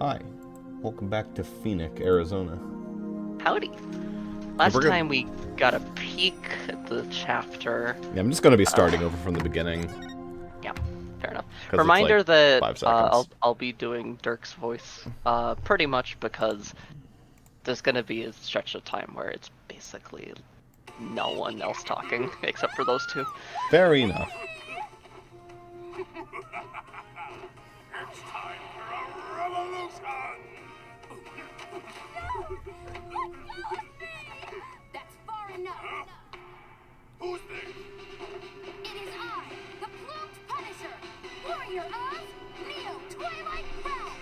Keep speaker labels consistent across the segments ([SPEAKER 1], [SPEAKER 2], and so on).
[SPEAKER 1] Hi, welcome back to Phoenix, Arizona.
[SPEAKER 2] Howdy. Last time we got a peek at the chapter.
[SPEAKER 1] Yeah, I'm just going to be starting over from the beginning.
[SPEAKER 2] Yeah, fair enough.
[SPEAKER 1] 'Cause
[SPEAKER 2] Reminder
[SPEAKER 1] it's like 5
[SPEAKER 2] that
[SPEAKER 1] seconds.
[SPEAKER 2] I'll be doing Dirk's voice, pretty much because there's gonna be a stretch of time where it's basically no one else talking except for those two.
[SPEAKER 1] Fair enough.
[SPEAKER 3] It's time for a revolution!
[SPEAKER 4] That's far enough.
[SPEAKER 3] Who's this?
[SPEAKER 4] It is I, the Plumed Punisher, warrior of Neo Twilight Realm.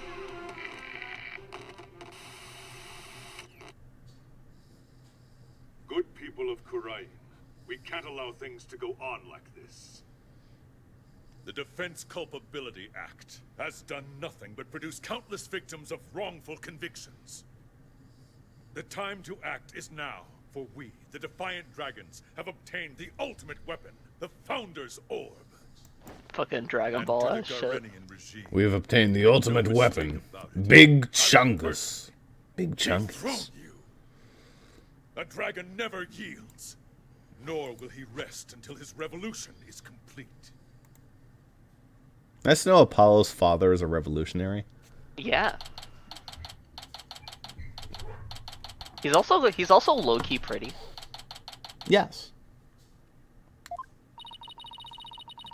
[SPEAKER 3] Good people of Khura'in, we can't allow things to go on like this. The Defense Culpability Act has done nothing but produce countless victims of wrongful convictions. The time to act is now, for we, the Defiant Dragons, have obtained the ultimate weapon, the Founder's Orb.
[SPEAKER 2] Fucking Dragon Ball
[SPEAKER 3] And
[SPEAKER 2] ass
[SPEAKER 3] to the
[SPEAKER 2] shit.
[SPEAKER 3] Garenian regime,
[SPEAKER 1] We have obtained the ultimate
[SPEAKER 3] no
[SPEAKER 1] weapon.
[SPEAKER 3] mistake about it.
[SPEAKER 1] Big Chungus. Big
[SPEAKER 3] Dethrone
[SPEAKER 1] Chungus.
[SPEAKER 3] you. A dragon never yields, nor will he rest until his revolution is complete.
[SPEAKER 1] Nice to know Apollo's father is a revolutionary.
[SPEAKER 2] Yeah. He's also low-key pretty.
[SPEAKER 1] Yes.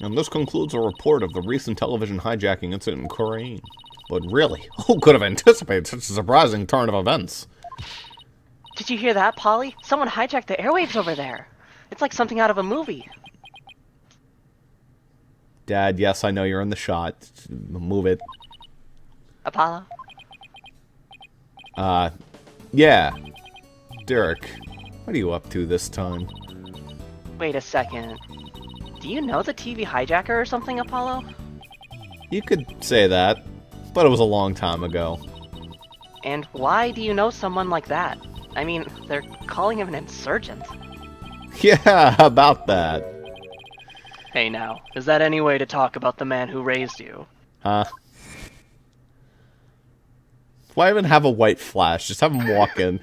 [SPEAKER 1] And this concludes a report of the recent television hijacking incident in Khura'in. But really, who could have anticipated such a surprising turn of events?
[SPEAKER 2] Did you hear that, Polly? Someone hijacked the airwaves over there. It's like something out of a movie.
[SPEAKER 1] Dad, yes, I know you're in the shot. Move it.
[SPEAKER 2] Apollo?
[SPEAKER 1] Yeah. Dirk, what are you up to this time?
[SPEAKER 2] Wait a second. Do you know the TV hijacker or something, Apollo?
[SPEAKER 1] You could say that, but it was a long time ago.
[SPEAKER 2] And why do you know someone like that? I mean, they're calling him an insurgent.
[SPEAKER 1] Yeah, about that.
[SPEAKER 2] Hey now, is that any way to talk about the man who raised you?
[SPEAKER 1] Huh? Why even have a white flash? Just have him walk in.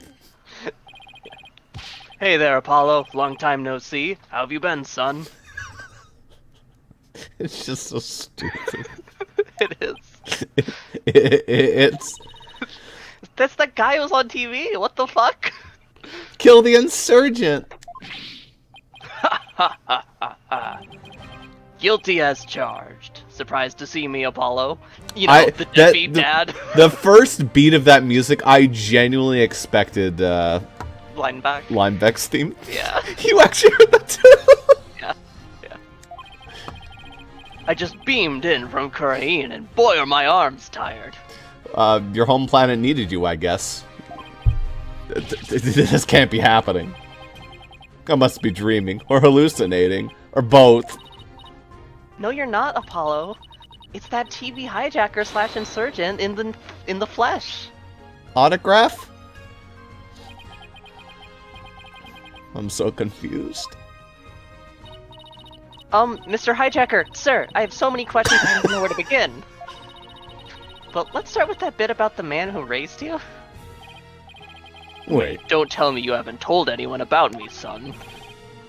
[SPEAKER 2] Hey there, Apollo. Long time no see. How have you been, son?
[SPEAKER 1] It's just so stupid.
[SPEAKER 2] It is.
[SPEAKER 1] It's...
[SPEAKER 2] That's the guy who's on TV. What the fuck?
[SPEAKER 1] Kill the insurgent!
[SPEAKER 2] Guilty as charged. Surprised to see me, Apollo. You know, the deadbeat dad.
[SPEAKER 1] The first beat of that music, I genuinely expected,
[SPEAKER 2] Lineback.
[SPEAKER 1] Linebeck's theme.
[SPEAKER 2] Yeah.
[SPEAKER 1] You actually heard that too?
[SPEAKER 2] Yeah. I just beamed in from Khura'in, and boy are my arms tired.
[SPEAKER 1] Your home planet needed you, I guess. This can't be happening. I must be dreaming, or hallucinating, or both.
[SPEAKER 2] No, you're not, Apollo. It's that TV hijacker / insurgent in the flesh.
[SPEAKER 1] Autograph? I'm so confused.
[SPEAKER 2] Mr. Hijacker, sir, I have so many questions I don't know where to begin. But let's start with that bit about the man who raised you.
[SPEAKER 1] Wait.
[SPEAKER 2] Don't tell me you haven't told anyone about me, son.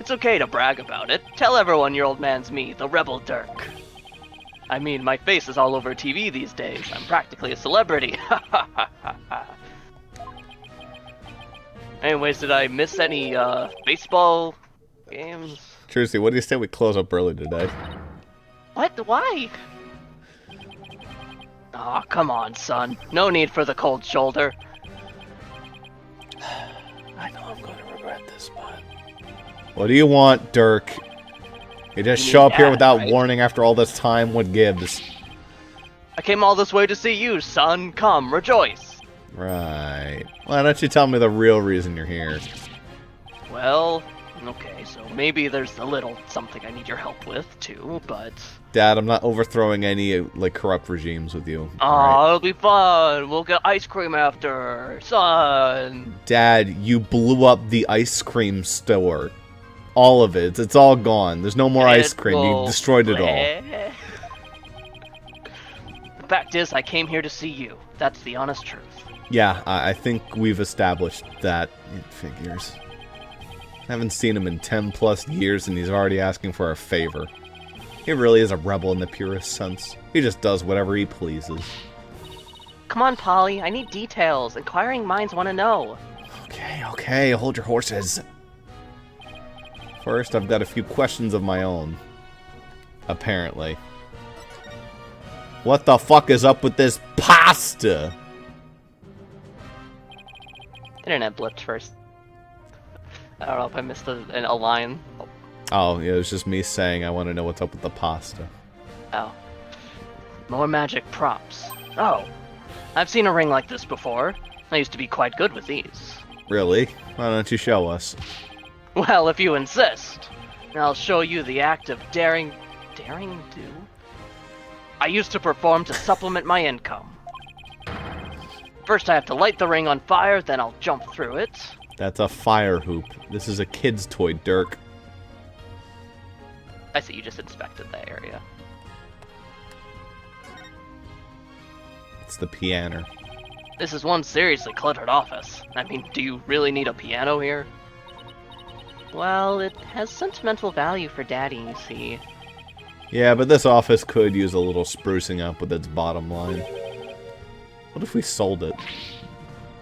[SPEAKER 2] It's okay to brag about it. Tell everyone your old man's me, the Rebel Dirk. I mean, my face is all over TV these days. I'm practically a celebrity. Anyways, did I miss any, baseball games?
[SPEAKER 1] Tracy, what do you say we close up early today?
[SPEAKER 2] What? Why? Aw, come on, son. No need for the cold shoulder.
[SPEAKER 1] I know I'm going to regret this, but... What do you want, Dirk? You just
[SPEAKER 2] You
[SPEAKER 1] show
[SPEAKER 2] mean
[SPEAKER 1] up here
[SPEAKER 2] that,
[SPEAKER 1] without
[SPEAKER 2] right?
[SPEAKER 1] warning after all this time? What gives?
[SPEAKER 2] I came all this way to see you, son. Come, rejoice.
[SPEAKER 1] Right. Why don't you tell me the real reason you're here?
[SPEAKER 2] Well, okay, so maybe there's a little something I need your help with, too, but...
[SPEAKER 1] Dad, I'm not overthrowing any, like, corrupt regimes with you.
[SPEAKER 2] Aw,
[SPEAKER 1] alright?
[SPEAKER 2] it'll be fun. We'll get ice cream after, son.
[SPEAKER 1] Dad, you blew up the ice cream store. All of it. It's all gone. There's no more ice cream. You destroyed it all.
[SPEAKER 2] The fact is, I came here to see you. That's the honest truth.
[SPEAKER 1] Yeah, I think we've established that. It figures. I haven't seen him in 10 plus years and he's already asking for a favor. He really is a rebel in the purest sense. He just does whatever he pleases.
[SPEAKER 2] Come on, Polly. I need details. Inquiring minds want to know.
[SPEAKER 1] Okay, hold your horses. First, I've got a few questions of my own. Apparently. What the fuck is up with this pasta?
[SPEAKER 2] Internet blipped first. I don't know if I missed a line.
[SPEAKER 1] Oh, yeah, it was just me saying I want to know what's up with the pasta.
[SPEAKER 2] Oh. More magic props. Oh. I've seen a ring like this before. I used to be quite good with these.
[SPEAKER 1] Really? Why don't you show us?
[SPEAKER 2] Well, if you insist. I'll show you the act of daring do? I used to perform to supplement my income. First I have to light the ring on fire, then I'll jump through it.
[SPEAKER 1] That's a fire hoop. This is a kid's toy, Dirk.
[SPEAKER 2] I see you just inspected that area.
[SPEAKER 1] It's the piano.
[SPEAKER 2] This is one seriously cluttered office. I mean, do you really need a piano here? Well, it has sentimental value for Daddy, you see.
[SPEAKER 1] Yeah, but this office could use a little sprucing up with its bottom line. What if we sold it?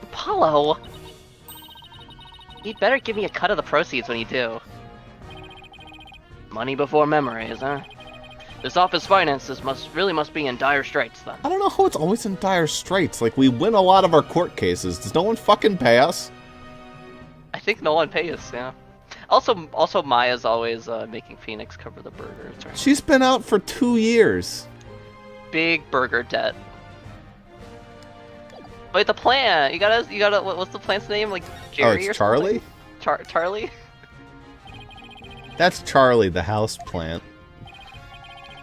[SPEAKER 2] Apollo! You'd better give me a cut of the proceeds when you do. Money before memories, huh? This office finances must be in dire straits, then.
[SPEAKER 1] I don't know how it's always in dire straits. Like, we win a lot of our court cases. Does no one fucking pay us?
[SPEAKER 2] I think no one pays, yeah. Also, Maya's always making Phoenix cover the burgers. Right?
[SPEAKER 1] She's been out for 2 years.
[SPEAKER 2] Big burger debt. Wait, the plant! You gotta, what's the plant's name? Like, Jerry
[SPEAKER 1] it's
[SPEAKER 2] or
[SPEAKER 1] Charlie?
[SPEAKER 2] something? Charlie?
[SPEAKER 1] That's Charlie, the house plant.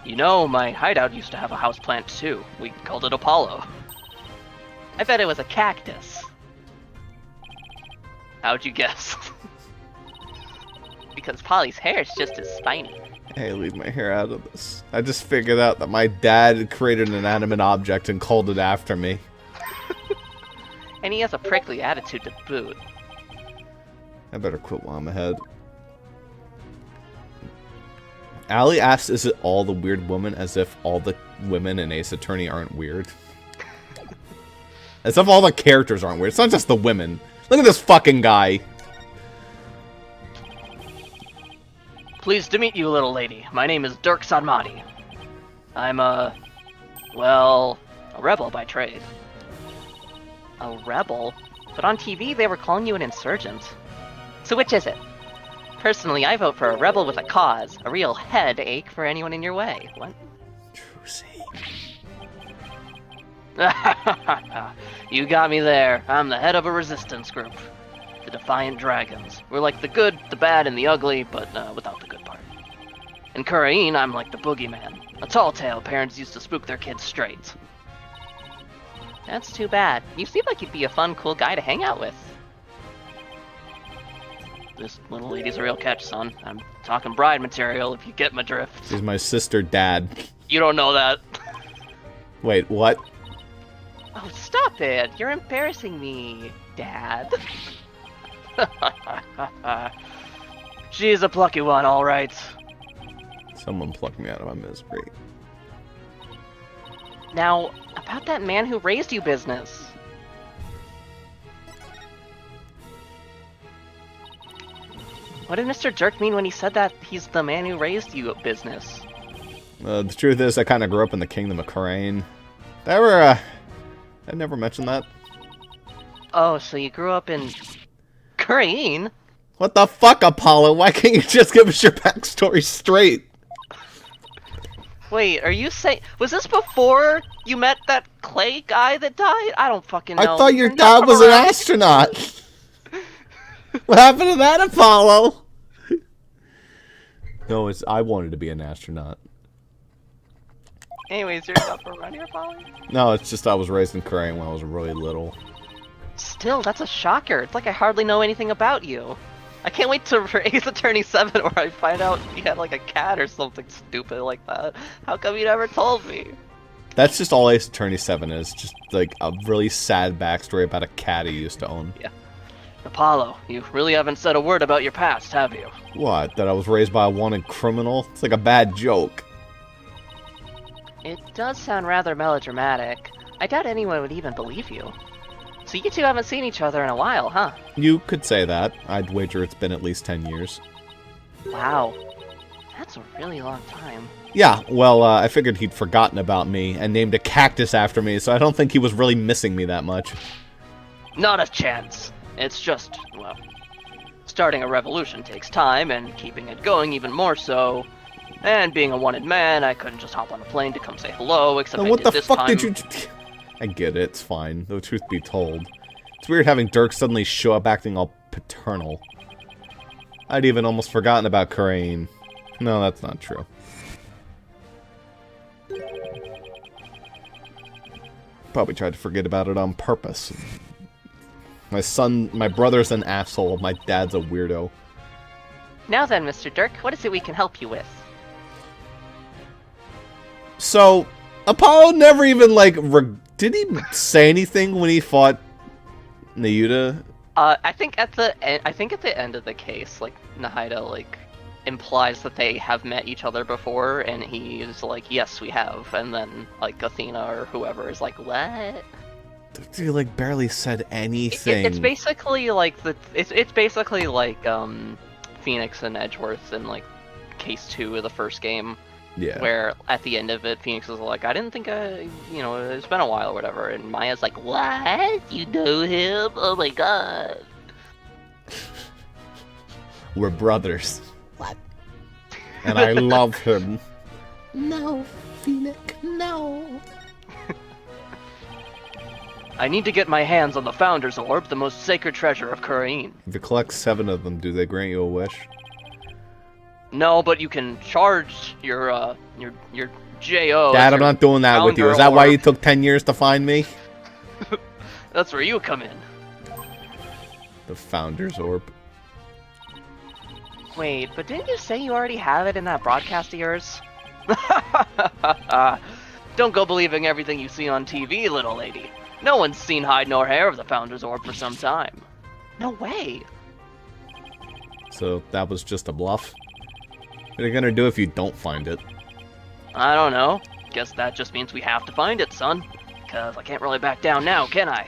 [SPEAKER 2] You know, my hideout used to have a house plant too. We called it Apollo. I bet it was a cactus. How'd you guess? Because Polly's hair is just as spiny.
[SPEAKER 1] Hey, leave my hair out of this. I just figured out that my dad created an inanimate object and called it after me.
[SPEAKER 2] And he has a prickly attitude to boot.
[SPEAKER 1] I better quit while I'm ahead. Allie asks, is it all the weird woman, as if all the women in Ace Attorney aren't weird. As if all the characters aren't weird. It's not just the women. Look at this fucking guy.
[SPEAKER 2] Pleased to meet you, little lady. My name is Dirk Sanmati. I'm a rebel by trade. A rebel? But on TV they were calling you an insurgent. So which is it? Personally, I vote for a rebel with a cause. A real headache for anyone in your way. What?
[SPEAKER 1] Trucy.
[SPEAKER 2] You got me there. I'm the head of a resistance group. The Defiant Dragons. We're like the good, the bad, and the ugly, but without the good part. In Kurain, I'm like the boogeyman. A tall tale parents used to spook their kids straight. That's too bad. You seem like you'd be a fun, cool guy to hang out with. This little lady's a real catch, son. I'm talking bride material, if you get my drift.
[SPEAKER 1] She's my sister, Dad.
[SPEAKER 2] You don't know that.
[SPEAKER 1] Wait, what?
[SPEAKER 2] Oh, stop it. You're embarrassing me, Dad. She's a plucky one, all right.
[SPEAKER 1] Someone plucked me out of my misery.
[SPEAKER 2] Now, about that man who raised you business. What did Mr. Dirk mean when he said that he's the man who raised you business?
[SPEAKER 1] The truth is, I kind of grew up in the Kingdom of Kurain. I never mentioned that.
[SPEAKER 2] Oh, so you grew up in Kurain?
[SPEAKER 1] What the fuck, Apollo? Why can't you just give us your backstory straight?
[SPEAKER 2] Wait, are you saying... Was this before you met that Clay guy that died? I don't fucking know.
[SPEAKER 1] I thought your
[SPEAKER 2] You're
[SPEAKER 1] dad
[SPEAKER 2] not
[SPEAKER 1] was an
[SPEAKER 2] around.
[SPEAKER 1] astronaut. What happened to that, Apollo? No, I wanted to be an astronaut.
[SPEAKER 2] Anyways, you're not around here, Polly?
[SPEAKER 1] No, it's just I was raised in Kurain when I was really little.
[SPEAKER 2] Still, that's a shocker. It's like I hardly know anything about you. I can't wait for Ace Attorney 7 where I find out you had like a cat or something stupid like that. How come you never told me?
[SPEAKER 1] That's just all Ace Attorney 7 is. Just, like, a really sad backstory about a cat he used to own.
[SPEAKER 2] Yeah. Apollo, you really haven't said a word about your past, have you?
[SPEAKER 1] What? That I was raised by a wanted criminal? It's like a bad joke.
[SPEAKER 2] It does sound rather melodramatic. I doubt anyone would even believe you. So you two haven't seen each other in a while, huh?
[SPEAKER 1] You could say that. I'd wager it's been at least 10 years.
[SPEAKER 2] Wow. That's a really long time.
[SPEAKER 1] Yeah, well, I figured he'd forgotten about me and named a cactus after me, so I don't think he was really missing me that much.
[SPEAKER 2] Not a chance. It's just, well, starting a revolution takes time, and keeping it going even more so. And being a wanted man, I couldn't just hop on a plane to come say hello, except
[SPEAKER 1] Now,
[SPEAKER 2] I
[SPEAKER 1] what
[SPEAKER 2] did
[SPEAKER 1] the
[SPEAKER 2] this
[SPEAKER 1] fuck
[SPEAKER 2] time.
[SPEAKER 1] did you... I get it, it's fine. The truth be told. It's weird having Dirk suddenly show up acting all paternal. I'd even almost forgotten about Karain. No, that's not true. Probably tried to forget about it on purpose. My brother's an asshole, my dad's a weirdo.
[SPEAKER 2] Now then, Mr. Dirk, what is it we can help you with?
[SPEAKER 1] So, Apollo never even, like, did he say anything when he fought Nayuta?
[SPEAKER 2] I think at the end of the case, like, Nahida, like, implies that they have met each other before, and he's like, yes, we have, and then, like, Athena or whoever is like, what?
[SPEAKER 1] He, like, barely said anything.
[SPEAKER 2] It's basically like it's basically like Phoenix and Edgeworth in like case 2 of the first game,
[SPEAKER 1] Yeah.
[SPEAKER 2] where at the end of it, Phoenix is like, I didn't think it's been a while or whatever, and Maya's like, what? You know him? Oh my god.
[SPEAKER 1] We're brothers. What? And I love him. No, Phoenix, no.
[SPEAKER 2] I need to get my hands on the Founder's Orb, the most sacred treasure of Kurain.
[SPEAKER 1] If you collect 7 of them, do they grant you a wish?
[SPEAKER 2] No, but you can charge your JO.
[SPEAKER 1] Dad, I'm not doing that with you. Is that why you took 10 years to find me?
[SPEAKER 2] That's where you come in.
[SPEAKER 1] The Founder's Orb.
[SPEAKER 2] Wait, but didn't you say you already have it in that broadcast of yours? Don't go believing everything you see on TV, little lady. No one's seen hide nor hair of the Founder's Orb for some time. No way.
[SPEAKER 1] So that was just a bluff? What are you gonna do if you don't find it?
[SPEAKER 2] I don't know. Guess that just means we have to find it, son. Cause I can't really back down now, can I?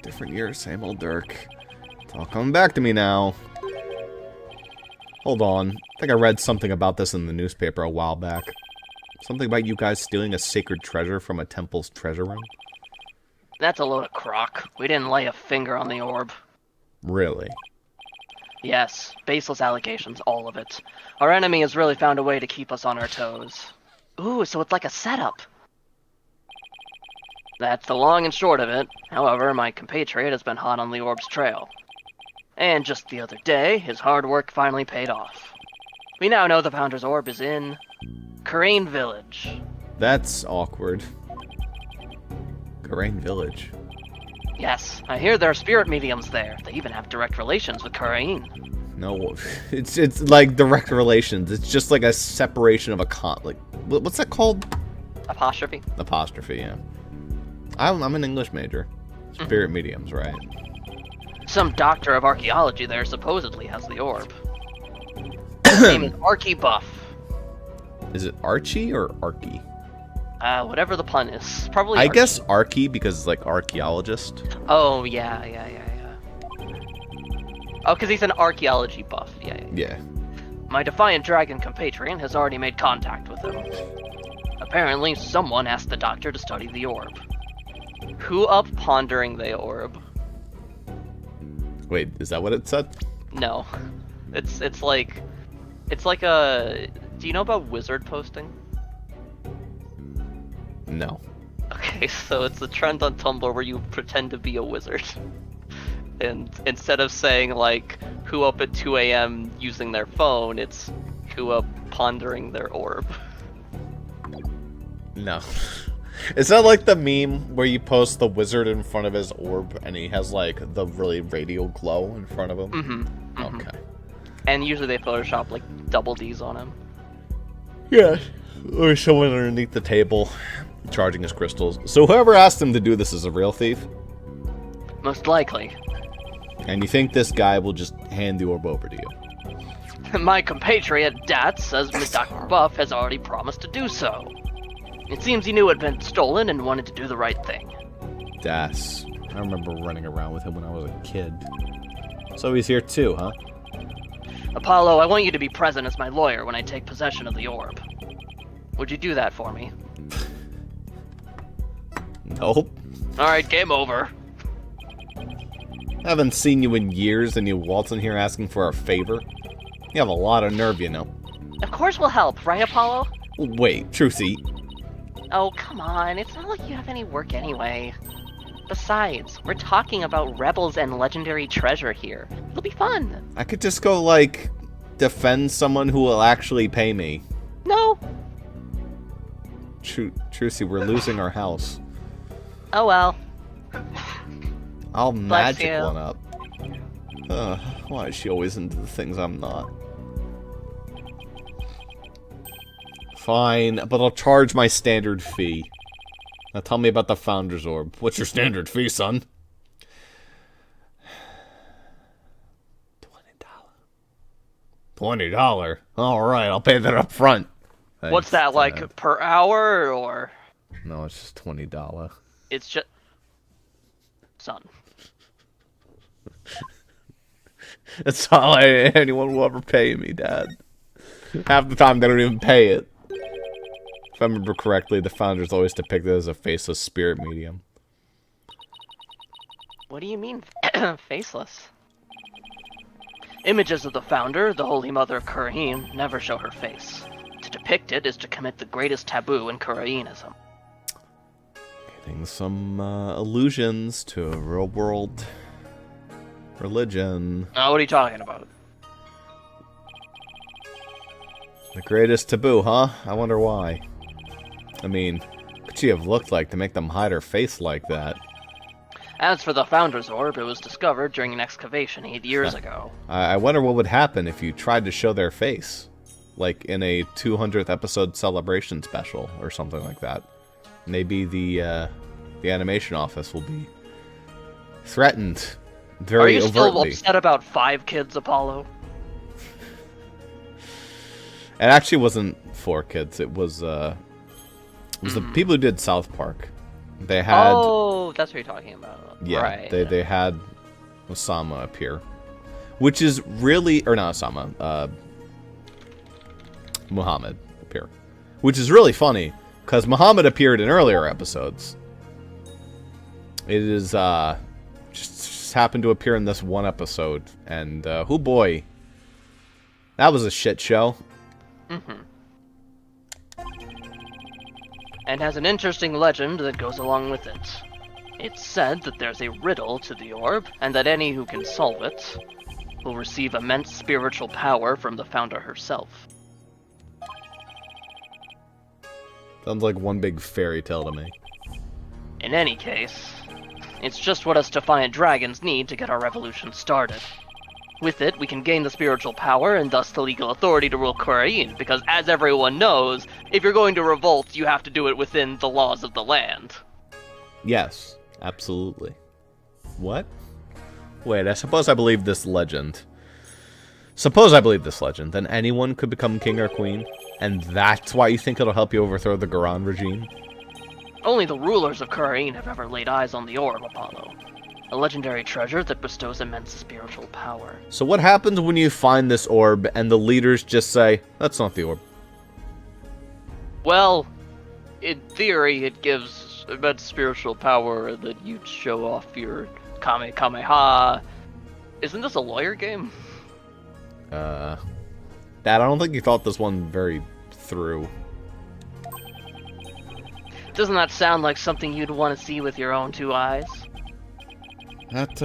[SPEAKER 1] Different year, same old Dirk. It's all coming back to me now. Hold on. I think I read something about this in the newspaper a while back. Something about you guys stealing a sacred treasure from a temple's treasure room?
[SPEAKER 2] That's a load of crock. We didn't lay a finger on the orb.
[SPEAKER 1] Really?
[SPEAKER 2] Yes, baseless allegations, all of it. Our enemy has really found a way to keep us on our toes. Ooh, so it's like a setup. That's the long and short of it. However, my compatriot has been hot on the orb's trail. And just the other day, his hard work finally paid off. We now know the Founder's Orb is in Kurain Village.
[SPEAKER 1] That's awkward. Kurain Village.
[SPEAKER 2] Yes, I hear there are spirit mediums there. They even have direct relations with Kurain.
[SPEAKER 1] No, it's like direct relations. It's just like a separation of a like, what's that called?
[SPEAKER 2] Apostrophe?
[SPEAKER 1] Apostrophe, yeah. I'm an English major. Spirit mediums, right?
[SPEAKER 2] Some doctor of archaeology there supposedly has the orb. His name is Archie Buff.
[SPEAKER 1] Is it Archie or Archie?
[SPEAKER 2] Whatever the pun is. Probably
[SPEAKER 1] I
[SPEAKER 2] Archie.
[SPEAKER 1] guess Archie because it's like archaeologist.
[SPEAKER 2] Oh, yeah. Oh, because he's an archaeology buff. Yeah.
[SPEAKER 1] Yeah.
[SPEAKER 2] My Defiant Dragon compatriot has already made contact with him. Apparently, someone asked the doctor to study the orb. Who up pondering the orb?
[SPEAKER 1] Wait, is that what it said?
[SPEAKER 2] No. It's like a... Do you know about wizard posting?
[SPEAKER 1] No.
[SPEAKER 2] Okay, so it's a trend on Tumblr where you pretend to be a wizard. And instead of saying, like, who up at 2 a.m. using their phone, it's who up pondering their orb.
[SPEAKER 1] No. Is that like the meme where you post the wizard in front of his orb and he has, like, the really radial glow in front of him?
[SPEAKER 2] Mm-hmm.
[SPEAKER 1] Okay.
[SPEAKER 2] And usually they Photoshop, like, double D's on him.
[SPEAKER 1] Yes. There's someone underneath the table charging his crystals. So whoever asked him to do this is a real thief?
[SPEAKER 2] Most likely.
[SPEAKER 1] And you think this guy will just hand the orb over to you?
[SPEAKER 2] My compatriot, Dat, says Dr. Buff has already promised to do so. It seems he knew it had been stolen and wanted to do the right thing.
[SPEAKER 1] Das. I remember running around with him when I was a kid. So he's here too, huh?
[SPEAKER 2] Apollo, I want you to be present as my lawyer when I take possession of the orb. Would you do that for me?
[SPEAKER 1] Nope.
[SPEAKER 2] Alright, game over.
[SPEAKER 1] I haven't seen you in years and you waltz in here asking for a favor? You have a lot of nerve, you know.
[SPEAKER 2] Of course we'll help, right, Apollo?
[SPEAKER 1] Wait, Trucy.
[SPEAKER 2] Oh, come on. It's not like you have any work anyway. Besides, we're talking about rebels and legendary treasure here. It'll be fun.
[SPEAKER 1] I could just go, like, defend someone who will actually pay me.
[SPEAKER 2] No.
[SPEAKER 1] Trucy, we're losing our house.
[SPEAKER 2] Oh well.
[SPEAKER 1] I'll
[SPEAKER 2] Bless
[SPEAKER 1] magic
[SPEAKER 2] you.
[SPEAKER 1] one up. Why is she always into the things I'm not? Fine, but I'll charge my standard fee. Now tell me about the Founder's Orb. What's your standard fee, son? $20. $20? Alright, I'll pay that up front.
[SPEAKER 2] What's that, like, per hour, or...
[SPEAKER 1] No, it's just $20.
[SPEAKER 2] It's just... Son.
[SPEAKER 1] That's all anyone will ever pay me, Dad. Half the time they don't even pay it. If I remember correctly, the Founder's always depicted as a faceless spirit medium.
[SPEAKER 2] What do you mean, faceless? Images of the Founder, the Holy Mother of Kurain, never show her face. To depict it is to commit the greatest taboo in Kurainism.
[SPEAKER 1] Getting some allusions to a real-world religion.
[SPEAKER 2] What are you talking about?
[SPEAKER 1] The greatest taboo, huh? I wonder why. I mean, what could she have looked like to make them hide her face like that?
[SPEAKER 2] As for the Founder's Orb, it was discovered during an excavation 8 years ago.
[SPEAKER 1] I wonder what would happen if you tried to show their face. Like in a 200th episode celebration special or something like that. Maybe the animation office will be threatened very
[SPEAKER 2] Are you
[SPEAKER 1] overtly.
[SPEAKER 2] still upset about 5 kids, Apollo?
[SPEAKER 1] It actually wasn't 4 kids. It was the people who did South Park. They had
[SPEAKER 2] Oh, that's what you're talking about.
[SPEAKER 1] yeah,
[SPEAKER 2] right.
[SPEAKER 1] they had Osama appear, which is really or not Osama, Muhammad appear, which is really funny because Muhammad appeared in earlier episodes. It is just happened to appear in this one episode, and oh boy, that was a shit show.
[SPEAKER 2] And has an interesting legend that goes along with it. It's said that there's a riddle to the orb, and that any who can solve it will receive immense spiritual power from the Founder herself.
[SPEAKER 1] Sounds like one big fairy tale to me.
[SPEAKER 2] In any case, it's just what us defiant dragons need to get our revolution started. With it, we can gain the spiritual power and thus the legal authority to rule Kurain, because as everyone knows, if you're going to revolt, you have to do it within the laws of the land.
[SPEAKER 1] Yes, absolutely. What? Wait, I suppose I believe this legend. Suppose I believe this legend, then anyone could become king or queen, and that's why you think it'll help you overthrow the Garan regime?
[SPEAKER 2] Only the rulers of Kurain have ever laid eyes on the orb, Apollo. A legendary treasure that bestows immense spiritual power.
[SPEAKER 1] So what happens when you find this orb and the leaders just say, that's not the orb?
[SPEAKER 2] Well, in theory, it gives immense spiritual power that you'd show off your Kamehameha. Isn't this a lawyer game?
[SPEAKER 1] Dad, I don't think you thought this one very through.
[SPEAKER 2] Doesn't that sound like something you'd want to see with your own 2 eyes?
[SPEAKER 1] That,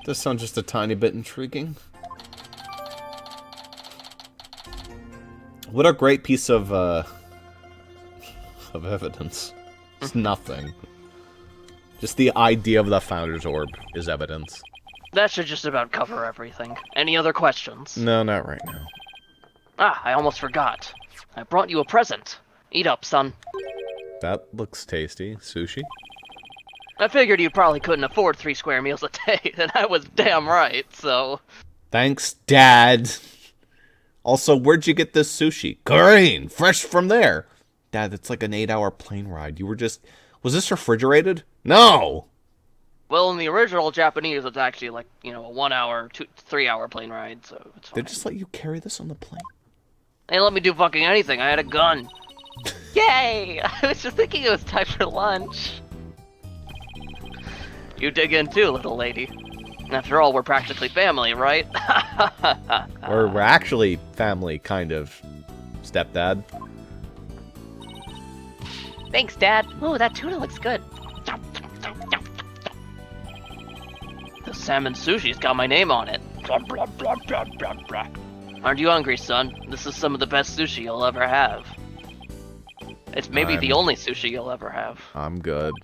[SPEAKER 1] this sounds just a tiny bit intriguing. What a great piece of evidence. It's nothing. Just the idea of the Founder's Orb is evidence.
[SPEAKER 2] That should just about cover everything. Any other questions?
[SPEAKER 1] No, not right now.
[SPEAKER 2] I almost forgot. I brought you a present. Eat up, son.
[SPEAKER 1] That looks tasty. Sushi?
[SPEAKER 2] I figured you probably couldn't afford 3 square meals a day, and I was damn right, so...
[SPEAKER 1] Thanks, Dad. Also, where'd you get this sushi? Korean, fresh from there. Dad, it's like an 8-hour plane ride. You were just... Was this refrigerated? No!
[SPEAKER 2] Well, in the original Japanese, it's actually like, a 1 hour, 3 hour plane ride, so it's fine.
[SPEAKER 1] They just let you carry this on the plane?
[SPEAKER 2] They let me do fucking anything. I had a gun. Yay! I was just thinking it was time for lunch. You dig in too, little lady. After all, we're practically family, right?
[SPEAKER 1] We're actually family, kind of. Stepdad.
[SPEAKER 2] Thanks, Dad. Ooh, that tuna looks good. The salmon sushi's got my name on it. Aren't you hungry, son? This is some of the best sushi you'll ever have. It's maybe the only sushi you'll ever have.
[SPEAKER 1] I'm good.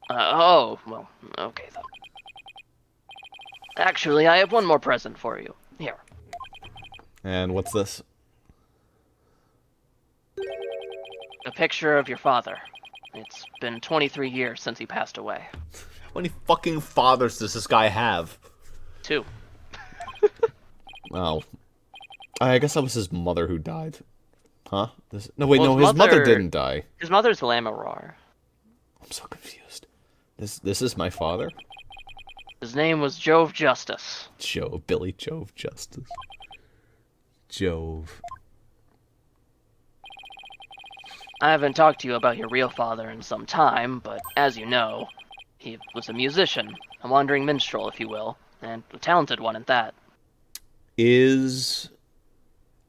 [SPEAKER 2] Oh, well, okay then. Actually, I have one more present for you. Here.
[SPEAKER 1] And what's this?
[SPEAKER 2] A picture of your father. It's been 23 years since he passed away.
[SPEAKER 1] How many fucking fathers does this guy have?
[SPEAKER 2] 2.
[SPEAKER 1] Oh. I guess that was his mother who died. Huh? No, wait,
[SPEAKER 2] Well,
[SPEAKER 1] no, his mother didn't die.
[SPEAKER 2] His mother's Lamaror.
[SPEAKER 1] I'm so confused. This is my father?
[SPEAKER 2] His name was Jove Justice.
[SPEAKER 1] Billy Jove Justice. Jove.
[SPEAKER 2] I haven't talked to you about your real father in some time, but as you know, he was a musician, a wandering minstrel, if you will, and a talented one at that.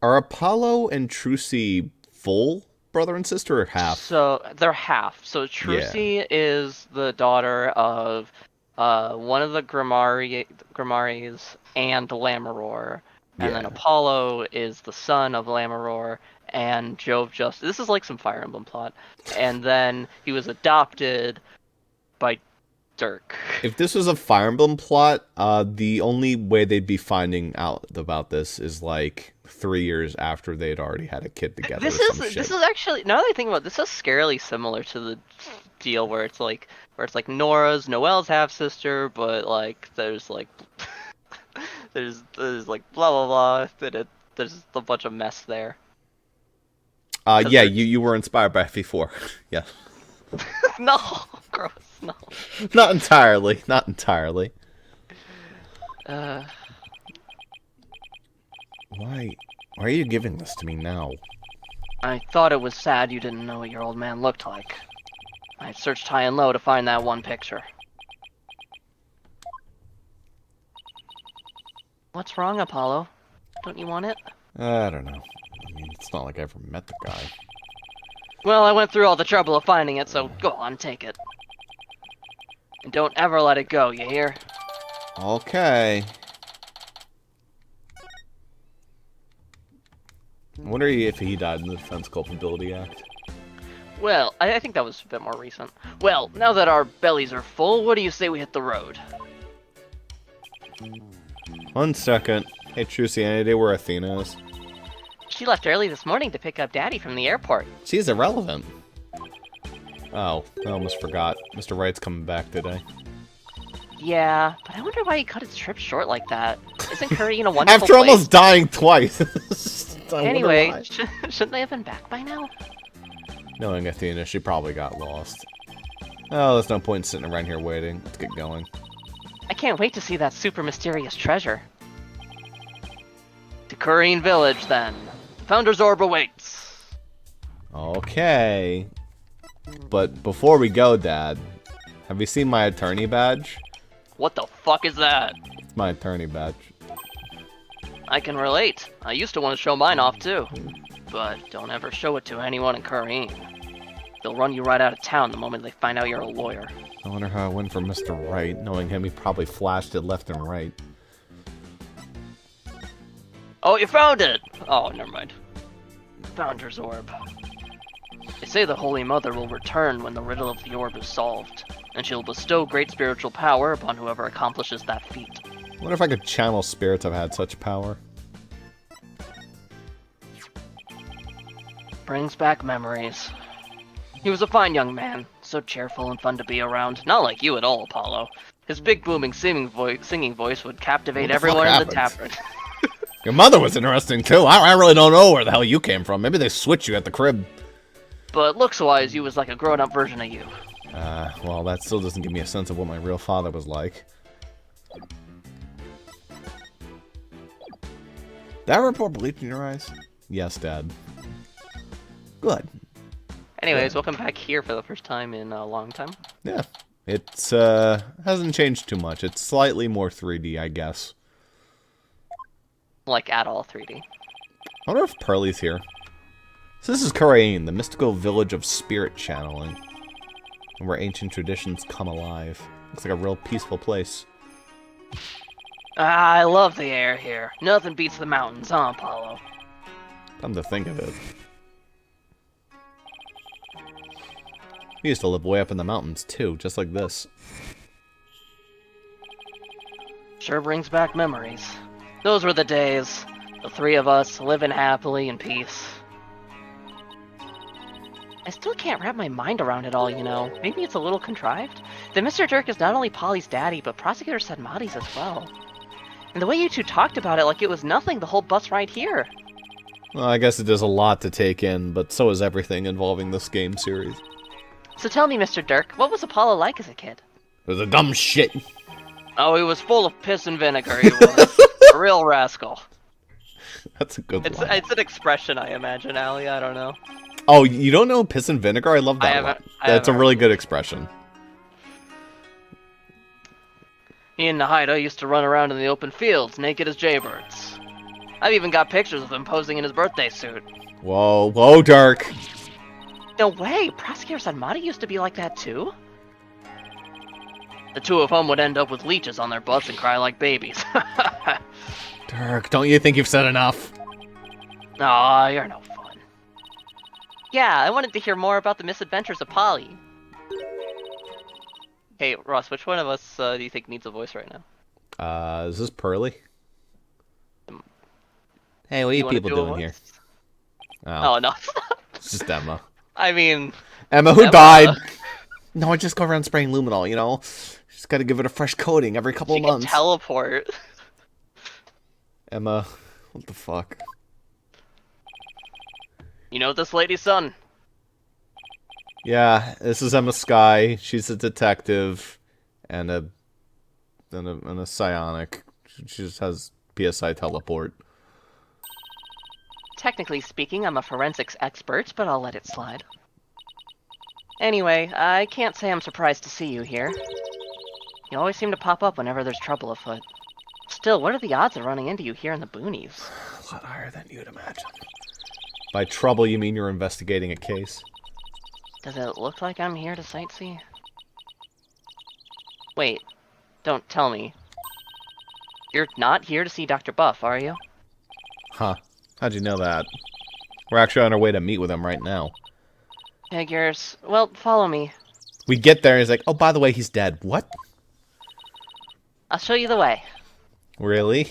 [SPEAKER 1] Are Apollo and Trucy full brother and sister or half?
[SPEAKER 2] So they're half. So Trucy is the daughter of one of the Grimaries and Lamaror, and then Apollo is the son of Lamaror and Jove Justice. This is like some Fire Emblem plot. And then he was adopted by Dirk.
[SPEAKER 1] If this was a Fire Emblem plot, the only way they'd be finding out about this is like 3 years after they'd already had a kid together.
[SPEAKER 2] This is actually, now that I think about it, this is scarily similar to the deal where it's like Nora's Noelle's half sister, but like there's like there's like blah blah blah. There's a bunch of mess there.
[SPEAKER 1] Yeah, you were inspired by FE4. Yeah.
[SPEAKER 2] No, gross. No.
[SPEAKER 1] Not entirely. Not entirely.
[SPEAKER 2] Uh.
[SPEAKER 1] Why are you giving this to me now?
[SPEAKER 2] I thought it was sad you didn't know what your old man looked like. I searched high and low to find that one picture. What's wrong, Apollo? Don't you want it?
[SPEAKER 1] I don't know. I mean, it's not like I ever met the guy.
[SPEAKER 2] Well, I went through all the trouble of finding it, so go on, take it. And don't ever let it go, you hear?
[SPEAKER 1] Okay. I wonder if he died in the Defense Culpability Act.
[SPEAKER 2] Well, I think that was a bit more recent. Well, now that our bellies are full, what do you say we hit the road?
[SPEAKER 1] 1 second. Hey, Trucy, any idea where Athena is?
[SPEAKER 2] She left early this morning to pick up Daddy from the airport.
[SPEAKER 1] She's irrelevant. Oh, I almost forgot. Mr. Wright's coming back today.
[SPEAKER 2] Yeah, but I wonder why he cut his trip short like that. Isn't Curry in a wonderful
[SPEAKER 1] After
[SPEAKER 2] place?
[SPEAKER 1] almost dying twice.
[SPEAKER 2] Anyway, shouldn't they have been back by now?
[SPEAKER 1] Knowing Athena, she probably got lost. Oh, there's no point sitting around here waiting. Let's get going.
[SPEAKER 2] I can't wait to see that super mysterious treasure. To Kureen Village, then. The Founder's Orb awaits.
[SPEAKER 1] Okay. But before we go, Dad, have you seen my attorney badge?
[SPEAKER 2] What the fuck is that?
[SPEAKER 1] It's my attorney badge.
[SPEAKER 2] I can relate. I used to want to show mine off too. But don't ever show it to anyone in Kureen. They'll run you right out of town the moment they find out you're a lawyer.
[SPEAKER 1] I wonder how I went for Mr. Wright. Knowing him, he probably flashed it left and right.
[SPEAKER 2] Oh, you found it! Oh, never mind. Founder's Orb. They say the Holy Mother will return when the riddle of the orb is solved, and she'll bestow great spiritual power upon whoever accomplishes that feat.
[SPEAKER 1] I wonder if I could channel spirits I've had such power.
[SPEAKER 2] Brings back memories. He was a fine young man, so cheerful and fun to be around. Not like you at all, Apollo. His big booming singing voice would captivate
[SPEAKER 1] What the
[SPEAKER 2] everyone
[SPEAKER 1] fuck
[SPEAKER 2] in the
[SPEAKER 1] happened?
[SPEAKER 2] tavern.
[SPEAKER 1] Your mother was interesting, too. I really don't know where the hell you came from. Maybe they switched you at the crib.
[SPEAKER 2] But looks-wise, you was like a grown-up version of you.
[SPEAKER 1] Well, that still doesn't give me a sense of what my real father was like. Did I report bleach in your eyes? Yes, Dad. Good.
[SPEAKER 2] Anyways, welcome back here for the first time in a long time.
[SPEAKER 1] Yeah. It's, hasn't changed too much. It's slightly more 3D, I guess.
[SPEAKER 2] Like, at all 3D.
[SPEAKER 1] I wonder if Pearly's here. So this is Kurain, the mystical village of spirit channeling. And where ancient traditions come alive. Looks like a real peaceful place.
[SPEAKER 2] I love the air here. Nothing beats the mountains, huh, Apollo?
[SPEAKER 1] Come to think of it. We used to live way up in the mountains, too, just like this.
[SPEAKER 2] Sure brings back memories. Those were the days. The three of us living happily in peace. I still can't wrap my mind around it all, you know. Maybe it's a little contrived? That Mr. Dirk is not only Polly's daddy, but Prosecutor Sadmati's as well. And the way you two talked about it like it was nothing the whole bus ride here.
[SPEAKER 1] Well, I guess it is a lot to take in, but so is everything involving this game series.
[SPEAKER 2] So tell me, Mr. Dirk, what was Apollo like as a kid?
[SPEAKER 1] It was a dumb shit.
[SPEAKER 2] Oh, he was full of piss and vinegar, he was. A real rascal.
[SPEAKER 1] That's a good
[SPEAKER 2] It's
[SPEAKER 1] line.
[SPEAKER 2] it's an expression, I imagine, Allie, I don't know.
[SPEAKER 1] Oh, you don't know piss and vinegar? I love that one.
[SPEAKER 2] I
[SPEAKER 1] That's a
[SPEAKER 2] haven't
[SPEAKER 1] really
[SPEAKER 2] heard
[SPEAKER 1] good expression.
[SPEAKER 2] He and Nahida used to run around in the open fields, naked as jaybirds. I've even got pictures of him posing in his birthday suit.
[SPEAKER 1] Whoa, whoa, Dark.
[SPEAKER 2] No way! Prosecutor Sadmati used to be like that too? The two of them would end up with leeches on their butts and cry like babies.
[SPEAKER 1] Dark, don't you think you've said enough?
[SPEAKER 2] Aw, you're no fun. Yeah, I wanted to hear more about the misadventures of Polly. Hey, Ross, which one of us do you think needs a voice right now?
[SPEAKER 1] Is this Pearly? Hey, what are you
[SPEAKER 2] wanna
[SPEAKER 1] people
[SPEAKER 2] do a
[SPEAKER 1] doing here?
[SPEAKER 2] voice?
[SPEAKER 1] Oh,
[SPEAKER 2] Oh, no.
[SPEAKER 1] it's just Emma.
[SPEAKER 2] I mean...
[SPEAKER 1] Emma, who
[SPEAKER 2] Emma.
[SPEAKER 1] died? No, I just go around spraying luminol, you know? Just gotta give it a fresh coating every couple
[SPEAKER 2] She
[SPEAKER 1] of
[SPEAKER 2] can
[SPEAKER 1] months.
[SPEAKER 2] teleport.
[SPEAKER 1] Emma, what the fuck?
[SPEAKER 2] You know this lady's son?
[SPEAKER 1] Yeah, this is Emma Sky. She's a detective and a psionic. She just has PSI teleport.
[SPEAKER 2] Technically speaking, I'm a forensics expert, but I'll let it slide. Anyway, I can't say I'm surprised to see you here. You always seem to pop up whenever there's trouble afoot. Still, what are the odds of running into you here in the boonies?
[SPEAKER 1] A lot higher than you'd imagine. By trouble, you mean you're investigating a case?
[SPEAKER 2] Does it look like I'm here to sightsee? Wait, don't tell me. You're not here to see Dr. Buff, are you?
[SPEAKER 1] Huh. How'd you know that? We're actually on our way to meet with him right now.
[SPEAKER 2] Figures. Well, follow me.
[SPEAKER 1] We get there and he's like, oh, by the way, he's dead. What?
[SPEAKER 2] I'll show you the way.
[SPEAKER 1] Really?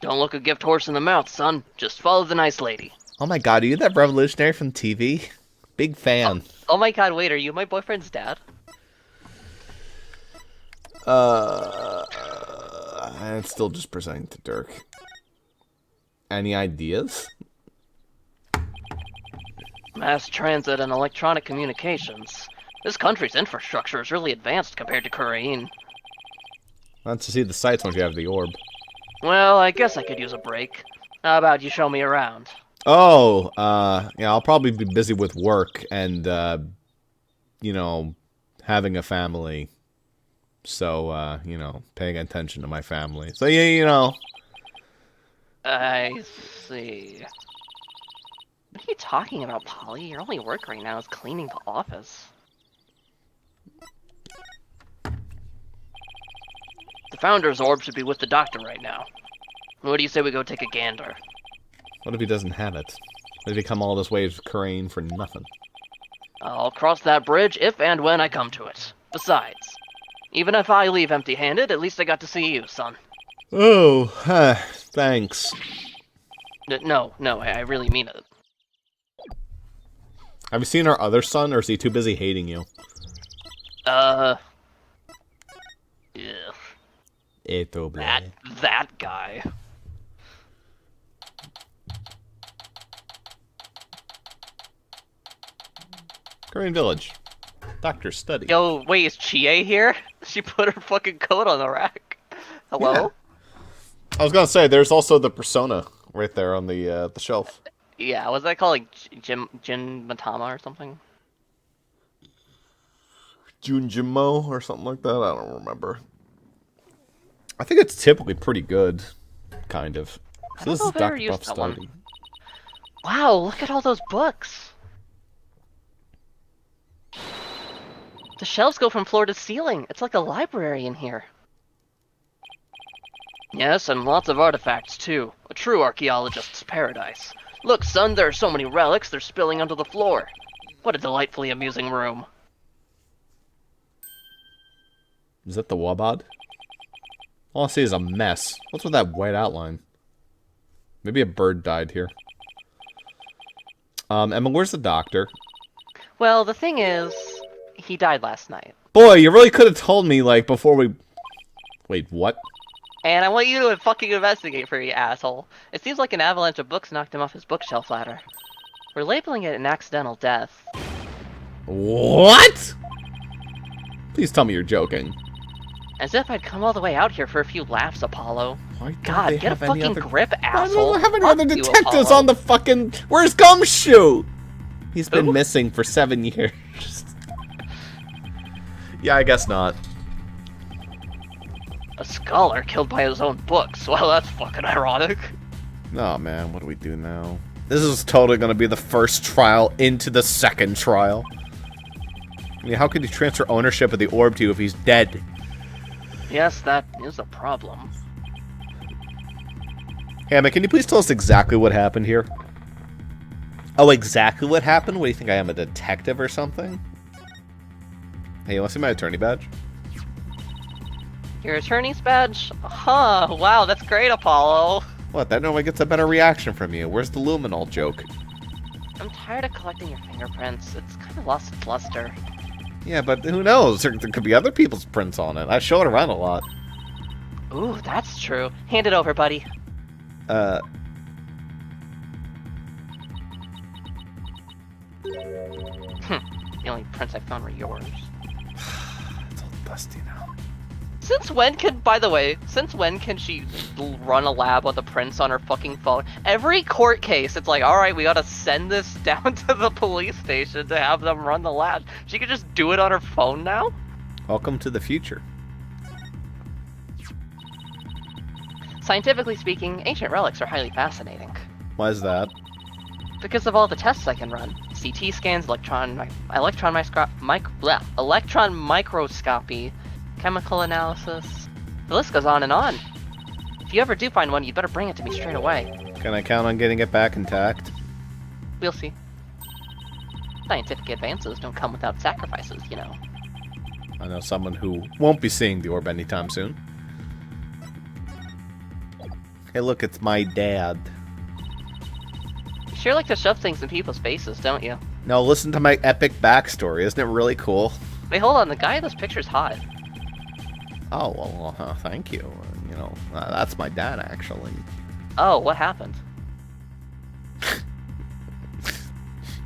[SPEAKER 2] Don't look a gift horse in the mouth, son. Just follow the nice lady.
[SPEAKER 1] Oh my god, are you that revolutionary from TV? Big fan.
[SPEAKER 2] Oh my god, wait, are you my boyfriend's dad?
[SPEAKER 1] It's still just presenting to Dirk. Any ideas?
[SPEAKER 2] Mass transit and electronic communications. This country's infrastructure is really advanced compared to Kurain.
[SPEAKER 1] Not to see the sights once you have the orb.
[SPEAKER 2] Well, I guess I could use a break. How about you show me around?
[SPEAKER 1] Oh, yeah, I'll probably be busy with work and, you know, having a family. So, you know, paying attention to my family. So, yeah, you know.
[SPEAKER 2] I see. What are you talking about, Polly? Your only work right now is cleaning the office. The Founder's orb should be with the doctor right now. What do you say we go take a gander?
[SPEAKER 1] What if he doesn't have it? What if he come all this way to Kurain for nothing?
[SPEAKER 2] I'll cross that bridge if and when I come to it. Besides, even if I leave empty-handed, at least I got to see you, son.
[SPEAKER 1] Oh, thanks.
[SPEAKER 2] No, I really mean it.
[SPEAKER 1] Have you seen our other son, or is he too busy hating you?
[SPEAKER 2] Yeah.
[SPEAKER 1] Eto
[SPEAKER 2] That guy.
[SPEAKER 1] Korean Village. Doctor's study.
[SPEAKER 2] Yo, wait, is Chie here? She put her fucking coat on the rack. Hello?
[SPEAKER 1] I was gonna say, there's also the Persona right there on the shelf.
[SPEAKER 2] Yeah, was that called like Jin Matama or something?
[SPEAKER 1] Junjimo or something like that. I don't remember. I think it's typically pretty good, kind of. So this is Dr. Buff's study.
[SPEAKER 2] Wow, look at all those books. The shelves go from floor to ceiling. It's like a library in here. Yes, and lots of artifacts too. A true archaeologist's paradise. Look, son, there are so many relics, they're spilling onto the floor. What a delightfully amusing room.
[SPEAKER 1] Is that the Wabad? All I see is a mess. What's with that white outline? Maybe a bird died here. Emma, where's the doctor?
[SPEAKER 2] Well, the thing is, he died last night.
[SPEAKER 1] Boy, you really could have told me, like, before we... Wait, what?
[SPEAKER 2] And I want you to fucking investigate for you, asshole. It seems like an avalanche of books knocked him off his bookshelf ladder. We're labeling it an accidental death.
[SPEAKER 1] What? Please tell me you're joking.
[SPEAKER 2] As if I'd come all the way out here for a few laughs, Apollo.
[SPEAKER 1] Why don't
[SPEAKER 2] God,
[SPEAKER 1] they
[SPEAKER 2] get a
[SPEAKER 1] have any
[SPEAKER 2] fucking
[SPEAKER 1] other...
[SPEAKER 2] grip,
[SPEAKER 1] Why
[SPEAKER 2] asshole.
[SPEAKER 1] don't they have any
[SPEAKER 2] Fuck
[SPEAKER 1] other
[SPEAKER 2] you,
[SPEAKER 1] detectives
[SPEAKER 2] Apollo.
[SPEAKER 1] on the fucking... Where's Gumshoe? He's been
[SPEAKER 2] Who?
[SPEAKER 1] missing for 7 years. Yeah, I guess not.
[SPEAKER 2] A scholar killed by his own books. Well, that's fucking ironic.
[SPEAKER 1] Oh man, what do we do now? This is totally going to be the first trial into the second trial. I mean, how could you transfer ownership of the orb to you if he's dead?
[SPEAKER 2] Yes, that is a problem.
[SPEAKER 1] Hey, Emma, can you please tell us exactly what happened here? Oh, exactly what happened? What do you think I am, a detective or something? Hey, you want to see my attorney badge?
[SPEAKER 2] Your attorney's badge? Huh, wow, that's great, Apollo.
[SPEAKER 1] What, that normally gets a better reaction from you. Where's the luminol joke?
[SPEAKER 2] I'm tired of collecting your fingerprints. It's kind of lost its luster.
[SPEAKER 1] Yeah, but who knows? There could be other people's prints on it. I show it around a lot.
[SPEAKER 2] Ooh, that's true. Hand it over, buddy. The only prints I found were yours.
[SPEAKER 1] It's all dusty now.
[SPEAKER 2] Since when can, by the way, since when can she run a lab with the prints on her fucking phone? Every court case, it's like, alright, we gotta send this down to the police station to have them run the lab. She could just do it on her phone now?
[SPEAKER 1] Welcome to the future.
[SPEAKER 2] Scientifically speaking, ancient relics are highly fascinating.
[SPEAKER 1] Why is that?
[SPEAKER 2] Because of all the tests I can run. CT scans, electron microscopy, chemical analysis. The list goes on and on. If you ever do find one, you'd better bring it to me straight away.
[SPEAKER 1] Can I count on getting it back intact?
[SPEAKER 2] We'll see. Scientific advances don't come without sacrifices, you know.
[SPEAKER 1] I know someone who won't be seeing the orb anytime soon. Hey, look, it's my dad.
[SPEAKER 2] You sure like to shove things in people's faces, don't you?
[SPEAKER 1] No, listen to my epic backstory. Isn't it really cool?
[SPEAKER 2] Wait, hold on. The guy in this picture's hot.
[SPEAKER 1] Oh, well, thank you. You know, that's my dad, actually.
[SPEAKER 2] Oh, what happened?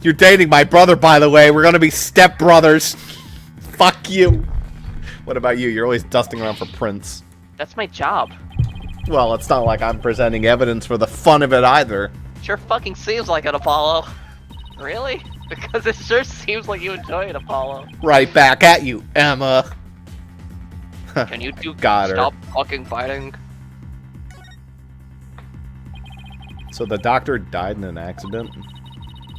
[SPEAKER 1] You're dating my brother, by the way. We're gonna be stepbrothers. Fuck you. What about you? You're always dusting around for prints.
[SPEAKER 2] That's my job.
[SPEAKER 1] Well, it's not like I'm presenting evidence for the fun of it either.
[SPEAKER 2] Sure fucking seems like it, Apollo. Really? Because it sure seems like you enjoy it, Apollo.
[SPEAKER 1] Right back at you, Emma.
[SPEAKER 2] Can you two
[SPEAKER 1] Got her.
[SPEAKER 2] stop fucking fighting?
[SPEAKER 1] So the doctor died in an accident?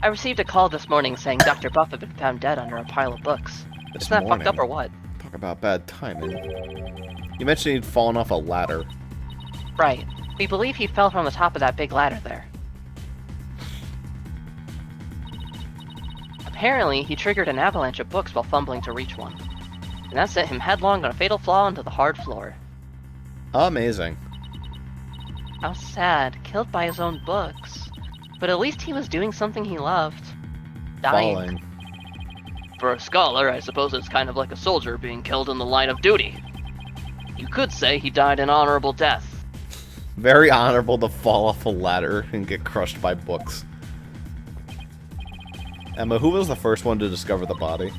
[SPEAKER 2] I received a call this morning saying Dr. Buff had been found dead under a pile of books.
[SPEAKER 1] This
[SPEAKER 2] Isn't that
[SPEAKER 1] morning?
[SPEAKER 2] fucked up or what?
[SPEAKER 1] Talk about bad timing. You mentioned he'd fallen off a ladder.
[SPEAKER 2] Right. We believe he fell from the top of that big ladder there. Apparently, he triggered an avalanche of books while fumbling to reach one. And that sent him headlong on a fatal flaw into the hard floor.
[SPEAKER 1] Amazing.
[SPEAKER 2] How sad, killed by his own books. But at least he was doing something he loved. Dying.
[SPEAKER 1] Falling.
[SPEAKER 2] For a scholar, I suppose it's kind of like a soldier being killed in the line of duty. You could say he died an honorable death.
[SPEAKER 1] Very honorable to fall off a ladder and get crushed by books. Emma, who was the first one to discover the body?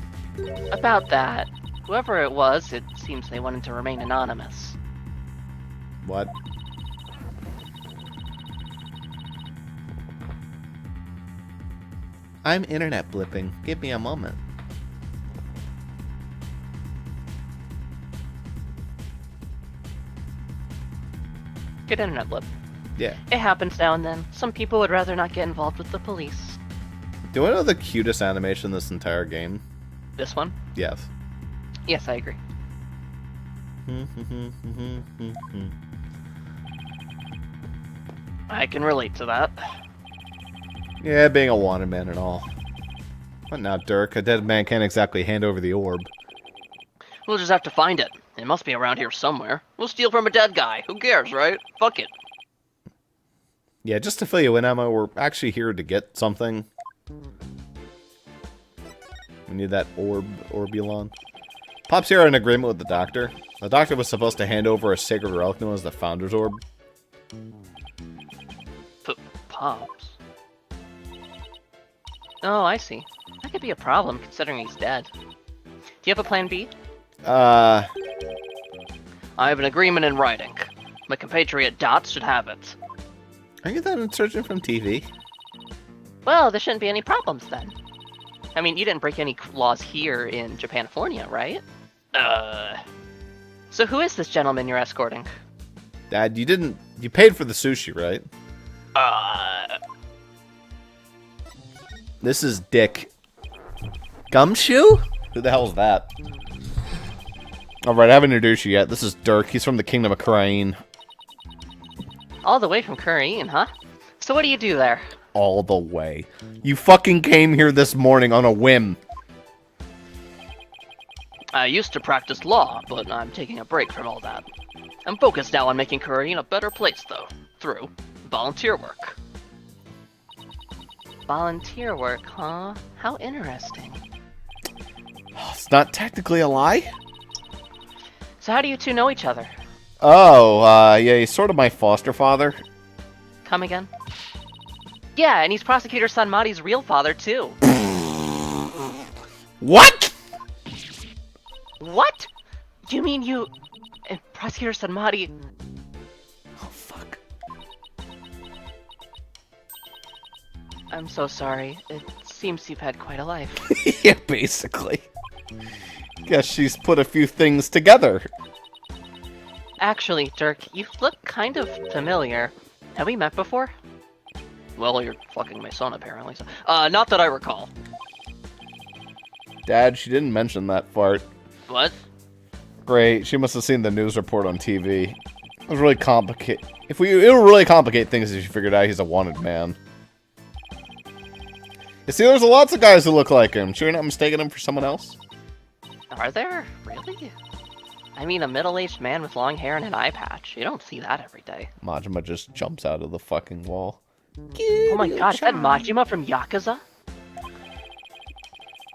[SPEAKER 2] About that, whoever it was, it seems they wanted to remain anonymous.
[SPEAKER 1] What? I'm internet blipping. Give me a moment.
[SPEAKER 2] Good internet blip.
[SPEAKER 1] Yeah.
[SPEAKER 2] It happens now and then. Some people would rather not get involved with the police.
[SPEAKER 1] Do I know the cutest animation in this entire game?
[SPEAKER 2] This one?
[SPEAKER 1] Yes.
[SPEAKER 2] Yes, I agree. I can relate to that.
[SPEAKER 1] Yeah, being a wanted man and all. What now, Dirk? A dead man can't exactly hand over the orb.
[SPEAKER 2] We'll just have to find it. It must be around here somewhere. We'll steal from a dead guy. Who cares, right? Fuck it.
[SPEAKER 1] Yeah, just to fill you in, Emma, we're actually here to get something. We need that Orbulon. Pop's here in agreement with the doctor. The doctor was supposed to hand over a sacred relic known as the Founder's Orb.
[SPEAKER 2] Pops? Oh, I see. That could be a problem, considering he's dead. Do you have a plan B? I have an agreement in writing. My compatriot Dots should have it.
[SPEAKER 1] Are you that insurgent from TV?
[SPEAKER 2] Well, there shouldn't be any problems then. I mean, you didn't break any laws here in Japanifornia, right? So who is this gentleman you're escorting?
[SPEAKER 1] Dad, you paid for the sushi, right? This is Dick. Gumshoe? Who the hell is that? Alright, I haven't introduced you yet. This is Dirk. He's from the Kingdom of Krain.
[SPEAKER 2] All the way from Korean, huh? So what do you do there?
[SPEAKER 1] All the way. You fucking came here this morning on a whim.
[SPEAKER 2] I used to practice law, but I'm taking a break from all that. I'm focused now on making Korean a better place, though, through volunteer work. Volunteer work, huh? How interesting.
[SPEAKER 1] It's not technically a lie?
[SPEAKER 2] So how do you two know each other?
[SPEAKER 1] Oh, yeah, he's sort of my foster father.
[SPEAKER 2] Come again? Yeah, and he's Prosecutor Sanmari's real father, too.
[SPEAKER 1] What?!
[SPEAKER 2] What? You mean you... and Prosecutor Sanmari...
[SPEAKER 1] Oh, fuck.
[SPEAKER 2] I'm so sorry. It seems you've had quite a life.
[SPEAKER 1] Yeah, basically. Guess she's put a few things together.
[SPEAKER 2] Actually, Dirk, you look kind of familiar. Have we met before? Well, you're fucking my son, apparently. So, not that I recall.
[SPEAKER 1] Dad, she didn't mention that fart.
[SPEAKER 2] What?
[SPEAKER 1] Great, she must have seen the news report on TV. It was really complicated. It'll really complicate things if you figured out he's a wanted man. You see, there's lots of guys who look like him. Sure you're not mistaking him for someone else?
[SPEAKER 2] Are there? Really? I mean, a middle-aged man with long hair and an eye patch. You don't see that every day.
[SPEAKER 1] Majima just jumps out of the fucking wall.
[SPEAKER 2] Oh my god, is that Majima from Yakuza?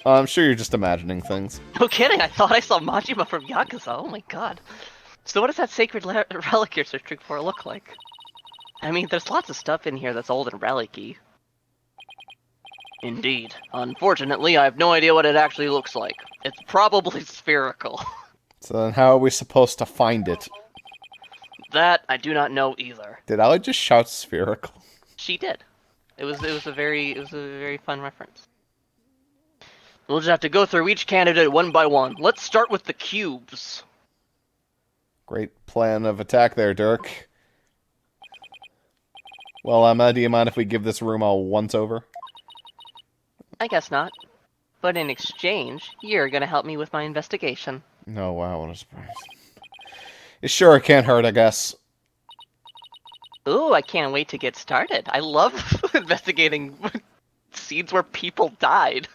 [SPEAKER 1] I'm sure you're just imagining things.
[SPEAKER 2] No kidding, I thought I saw Majima from Yakuza. Oh my god. So what does that sacred relic you're searching for look like? I mean, there's lots of stuff in here that's old and relic-y. Indeed. Unfortunately, I have no idea what it actually looks like. It's probably spherical.
[SPEAKER 1] So then how are we supposed to find it?
[SPEAKER 2] That I do not know either.
[SPEAKER 1] Did Ali just shout spherical?
[SPEAKER 2] She did. It was a very fun reference. We'll just have to go through each candidate one by one. Let's start with the cubes.
[SPEAKER 1] Great plan of attack there, Dirk. Well, Emma, do you mind if we give this room a once-over?
[SPEAKER 2] I guess not. But in exchange, you're gonna help me with my investigation.
[SPEAKER 1] No, wow, what a surprise. Sure, it can't hurt, I guess.
[SPEAKER 2] Ooh, I can't wait to get started. I love investigating scenes where people died.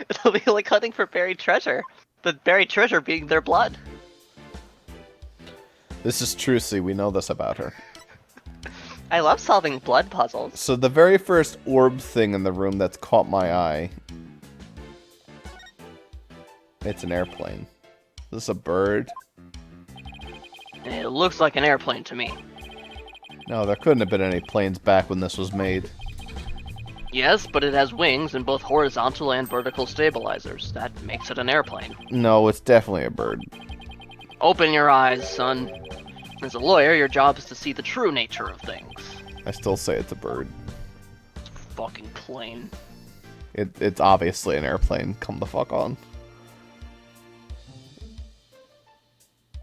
[SPEAKER 2] It'll be like hunting for buried treasure. The buried treasure being their blood.
[SPEAKER 1] This is Trucy, we know this about her.
[SPEAKER 2] I love solving blood puzzles.
[SPEAKER 1] So the very first orb thing in the room that's caught my eye It's an airplane. Is this a bird?
[SPEAKER 2] It looks like an airplane to me.
[SPEAKER 1] No, there couldn't have been any planes back when this was made.
[SPEAKER 2] Yes, but it has wings and both horizontal and vertical stabilizers. That makes it an airplane.
[SPEAKER 1] No, it's definitely a bird.
[SPEAKER 2] Open your eyes, son. As a lawyer, your job is to see the true nature of things.
[SPEAKER 1] I still say it's a bird.
[SPEAKER 2] It's fucking plain.
[SPEAKER 1] It's obviously an airplane. Come the fuck on.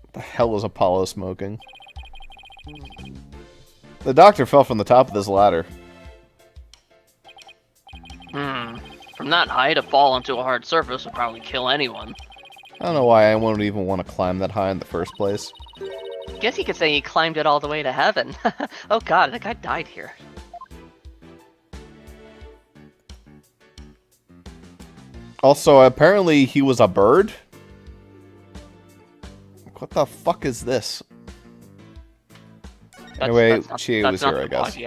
[SPEAKER 1] What the hell is Apollo smoking? The doctor fell from the top of this ladder.
[SPEAKER 2] From that height, a fall onto a hard surface would probably kill anyone.
[SPEAKER 1] I don't know why anyone would even want to climb that high in the first place.
[SPEAKER 2] Guess you could say he climbed it all the way to heaven. Oh god, that guy died here.
[SPEAKER 1] Also, apparently he was a bird? What the fuck is this? Anyway, she was here, I guess.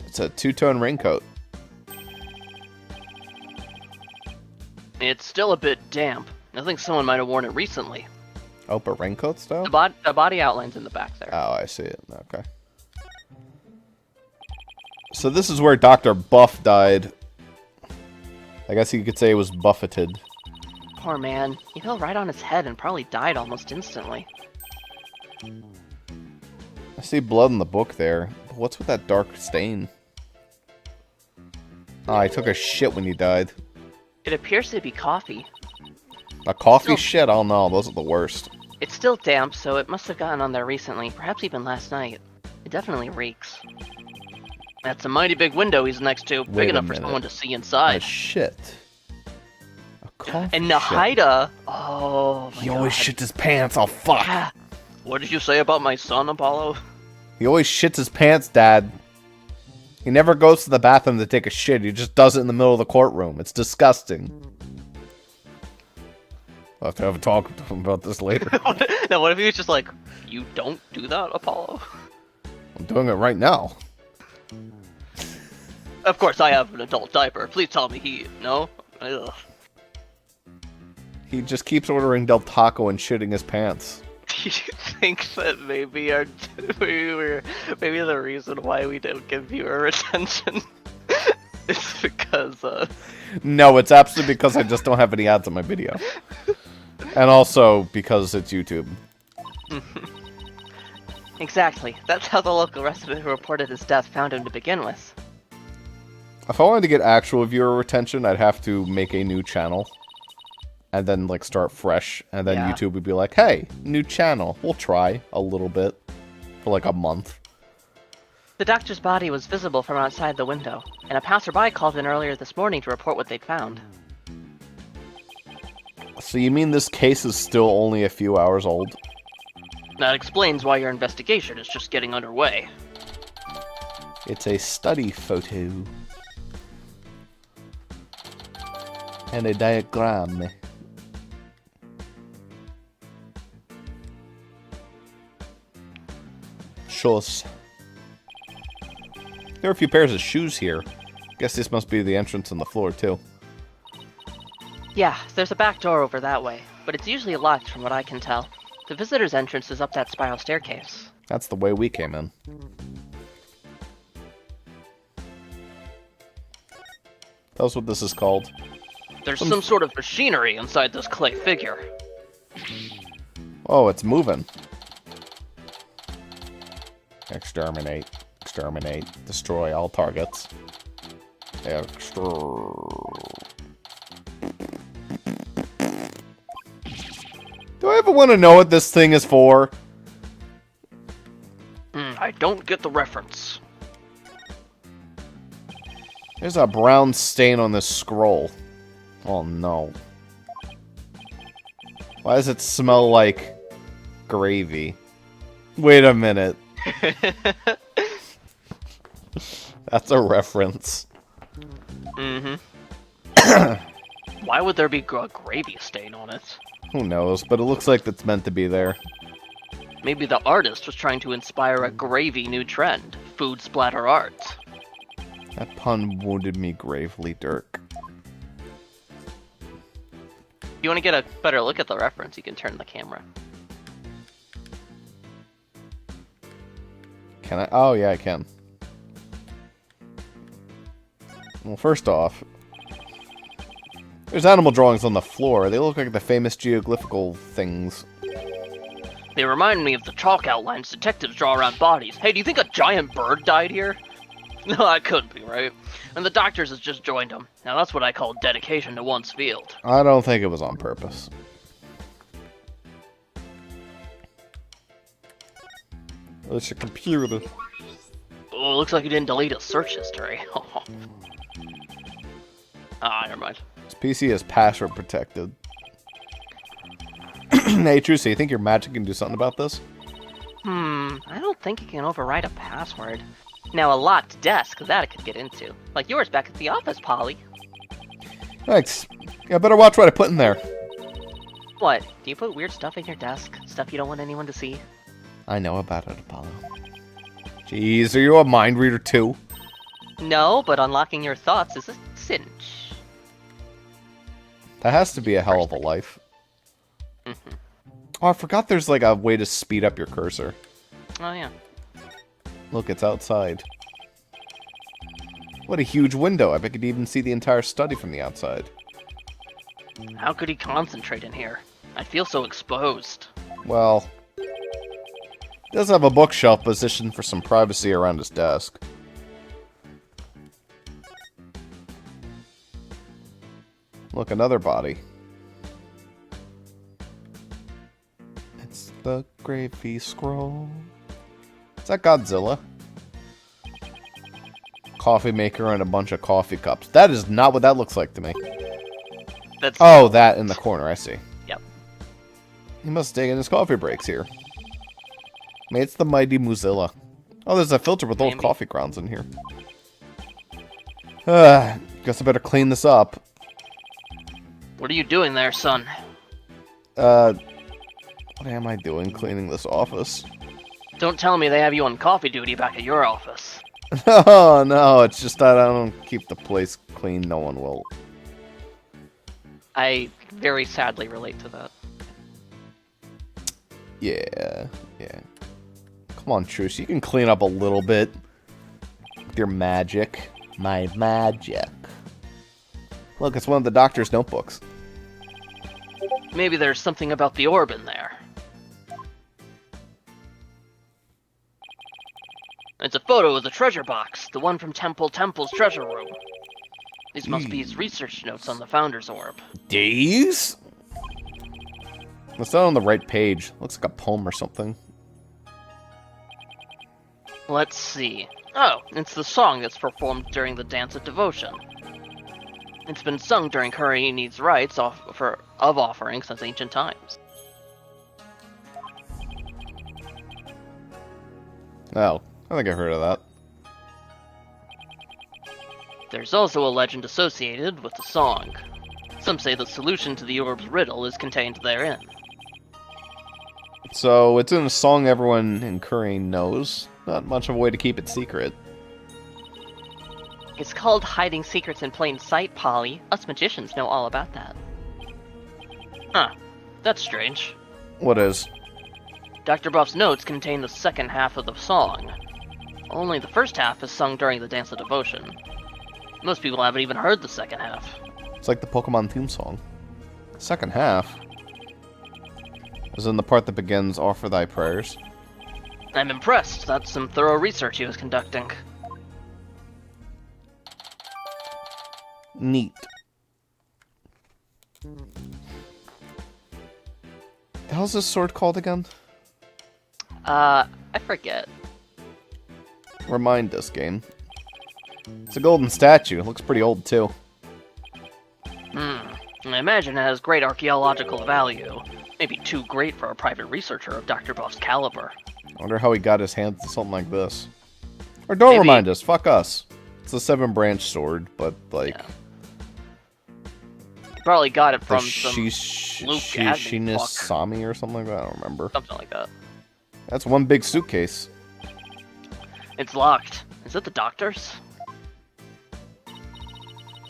[SPEAKER 1] It's a two-tone raincoat.
[SPEAKER 2] It's still a bit damp. I think someone might have worn it recently.
[SPEAKER 1] Oh, but raincoat style?
[SPEAKER 2] The body outline's in the back there.
[SPEAKER 1] Oh, I see it. Okay. So this is where Dr. Buff died. I guess you could say he was buffeted.
[SPEAKER 2] Poor man. He fell right on his head and probably died almost instantly.
[SPEAKER 1] I see blood in the book there. But what's with that dark stain? Oh, he took a shit when he died.
[SPEAKER 2] It appears to be coffee.
[SPEAKER 1] A coffee
[SPEAKER 2] Still-
[SPEAKER 1] shit? Oh no, those are the worst.
[SPEAKER 2] It's still damp, so it must have gotten on there recently, perhaps even last night. It definitely reeks. That's a mighty big window he's next to,
[SPEAKER 1] Wait
[SPEAKER 2] big
[SPEAKER 1] a
[SPEAKER 2] enough for
[SPEAKER 1] minute.
[SPEAKER 2] someone to see
[SPEAKER 1] Oh
[SPEAKER 2] inside.
[SPEAKER 1] shit. A coffee
[SPEAKER 2] And
[SPEAKER 1] shit.
[SPEAKER 2] Nahida! Oh my
[SPEAKER 1] He
[SPEAKER 2] god.
[SPEAKER 1] always shits his pants. Oh fuck.
[SPEAKER 2] Ah. What did you say about my son, Apollo?
[SPEAKER 1] He always shits his pants, Dad. He never goes to the bathroom to take a shit. He just does it in the middle of the courtroom. It's disgusting. I'll have to have a talk with him about this later.
[SPEAKER 2] Now, what if he was just like, you don't do that, Apollo?
[SPEAKER 1] I'm doing it right now.
[SPEAKER 2] Of course, I have an adult diaper. Please tell me no? Ugh.
[SPEAKER 1] He just keeps ordering Del Taco and shitting his pants.
[SPEAKER 2] Do you think that maybe maybe the reason why we don't get viewer retention is because
[SPEAKER 1] No, it's absolutely because I just don't have any ads on my video. And also because it's YouTube.
[SPEAKER 2] Exactly. That's how the local resident who reported his death found him to begin with.
[SPEAKER 1] If I wanted to get actual viewer retention, I'd have to make a new channel. And then, like, start fresh. And then
[SPEAKER 2] Yeah.
[SPEAKER 1] YouTube would be like, hey, new channel. We'll try a little bit. For like a month.
[SPEAKER 2] The doctor's body was visible from outside the window, and a passerby called in earlier this morning to report what they'd found.
[SPEAKER 1] So you mean this case is still only a few hours old?
[SPEAKER 2] That explains why your investigation is just getting underway.
[SPEAKER 1] It's a study photo. And a diagram. Shoes. There are a few pairs of shoes here. Guess this must be the entrance on the floor, too.
[SPEAKER 2] Yeah, there's a back door over that way, but it's usually locked from what I can tell. The visitor's entrance is up that spiral staircase.
[SPEAKER 1] That's the way we came in. Tell us what this is called.
[SPEAKER 2] There's some sort of machinery inside this clay figure.
[SPEAKER 1] Oh, it's moving. Exterminate. Exterminate. Destroy all targets. Do I ever want to know what this thing is for?
[SPEAKER 2] I don't get the reference.
[SPEAKER 1] There's a brown stain on this scroll. Oh no. Why does it smell like gravy? Wait a minute. That's a reference.
[SPEAKER 2] Why would there be a gravy stain on it?
[SPEAKER 1] Who knows, but it looks like it's meant to be there.
[SPEAKER 2] Maybe the artist was trying to inspire a gravy new trend. Food splatter art.
[SPEAKER 1] That pun wounded me gravely, Dirk.
[SPEAKER 2] If you want to get a better look at the reference, you can turn the camera.
[SPEAKER 1] Can I? Oh, yeah, I can. Well, first off, there's animal drawings on the floor. They look like the famous geoglyphical things.
[SPEAKER 2] They remind me of the chalk outlines detectives draw around bodies. Hey, do you think a giant bird died here? No, that couldn't be, right? And the doctors has just joined them. Now that's what I call dedication to one's field.
[SPEAKER 1] I don't think it was on purpose. It's a computer.
[SPEAKER 2] Oh, looks like you didn't delete his search history. Never mind.
[SPEAKER 1] This PC is password protected. Hey, Trucy, you think your magic can do something about this?
[SPEAKER 2] I don't think you can override a password. Now, a locked desk, that I could get into. Like yours back at the office, Polly.
[SPEAKER 1] Thanks. Yeah, better watch what I put in there.
[SPEAKER 2] What? Do you put weird stuff in your desk? Stuff you don't want anyone to see?
[SPEAKER 1] I know about it, Apollo. Jeez, are you a mind reader too?
[SPEAKER 2] No, but unlocking your thoughts is a cinch.
[SPEAKER 1] That has to be a hell of a life. Oh, I forgot there's like a way to speed up your cursor.
[SPEAKER 2] Oh, yeah.
[SPEAKER 1] Look, it's outside. What a huge window. I bet you could even see the entire study from the outside.
[SPEAKER 2] How could he concentrate in here? I feel so exposed.
[SPEAKER 1] Well, he does have a bookshelf positioned for some privacy around his desk. Look, another body. It's the Gravy Scroll. Is that Godzilla? Coffee maker and a bunch of coffee cups. That is not what that looks like to me.
[SPEAKER 2] That's
[SPEAKER 1] Oh, that in the corner, I see.
[SPEAKER 2] Yep.
[SPEAKER 1] He must take in his coffee breaks here. Maybe it's the mighty Mozilla. Oh, there's a filter with old
[SPEAKER 2] Maybe.
[SPEAKER 1] coffee grounds in here. Guess I better clean this up.
[SPEAKER 2] What are you doing there, son?
[SPEAKER 1] What am I doing cleaning this office?
[SPEAKER 2] Don't tell me they have you on coffee duty back at your office.
[SPEAKER 1] Oh, no, it's just that I don't keep the place clean. No one will.
[SPEAKER 2] I very sadly relate to that.
[SPEAKER 1] Yeah. Come on, Truce, you can clean up a little bit. With your magic. My magic. Look, it's one of the doctor's notebooks.
[SPEAKER 2] Maybe there's something about the orb in there. It's a photo of the treasure box, the one from Temple's treasure room. These must be his research notes on the Founder's Orb.
[SPEAKER 1] These? It's not on the right page. Looks like a poem or something.
[SPEAKER 2] Let's see. Oh, it's the song that's performed during the Dance of Devotion. It's been sung during Kurani's rites of offering since ancient times.
[SPEAKER 1] Oh, I think I heard of that.
[SPEAKER 2] There's also a legend associated with the song. Some say the solution to the orb's riddle is contained therein.
[SPEAKER 1] So, it's in a song everyone in Kurane knows. Not much of a way to keep it secret.
[SPEAKER 2] It's called Hiding Secrets in Plain Sight, Polly. Us magicians know all about that. Huh. That's strange.
[SPEAKER 1] What is?
[SPEAKER 2] Dr. Buff's notes contain the second half of the song. Only the first half is sung during the Dance of Devotion. Most people haven't even heard the second half.
[SPEAKER 1] It's like the Pokemon theme song. Second half. As in the part that begins, offer thy prayers.
[SPEAKER 2] I'm impressed. That's some thorough research he was conducting.
[SPEAKER 1] Neat. The hell's this sword called again?
[SPEAKER 2] I forget.
[SPEAKER 1] Remind us, game. It's a golden statue. It looks pretty old, too.
[SPEAKER 2] I imagine it has great archaeological value. Maybe too great for a private researcher of Dr. Buff's caliber.
[SPEAKER 1] I wonder how he got his hands on something like this. Or don't
[SPEAKER 2] Maybe-
[SPEAKER 1] remind us. Fuck us. It's a 7-branch sword, but, like...
[SPEAKER 2] Yeah. He probably got it
[SPEAKER 1] The
[SPEAKER 2] from some Luke admin fuck.
[SPEAKER 1] Shinasami or something like that. I don't remember.
[SPEAKER 2] something like that.
[SPEAKER 1] That's one big suitcase.
[SPEAKER 2] It's locked. Is it the doctor's?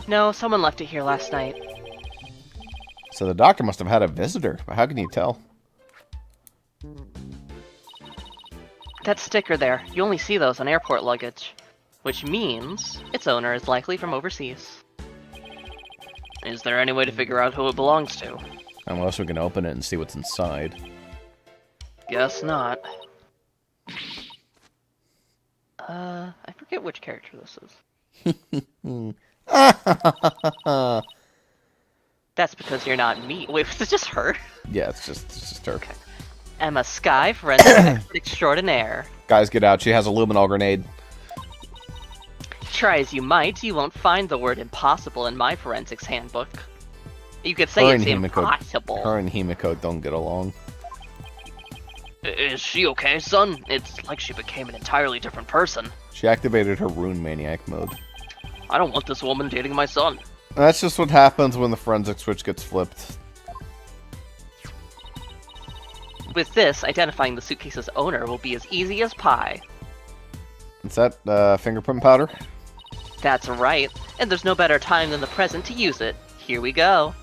[SPEAKER 2] No, someone left it here last night.
[SPEAKER 1] So the doctor must have had a visitor, but how can you tell?
[SPEAKER 2] That sticker there, you only see those on airport luggage. Which means its owner is likely from overseas. Is there any way to figure out who it belongs to?
[SPEAKER 1] Unless we can open it and see what's inside.
[SPEAKER 2] Guess not. I forget which character this is. That's because you're not me. Wait, was it just her?
[SPEAKER 1] Yeah, it's just her.
[SPEAKER 2] Okay. Emma Skye, forensic expert extraordinaire.
[SPEAKER 1] Guys, get out. She has a luminol grenade.
[SPEAKER 2] Try as you might, you won't find the word impossible in my forensics handbook. You could say
[SPEAKER 1] Her
[SPEAKER 2] it's
[SPEAKER 1] and Himiko-
[SPEAKER 2] impossible.
[SPEAKER 1] Her and Himiko don't get along.
[SPEAKER 2] Is she okay, son? It's like she became an entirely different person.
[SPEAKER 1] She activated her Rune Maniac mode.
[SPEAKER 2] I don't want this woman dating my son.
[SPEAKER 1] That's just what happens when the forensic switch gets flipped.
[SPEAKER 2] With this, identifying the suitcase's owner will be as easy as pie.
[SPEAKER 1] Is that fingerprint powder?
[SPEAKER 2] That's right, and there's no better time than the present to use it. Here we go.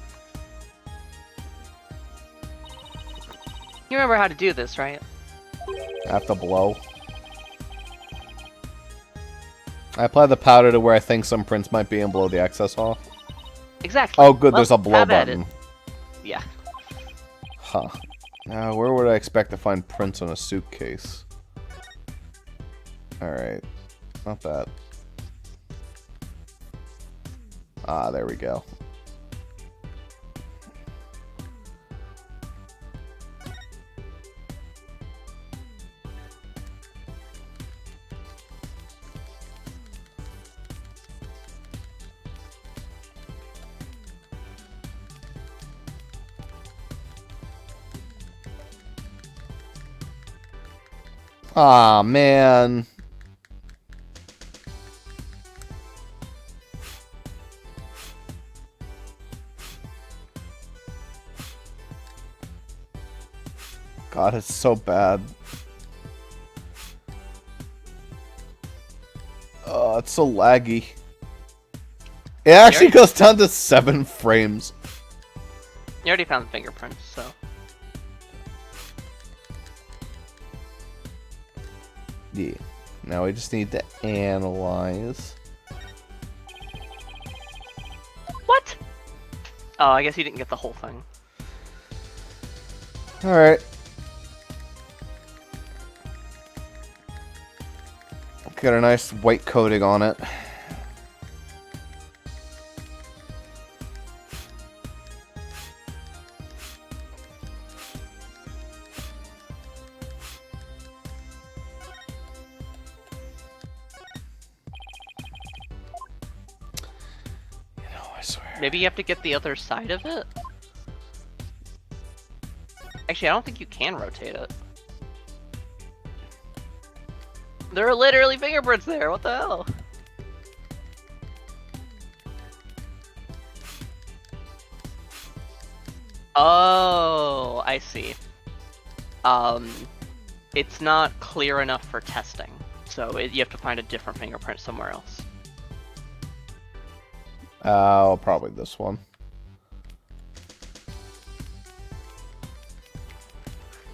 [SPEAKER 2] You remember how to do this, right?
[SPEAKER 1] I have to blow. I apply the powder to where I think some prints might be and blow the excess off.
[SPEAKER 2] Exactly.
[SPEAKER 1] Oh, good,
[SPEAKER 2] Well,
[SPEAKER 1] there's a blow
[SPEAKER 2] have at
[SPEAKER 1] button.
[SPEAKER 2] it. Yeah.
[SPEAKER 1] Huh. Now, where would I expect to find prints on a suitcase? Alright. Not that. Ah, there we go. Aw, man. God, it's so bad. Oh, it's so laggy. It actually goes down to 7 frames.
[SPEAKER 2] You already found the fingerprints, so.
[SPEAKER 1] Yeah. Now we just need to analyze.
[SPEAKER 2] What? Oh, I guess you didn't get the whole thing.
[SPEAKER 1] Alright. Got a nice white coating on it. I swear.
[SPEAKER 2] Maybe you have to get the other side of it? Actually, I don't think you can rotate it. There are literally fingerprints there, what the hell? Oh, I see. It's not clear enough for testing, so you have to find a different fingerprint somewhere else.
[SPEAKER 1] Oh, probably this one.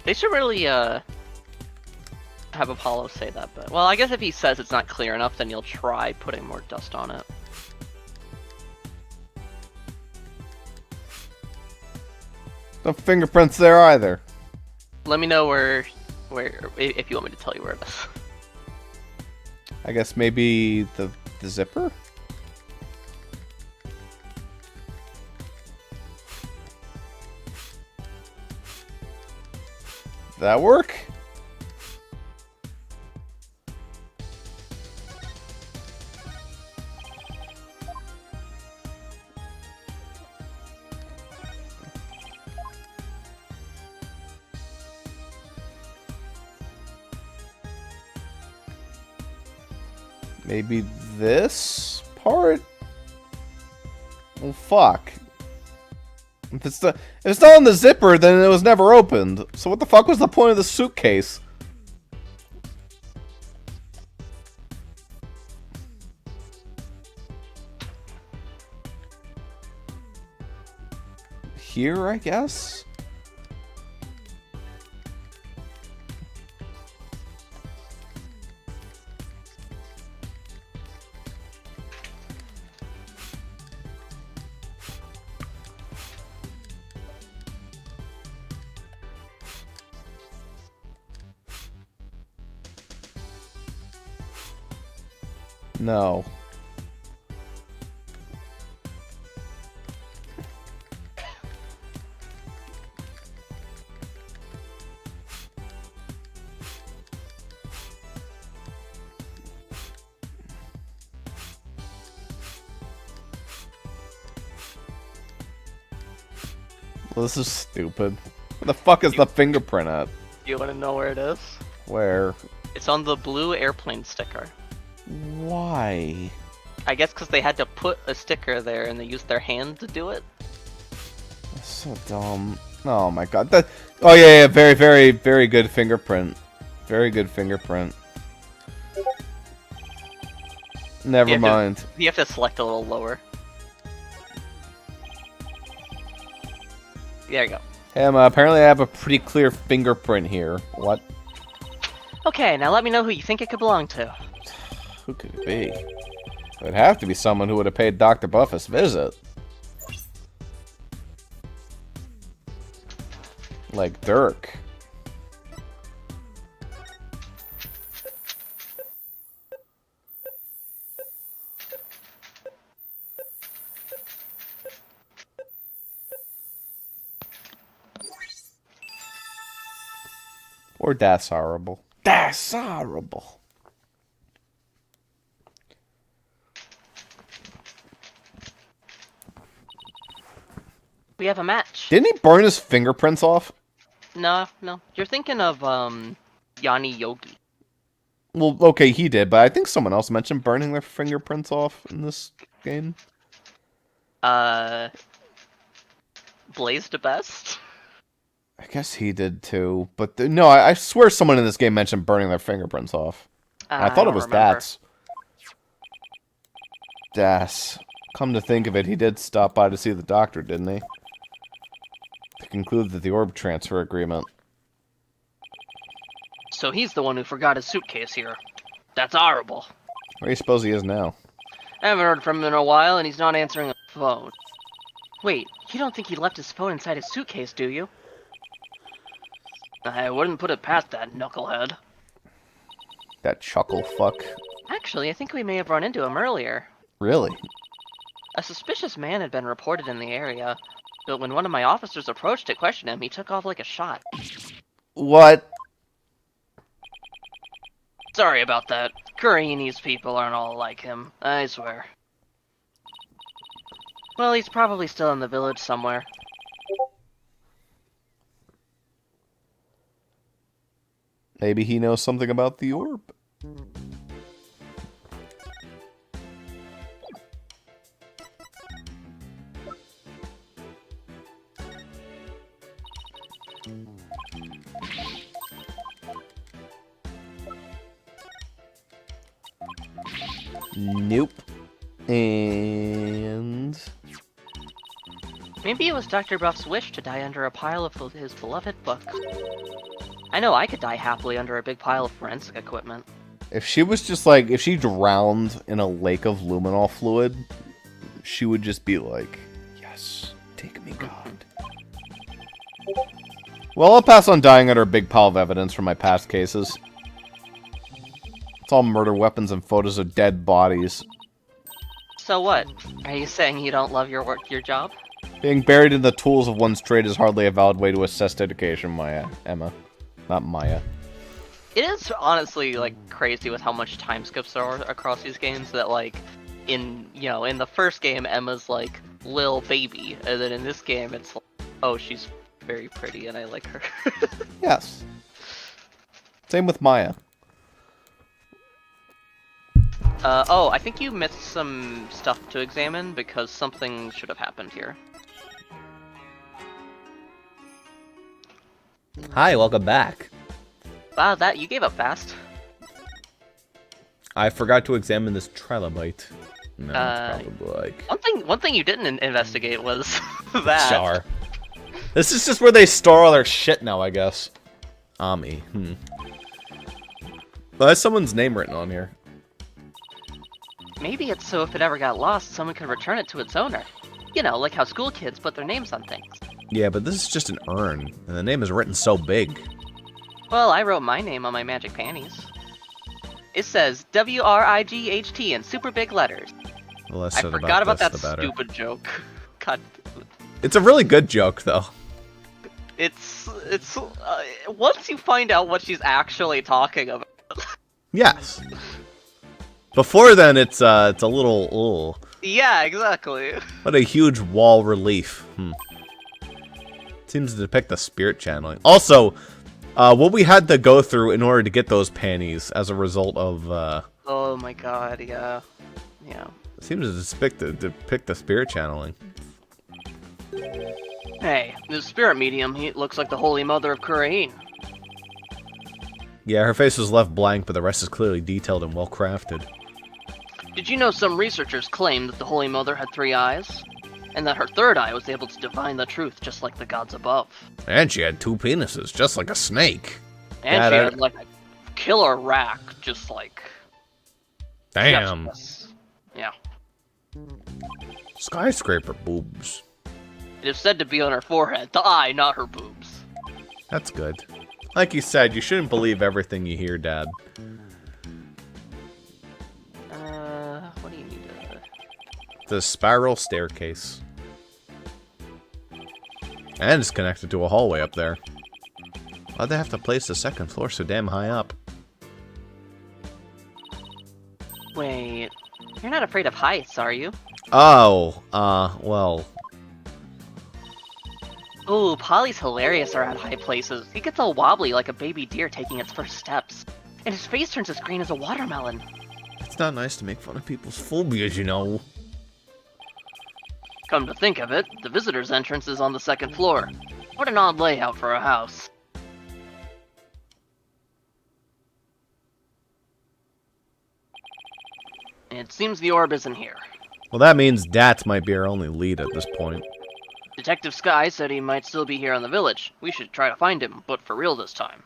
[SPEAKER 2] They should really, have Apollo say that, but... Well, I guess if he says it's not clear enough, then you'll try putting more dust on it.
[SPEAKER 1] No fingerprints there either.
[SPEAKER 2] Let me know where, if you want me to tell you where it is.
[SPEAKER 1] I guess maybe the zipper? That work? Maybe this part? Well, fuck. If it's not on the zipper, then it was never opened. So what the fuck was the point of the suitcase? here, I guess? No. Well, this is stupid. Where the fuck is the fingerprint at?
[SPEAKER 2] You want to know where it is?
[SPEAKER 1] Where?
[SPEAKER 2] It's on the blue airplane sticker.
[SPEAKER 1] Why?
[SPEAKER 2] I guess because they had to put a sticker there and they used their hand to do it.
[SPEAKER 1] That's so dumb. Oh my god. That. Oh yeah, yeah. Very, very, very good fingerprint. Very good fingerprint. Never mind.
[SPEAKER 2] You have to select a little lower. There you go.
[SPEAKER 1] Hey, Emma, apparently I have a pretty clear fingerprint here. What?
[SPEAKER 2] Okay, now let me know who you think it could belong to.
[SPEAKER 1] Who could it be? It would have to be someone who would have paid Dr. Buffus a visit. Like Dirk. Or that's horrible. That's horrible.
[SPEAKER 2] We have a match.
[SPEAKER 1] Didn't he burn his fingerprints off?
[SPEAKER 2] No. You're thinking of, Yanni Yogi.
[SPEAKER 1] Well, okay, he did, but I think someone else mentioned burning their fingerprints off in this game.
[SPEAKER 2] Blaze the Best?
[SPEAKER 1] I guess he did too, but no, I swear someone in this game mentioned burning their fingerprints off. I thought it was Dats. Das. Come to think of it, he did stop by to see the doctor, didn't he? To conclude that the orb transfer agreement.
[SPEAKER 2] So he's the one who forgot his suitcase here. That's horrible.
[SPEAKER 1] Where do you suppose he is now?
[SPEAKER 2] I haven't heard from him in a while, and he's not answering the phone. Wait, you don't think he left his phone inside his suitcase, do you? I wouldn't put it past that knucklehead.
[SPEAKER 1] That chuckle fuck.
[SPEAKER 2] Actually, I think we may have run into him earlier.
[SPEAKER 1] Really?
[SPEAKER 2] A suspicious man had been reported in the area, but when one of my officers approached to question him, he took off like a shot.
[SPEAKER 1] What?
[SPEAKER 2] Sorry about that. Guarini's people aren't all like him, I swear. Well, he's probably still in the village somewhere.
[SPEAKER 1] Maybe he knows something about the orb. Nope. And...
[SPEAKER 2] Maybe it was Dr. Buff's wish to die under a pile of his beloved books. I know I could die happily under a big pile of forensic equipment.
[SPEAKER 1] if she was just like, if she drowned in a lake of luminol fluid, she would just be like, yes, take me, God. Well, I'll pass on dying under a big pile of evidence from my past cases. It's all murder weapons and photos of dead bodies.
[SPEAKER 2] So what? Are you saying you don't love your work, your job?
[SPEAKER 1] Being buried in the tools of one's trade is hardly a valid way to assess dedication, Maya. Emma. Not Maya.
[SPEAKER 2] It is honestly, like, crazy with how much time skips there are across these games that, like, in the first game, Emma's, like, lil baby, and then in this game, it's like, oh, she's very pretty and I like her.
[SPEAKER 1] Yes. Same with Maya.
[SPEAKER 2] Oh, I think you missed some stuff to examine because something should have happened here.
[SPEAKER 1] Hi, welcome back.
[SPEAKER 2] Wow, you gave up fast.
[SPEAKER 1] I forgot to examine this trilobite. No, it's probably like...
[SPEAKER 2] One thing you didn't investigate was that.
[SPEAKER 1] Char. This is just where they store all their shit now, I guess. Ami. Well, there's someone's name written on here.
[SPEAKER 2] Maybe it's so if it ever got lost, someone could return it to its owner. You know, like how school kids put their names on things.
[SPEAKER 1] Yeah, but this is just an urn, and the name is written so big.
[SPEAKER 2] Well, I wrote my name on my magic panties. It says W-R-I-G-H-T in super big letters.
[SPEAKER 1] The less
[SPEAKER 2] I
[SPEAKER 1] said
[SPEAKER 2] forgot about
[SPEAKER 1] this,
[SPEAKER 2] that
[SPEAKER 1] the better.
[SPEAKER 2] stupid joke. God.
[SPEAKER 1] It's a really good joke, though.
[SPEAKER 2] It's once you find out what she's actually talking about.
[SPEAKER 1] Yes. Before then, it's a little.
[SPEAKER 2] Yeah, exactly.
[SPEAKER 1] What a huge wall relief. Seems to depict the spirit channeling. Also, what we had to go through in order to get those panties as a result of.
[SPEAKER 2] Oh my god, yeah. Yeah.
[SPEAKER 1] Seems to depict the spirit channeling.
[SPEAKER 2] Hey, this spirit medium, he looks like the Holy Mother of Khura'in.
[SPEAKER 1] Yeah, her face was left blank, but the rest is clearly detailed and well crafted.
[SPEAKER 2] Did you know some researchers claim that the Holy Mother had 3 eyes? And that her third eye was able to divine the truth just like the gods above.
[SPEAKER 1] And she had 2 penises, just like a snake.
[SPEAKER 2] And she had like a killer rack, just like...
[SPEAKER 1] Damn.
[SPEAKER 2] Yeah.
[SPEAKER 1] Skyscraper boobs.
[SPEAKER 2] It is said to be on her forehead, the eye, not her boobs.
[SPEAKER 1] That's good. Like you said, you shouldn't believe everything you hear, Dad.
[SPEAKER 2] What do you need to...
[SPEAKER 1] The spiral staircase. And it's connected to a hallway up there. Why'd they have to place the 2nd floor so damn high up?
[SPEAKER 2] Wait, you're not afraid of heights, are you?
[SPEAKER 1] Oh, well...
[SPEAKER 2] Ooh, Polly's hilarious around high places. He gets all wobbly like a baby deer taking its first steps. And his face turns as green as a watermelon.
[SPEAKER 1] It's not nice to make fun of people's phobias, you know.
[SPEAKER 2] Come to think of it, the visitor's entrance is on the 2nd floor. What an odd layout for a house. It seems the orb isn't here.
[SPEAKER 1] Well, that means Dats might be our only lead at this point.
[SPEAKER 2] Detective Sky said he might still be here in the village. We should try to find him, but for real this time.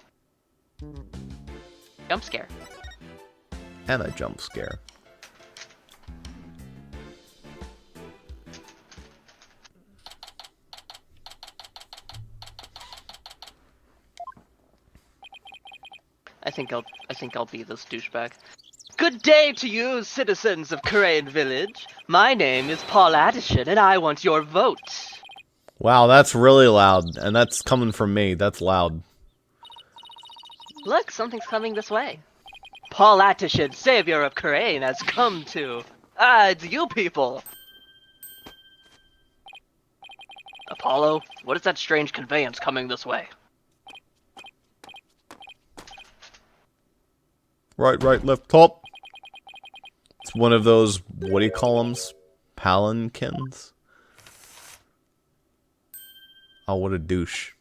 [SPEAKER 2] Jump scare.
[SPEAKER 1] And a jump scare.
[SPEAKER 2] I think I'll be this douchebag. Good day to you, citizens of Khura'in Village. My name is Paul Addison, and I want your vote.
[SPEAKER 1] Wow, that's really loud, and that's coming from me. That's loud.
[SPEAKER 2] Look, something's coming this way. Paul Addison, savior of Khura'in, has come to... it's you people. Apollo, what is that strange conveyance coming this way?
[SPEAKER 1] Right, left, top. It's one of those, what do you call them? Palanquins? Oh, what a douche.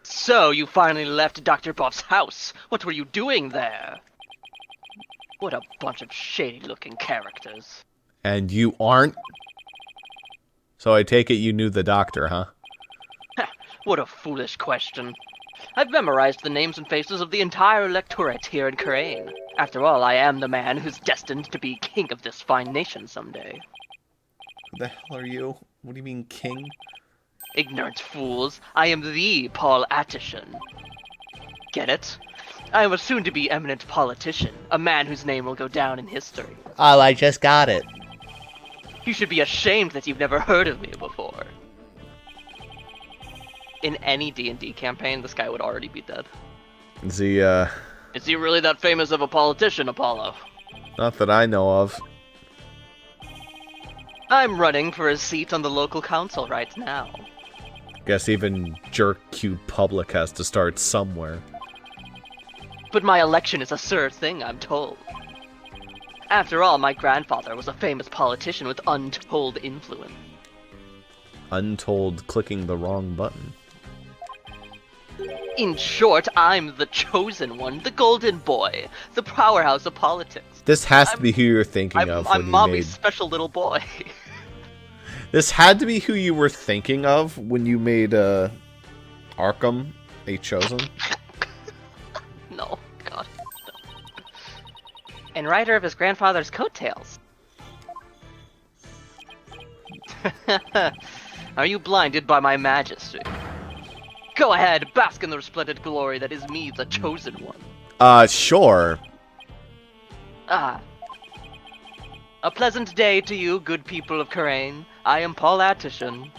[SPEAKER 2] So, you finally left Dr. Bob's house. What were you doing there? What a bunch of shady-looking characters.
[SPEAKER 1] And you aren't? So I take it you knew the doctor, huh?
[SPEAKER 2] What a foolish question. I've memorized the names and faces of the entire electorate here in Khura'in. After all, I am the man who's destined to be king of this fine nation someday.
[SPEAKER 1] Who the hell are you? What do you mean, king?
[SPEAKER 2] Ignorant fools, I am the Paul Addison. Get it? I am a soon-to-be eminent politician, a man whose name will go down in history.
[SPEAKER 1] Oh, I just got it.
[SPEAKER 2] You should be ashamed that you've never heard of me before. In any D&D campaign, this guy would already be dead.
[SPEAKER 1] Is he,
[SPEAKER 2] Is he really that famous of a politician, Apollo?
[SPEAKER 1] Not that I know of.
[SPEAKER 2] I'm running for a seat on the local council right now.
[SPEAKER 1] Guess even Jerk Q Public has to start somewhere.
[SPEAKER 2] But my election is a sure thing, I'm told. After all, my grandfather was a famous politician with untold influence.
[SPEAKER 1] Untold clicking the wrong button.
[SPEAKER 2] In short, I'm the chosen one, the golden boy, the powerhouse of politics.
[SPEAKER 1] This has to be who you're thinking of when
[SPEAKER 2] I'm
[SPEAKER 1] you
[SPEAKER 2] mommy's
[SPEAKER 1] made...
[SPEAKER 2] special little boy.
[SPEAKER 1] This had to be who you were thinking of when you made Arkham a Chosen.
[SPEAKER 2] No, God. No. And rider of his grandfather's coattails. Are you blinded by my majesty? Go ahead, bask in the resplendent glory that is me, the Chosen One.
[SPEAKER 1] Sure.
[SPEAKER 2] Ah. A pleasant day to you, good people of Khura'in. I am Paul Attishan.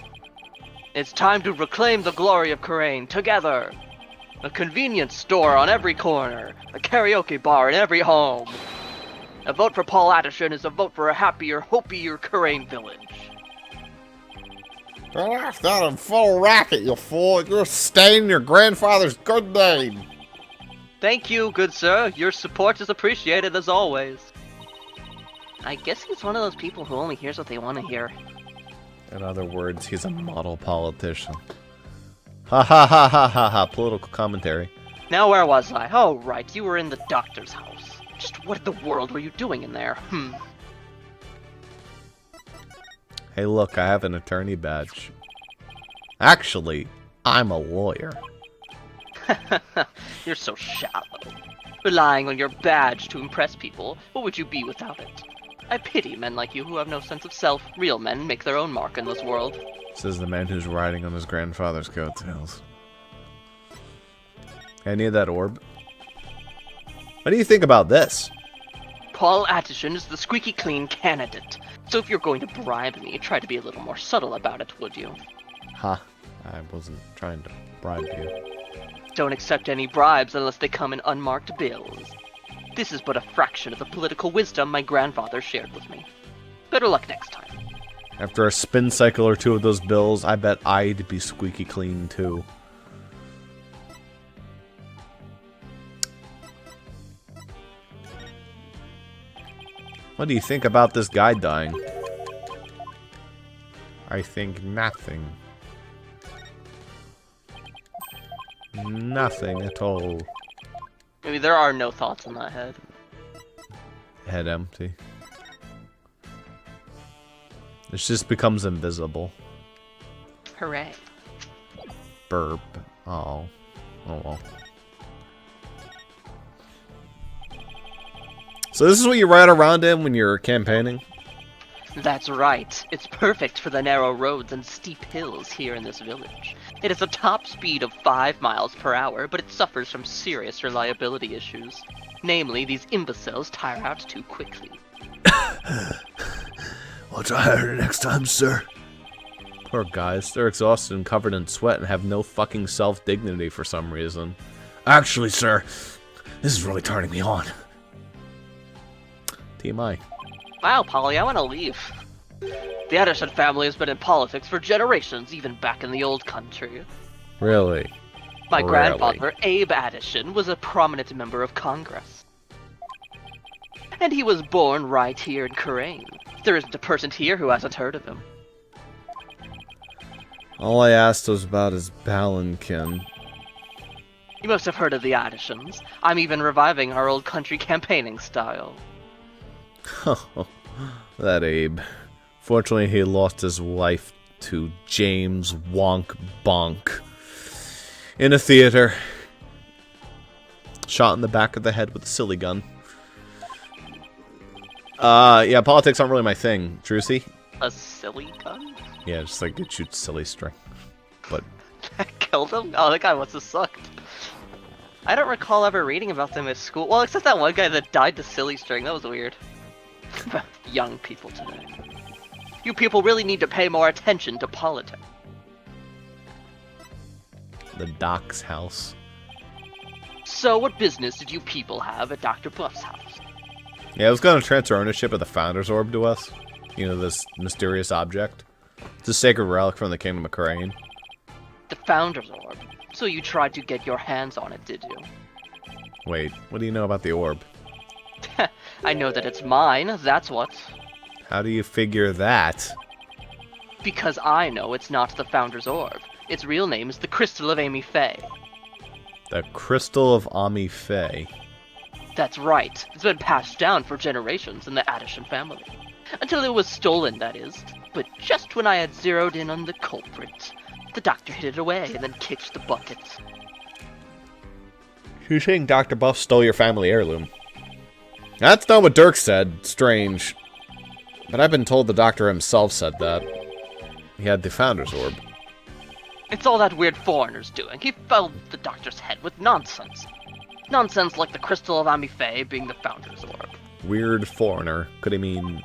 [SPEAKER 2] It's time to reclaim the glory of Khura'in together. A convenience store on every corner. A karaoke bar in every home. A vote for Paul Attishan is a vote for a happier, hopier Khura'in village.
[SPEAKER 1] That's not a full racket, you fool. You're staining your grandfather's good name.
[SPEAKER 2] Thank you, good sir. Your support is appreciated as always. I guess he's one of those people who only hears what they want to hear.
[SPEAKER 1] In other words, he's a model politician. Ha ha ha ha ha ha. Political commentary.
[SPEAKER 2] Now where was I? Oh right, you were in the doctor's house. Just what in the world were you doing in there?
[SPEAKER 1] Hey look, I have an attorney badge. Actually, I'm a lawyer.
[SPEAKER 2] You're so shallow. Relying on your badge to impress people, what would you be without it? I pity men like you who have no sense of self. Real men make their own mark in this world.
[SPEAKER 1] Says the man who's riding on his grandfather's coattails. I need that orb. What do you think about this?
[SPEAKER 2] Paul Attishan is the squeaky clean candidate. So if you're going to bribe me, try to be a little more subtle about it, would you?
[SPEAKER 1] Ha. I wasn't trying to bribe you.
[SPEAKER 2] Don't accept any bribes unless they come in unmarked bills. This is but a fraction of the political wisdom my grandfather shared with me. Better luck next time.
[SPEAKER 1] After a spin cycle or two of those bills, I bet I'd be squeaky clean too. What do you think about this guy dying? I think nothing. Nothing at all.
[SPEAKER 2] Maybe there are no thoughts in that head.
[SPEAKER 1] Head empty. This just becomes invisible.
[SPEAKER 2] Hooray.
[SPEAKER 1] Burp. Oh. Oh well. So this is what you ride around in when you're campaigning?
[SPEAKER 2] That's right. It's perfect for the narrow roads and steep hills here in this village. It has a top speed of 5 miles per hour, but it suffers from serious reliability issues. Namely, these imbeciles tire out too quickly.
[SPEAKER 1] I'll try harder next time, sir. Poor guys. They're exhausted and covered in sweat and have no fucking self-dignity for some reason. Actually, sir, this is really turning me on. TMI.
[SPEAKER 2] Wow, Polly, I want to leave. The Addison family has been in politics for generations, even back in the old country.
[SPEAKER 1] Really?
[SPEAKER 2] My
[SPEAKER 1] Really?
[SPEAKER 2] grandfather, Abe Addison, was a prominent member of Congress. And he was born right here in Khura'in. There isn't a person here who hasn't heard of him.
[SPEAKER 1] All I asked was about his Palanquin.
[SPEAKER 2] You must have heard of the Addisons. I'm even reviving our old country campaigning style.
[SPEAKER 1] That Abe. Fortunately, he lost his life to James Wonk Bonk in a theater. Shot in the back of the head with a silly gun. Yeah, politics aren't really my thing. Trucy?
[SPEAKER 2] A silly gun?
[SPEAKER 1] Yeah, just like it shoots silly string. But
[SPEAKER 2] Killed him? Oh, that guy must have sucked. I don't recall ever reading about them at school. Well, except that one guy that died to silly string. That was weird. Young people today. You people really need to pay more attention to politics.
[SPEAKER 1] the Doc's house.
[SPEAKER 2] So what business did you people have at Dr. Buff's house?
[SPEAKER 1] Yeah, I was going to transfer ownership of the Founder's Orb to us. You know, this mysterious object. It's a sacred relic from the Kingdom of Khura'in.
[SPEAKER 2] The Founder's Orb. So you tried to get your hands on it, did you?
[SPEAKER 1] Wait, what do you know about the orb?
[SPEAKER 2] I know that it's mine, that's what.
[SPEAKER 1] How do you figure that?
[SPEAKER 2] Because I know it's not the Founder's Orb. Its real name is the Crystal of Amy Faye.
[SPEAKER 1] The Crystal of Ami Faye.
[SPEAKER 2] That's right. It's been passed down for generations in the Addison family. Until it was stolen, that is. but just when I had zeroed in on the culprit, the doctor hid it away and then kicked the bucket.
[SPEAKER 1] You're saying Dr. Buff stole your family heirloom? That's not what Dirk said. Strange. But I've been told the doctor himself said that. He had the Founder's Orb.
[SPEAKER 2] It's all that weird foreigner's doing. He filled the doctor's head with nonsense. Nonsense like the Crystal of Amifei being the Founder's Orb.
[SPEAKER 1] Weird foreigner. Could he mean...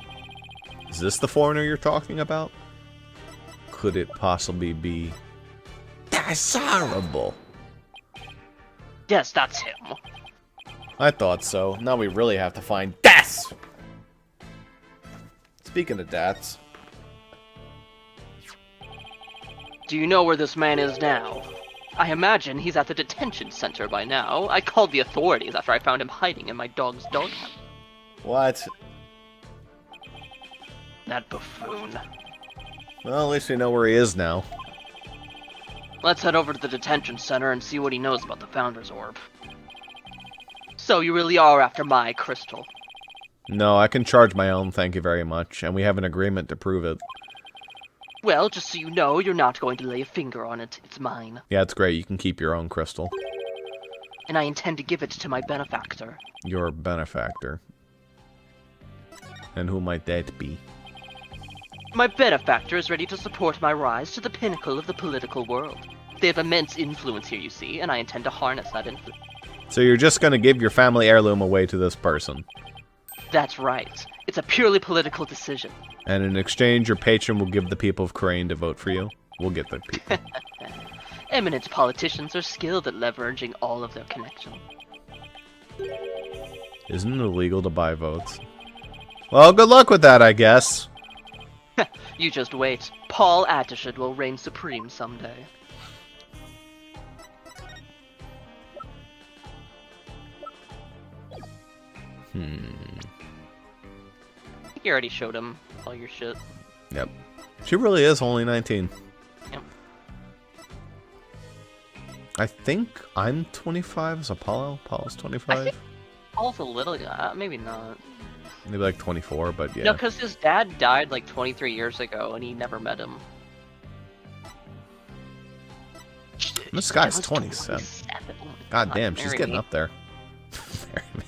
[SPEAKER 1] Is this the foreigner you're talking about? Could it possibly be... Desirable?
[SPEAKER 2] Yes, that's him.
[SPEAKER 1] I thought so. Now we really have to find Das! Speaking of Dats...
[SPEAKER 2] Do you know where this man is now? I imagine he's at the detention center by now. I called the authorities after I found him hiding in my dog's doghouse.
[SPEAKER 1] What?
[SPEAKER 2] That buffoon.
[SPEAKER 1] Well, at least we know where he is now.
[SPEAKER 2] Let's head over to the detention center and see what he knows about the Founder's Orb. So you really are after my crystal?
[SPEAKER 1] No, I can charge my own, thank you very much, and we have an agreement to prove it.
[SPEAKER 2] Well, just so you know, you're not going to lay a finger on it. It's mine.
[SPEAKER 1] Yeah, it's great. You can keep your own crystal.
[SPEAKER 2] And I intend to give it to my benefactor.
[SPEAKER 1] Your benefactor. And who might that be?
[SPEAKER 2] My benefactor is ready to support my rise to the pinnacle of the political world. They have immense influence here, you see, and I intend to harness that influence.
[SPEAKER 1] So you're just going to give your family heirloom away to this person?
[SPEAKER 2] That's right. It's a purely political decision.
[SPEAKER 1] And in exchange, your patron will give the people of Crane to vote for you? We'll get the people.
[SPEAKER 2] Eminent politicians are skilled at leveraging all of their connections.
[SPEAKER 1] Isn't it illegal to buy votes? Well, good luck with that, I guess.
[SPEAKER 2] You just wait. Paul Atishad will reign supreme someday. You already showed him all your shit.
[SPEAKER 1] Yep. She really is only 19.
[SPEAKER 2] Yep.
[SPEAKER 1] I think I'm 25 as Apollo. Apollo's 25.
[SPEAKER 2] Paul's a little, maybe not.
[SPEAKER 1] Maybe like 24, but yeah.
[SPEAKER 2] No, because his dad died like 23 years ago and he never met him.
[SPEAKER 1] This guy's
[SPEAKER 2] That was
[SPEAKER 1] 27.
[SPEAKER 2] 27. Oh my
[SPEAKER 1] God damn, she's
[SPEAKER 2] marry
[SPEAKER 1] getting
[SPEAKER 2] me.
[SPEAKER 1] up there. Marry me.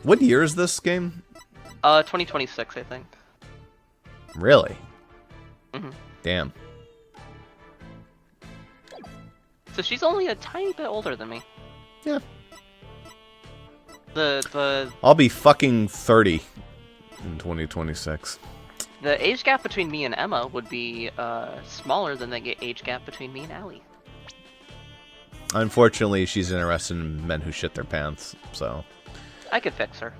[SPEAKER 1] What year is this game?
[SPEAKER 2] 2026, I think.
[SPEAKER 1] Really?
[SPEAKER 2] Mhm.
[SPEAKER 1] Damn.
[SPEAKER 2] So she's only a tiny bit older than me.
[SPEAKER 1] Yeah.
[SPEAKER 2] The
[SPEAKER 1] I'll be fucking 30 in 2026.
[SPEAKER 2] the age gap between me and Emma would be smaller than the age gap between me and Allie.
[SPEAKER 1] Unfortunately, she's interested in men who shit their pants, so...
[SPEAKER 2] I could fix her.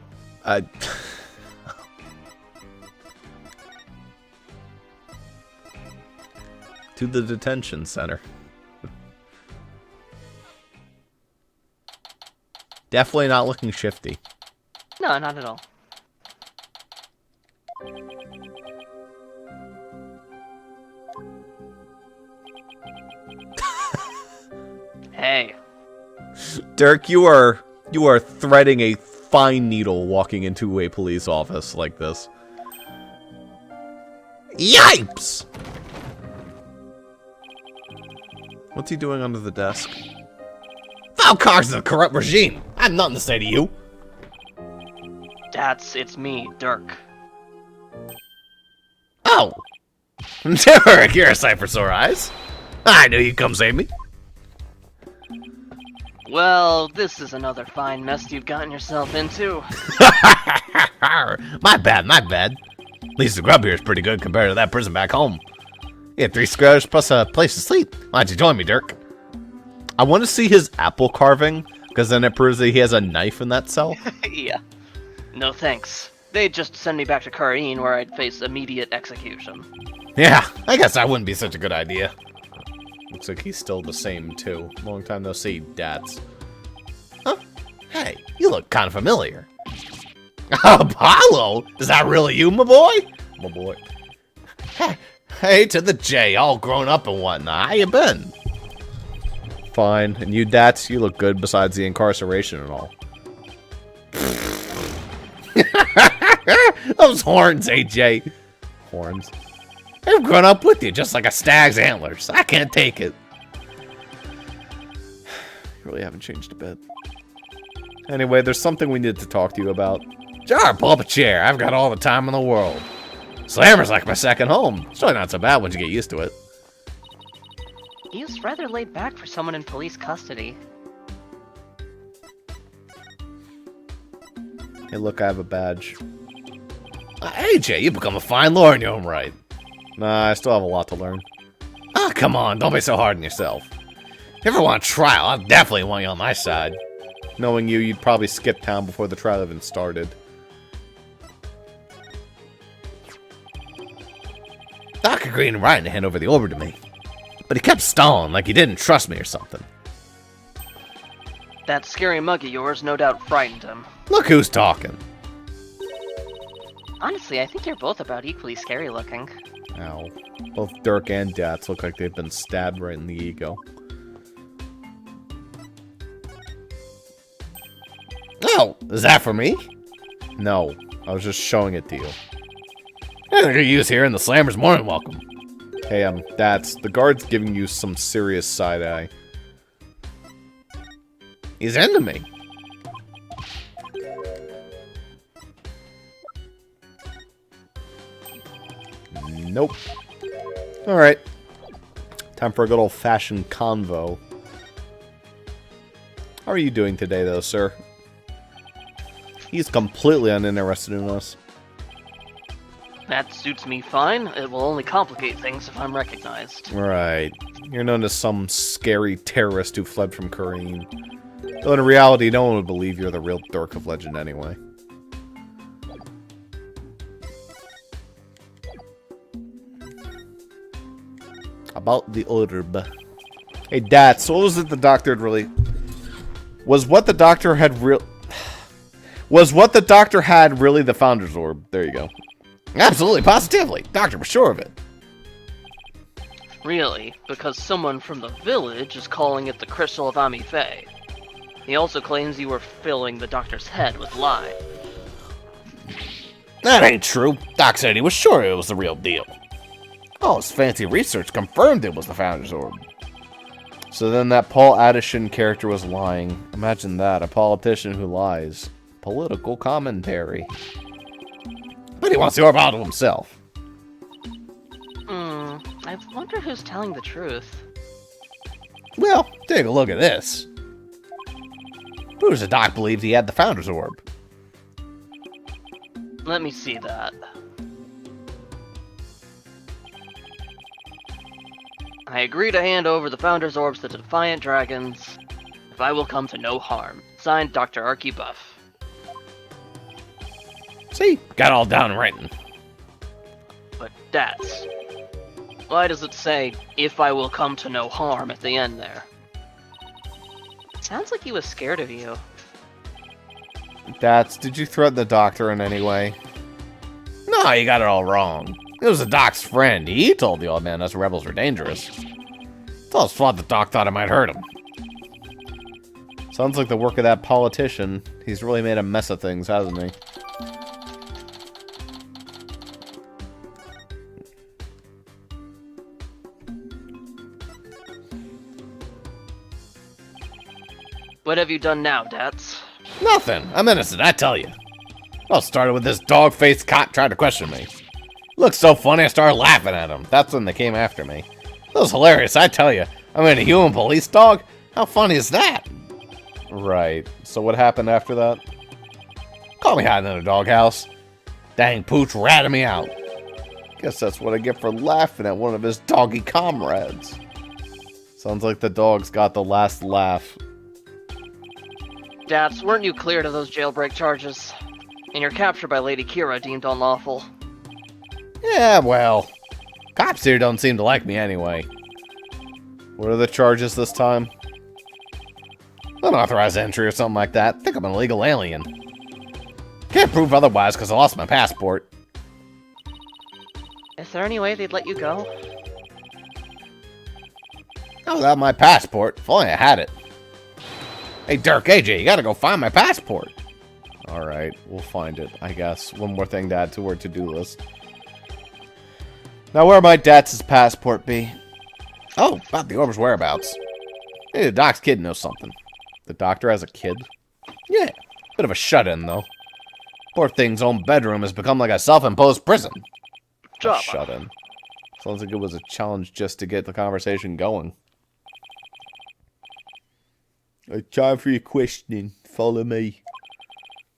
[SPEAKER 1] To the detention center. Definitely not looking shifty.
[SPEAKER 2] No, not at all. Hey.
[SPEAKER 1] Dirk, you are threading a fine needle walking into a police office like this. Yipes! What's he doing under the desk? Valkar's the corrupt regime! I have nothing to say to you!
[SPEAKER 2] It's me, Dirk.
[SPEAKER 1] Oh! Dirk, you're a sight for sore eyes. I knew you'd come save me.
[SPEAKER 2] Well, this is another fine mess you've gotten yourself into.
[SPEAKER 1] My bad, my bad. At least the grub here is pretty good compared to that prison back home. You have 3 squares plus a place to sleep. Why don't you join me, Dirk? I want to see his apple carving, because then it proves that he has a knife in that cell.
[SPEAKER 2] Yeah. No thanks. They'd just send me back to Kareen where I'd face immediate execution.
[SPEAKER 1] Yeah, I guess that wouldn't be such a good idea. Looks like he's still the same, too. Long time no see, dads. Huh? Hey, you look kind of familiar. Apollo? Is that really you, my boy? My boy. Hey, to the J, all grown up and whatnot. How you been? Fine. And you, Dats, you look good besides the incarceration and all.
[SPEAKER 5] Those horns, AJ. Horns. They've grown up with you just like a stag's antlers. I can't take it.
[SPEAKER 1] You really haven't changed a bit. Anyway, there's something we need to talk to you about.
[SPEAKER 5] Sure, pull up a chair. I've got all the time in the world. Slammer's like my second home. It's really not so bad once you get used to it.
[SPEAKER 2] He was rather laid back for someone in police custody.
[SPEAKER 1] Hey, look, I have a badge.
[SPEAKER 5] AJ, you've become a fine lawyer in your own right.
[SPEAKER 1] Nah, I still have a lot to learn.
[SPEAKER 5] Ah, come on. Don't be so hard on yourself. If you ever want a trial, I'll definitely want you on my side.
[SPEAKER 1] Knowing you, you'd probably skip town before the trial even started.
[SPEAKER 5] Doc agreed in writing to hand over the order to me. But he kept stalling like he didn't trust me or something.
[SPEAKER 2] That scary mug of yours no doubt frightened him.
[SPEAKER 5] Look who's talking.
[SPEAKER 2] Honestly, I think you're both about equally scary looking.
[SPEAKER 1] Ow. Both Dirk and Dats look like they've been stabbed right in the ego.
[SPEAKER 5] Oh, is that for me?
[SPEAKER 1] No, I was just showing it to you.
[SPEAKER 5] Anything you use here in the Slammer's more than welcome.
[SPEAKER 1] Hey, Dats, the guard's giving you some serious side-eye.
[SPEAKER 5] He's into me.
[SPEAKER 1] Nope. Alright. Time for a good old-fashioned convo. How are you doing today, though, sir? He's completely uninterested in us.
[SPEAKER 2] That suits me fine. It will only complicate things if I'm recognized.
[SPEAKER 1] Right. You're known as some scary terrorist who fled from Korean. Though in reality, no one would believe you're the real Dirk of Legend anyway. About the orb. Hey, Dats, what was it the doctor had really... Was what the doctor had really the Founder's Orb? There you go.
[SPEAKER 5] Absolutely, positively. Doctor was sure of it.
[SPEAKER 2] Really, because someone from the village is calling it the Crystal of Amife. He also claims you were filling the doctor's head with lye.
[SPEAKER 5] That ain't true. Doc said he was sure it was the real deal. All his fancy research confirmed it was the Founder's Orb.
[SPEAKER 1] So then that Paul Addison character was lying. Imagine that, a politician who lies. Political commentary.
[SPEAKER 5] But he wants the orb all to himself.
[SPEAKER 2] I wonder who's telling the truth.
[SPEAKER 5] Well, take a look at this. Proves the Doc believed he had the Founder's Orb.
[SPEAKER 2] Let me see that. I agree to hand over the Founder's Orbs to the Defiant Dragons, if I will come to no harm. Signed, Dr. Archie Buff.
[SPEAKER 5] See? Got all down in writing.
[SPEAKER 2] But that's... Why does it say, if I will come to no harm at the end there? Sounds like he was scared of you.
[SPEAKER 1] Dats, did you threaten the doctor in any way?
[SPEAKER 5] No, you got it all wrong. It was the Doc's friend. He told the old man us rebels were dangerous. It's all his fault the Doc thought I might hurt him.
[SPEAKER 1] Sounds like the work of that politician. He's really made a mess of things, hasn't he?
[SPEAKER 2] What have you done now, Dats?
[SPEAKER 5] Nothing. I'm innocent, I tell you. Well, it started with this dog-faced cop trying to question me. Looked so funny I started laughing at him. That's when they came after me. That was hilarious, I tell you. I mean, a human police dog? How funny is that?
[SPEAKER 1] Right. So what happened after that?
[SPEAKER 5] Call me hiding in a doghouse. Dang pooch ratted me out.
[SPEAKER 1] Guess that's what I get for laughing at one of his doggy comrades. Sounds like the dog's got the last laugh.
[SPEAKER 2] Dats, weren't you cleared of those jailbreak charges? And your capture by Lady Kira deemed unlawful.
[SPEAKER 5] Yeah, well, cops here don't seem to like me anyway.
[SPEAKER 1] What are the charges this time?
[SPEAKER 5] Unauthorized entry or something like that. Think I'm an illegal alien. Can't prove otherwise because I lost my passport.
[SPEAKER 2] Is there any way they'd let you go?
[SPEAKER 5] Not without my passport. If only I had it. Hey, Dirk, AJ, you gotta go find my passport. Alright, we'll find it, I guess. One more thing to add to our to-do list. Now, where might Datz's passport be? Oh, about the orb's whereabouts. Hey, the doc's kid knows something. The doctor has a kid? Yeah, bit of a shut-in, though. Poor thing's own bedroom has become like a self-imposed prison.
[SPEAKER 2] Jabba.
[SPEAKER 5] Shut-in. Sounds like it was a challenge just to get the conversation going. Time for your questioning. Follow me.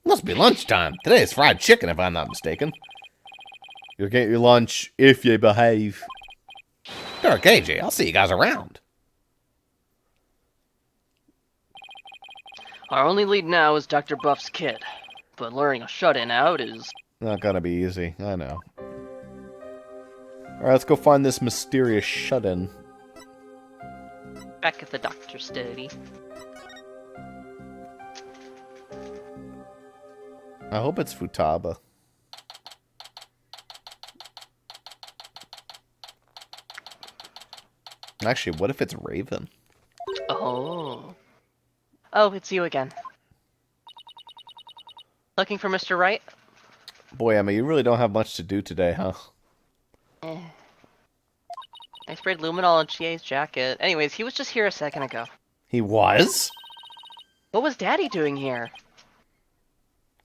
[SPEAKER 5] Must be lunchtime. Today is fried chicken, if I'm not mistaken. You'll get your lunch if you behave. Sure, KJ, I'll see you guys around.
[SPEAKER 2] Our only lead now is Dr. Buff's kid, but luring a shut-in out is...
[SPEAKER 5] Not gonna be easy, I know. Alright, let's go find this mysterious shut-in.
[SPEAKER 2] back at the doctor's study.
[SPEAKER 5] I hope it's Futaba. Actually, what if it's Raven?
[SPEAKER 2] Oh. Oh, it's you again. Looking for Mr. Wright?
[SPEAKER 5] Boy, Emma, you really don't have much to do today, huh?
[SPEAKER 2] Eh. I sprayed luminol on Chie's jacket. Anyways, he was just here a second ago.
[SPEAKER 5] He was?
[SPEAKER 2] What was Daddy doing here?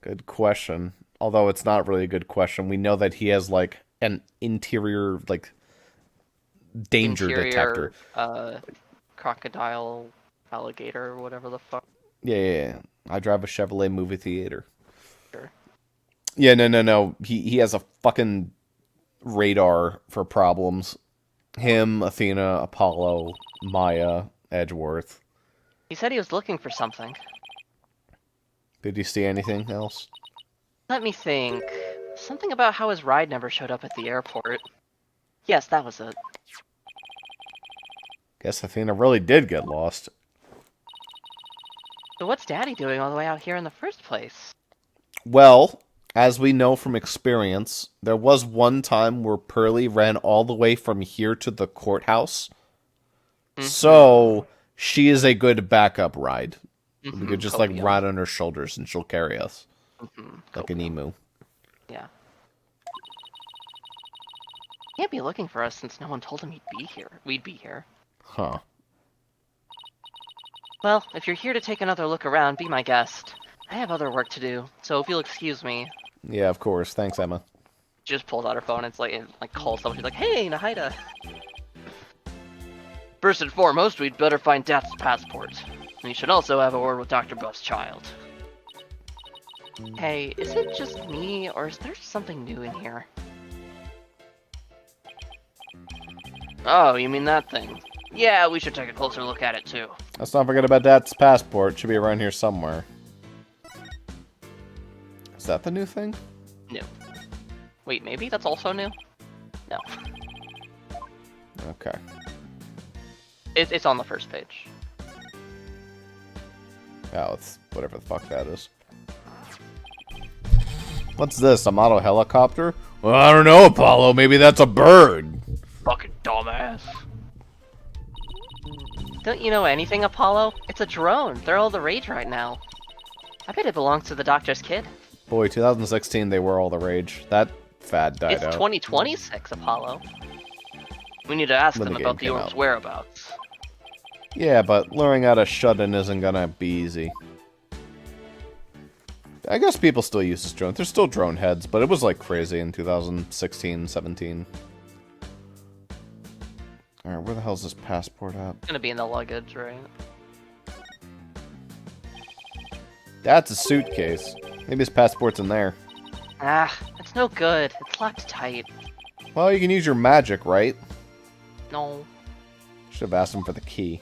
[SPEAKER 5] Good question. Although it's not really a good question. We know that he has, like, an interior, like, danger detector.
[SPEAKER 2] Crocodile, alligator, whatever the fuck.
[SPEAKER 5] Yeah. I drive a Chevrolet movie theater.
[SPEAKER 2] Sure.
[SPEAKER 5] Yeah, no. He has a fucking radar for problems. Him, Athena, Apollo, Maya, Edgeworth.
[SPEAKER 2] He said he was looking for something.
[SPEAKER 5] Did you see anything else?
[SPEAKER 2] Let me think. Something about how his ride never showed up at the airport. Yes, that was it.
[SPEAKER 5] Guess Athena really did get lost.
[SPEAKER 2] So what's Daddy doing all the way out here in the first place?
[SPEAKER 5] Well, as we know from experience, there was one time where Pearly ran all the way from here to the courthouse. Mm-hmm. So, she is a good backup ride. Mm-hmm. We could just, ride on her shoulders and she'll carry us. Mm-hmm. Like an emu.
[SPEAKER 2] Yeah. He can't be looking for us since no one told him we'd be here.
[SPEAKER 5] Huh.
[SPEAKER 2] Well, if you're here to take another look around, be my guest. I have other work to do, so if you'll excuse me.
[SPEAKER 5] Yeah, of course. Thanks, Emma.
[SPEAKER 2] She just pulls out her phone and calls someone. She's like, "Hey, Nahida." First and foremost, we'd better find Death's passport. We should also have a word with Dr. Buff's child. Hey, is it just me, or is there something new in here? Oh, you mean that thing? Yeah, we should take a closer look at it too.
[SPEAKER 5] Let's not forget about Dad's passport. It should be around here somewhere. Is that the new thing?
[SPEAKER 2] No. Wait, maybe that's also new? No.
[SPEAKER 5] Okay.
[SPEAKER 2] It's on the first page.
[SPEAKER 5] Oh, it's whatever the fuck that is. What's this, a model helicopter? Well, I don't know, Apollo. Maybe that's a bird.
[SPEAKER 2] Fucking dumbass. Don't you know anything, Apollo? It's a drone. They're all the rage right now. I bet it belongs to the doctor's kid.
[SPEAKER 5] Boy, 2016, they were all the rage. That fad died out.
[SPEAKER 2] It's 2026, Apollo. We need to ask them about the orb's whereabouts.
[SPEAKER 5] Yeah, but luring out a shut-in isn't gonna be easy. I guess people still use this drone. There's still drone heads, but it was like crazy in 2016, 17. Alright, where the hell's this passport at?
[SPEAKER 2] It's gonna be in the luggage, right?
[SPEAKER 5] That's a suitcase. Maybe his passport's in there.
[SPEAKER 2] Ah, it's no good. It's locked tight.
[SPEAKER 5] Well, you can use your magic, right?
[SPEAKER 2] No.
[SPEAKER 5] Should have asked him for the key.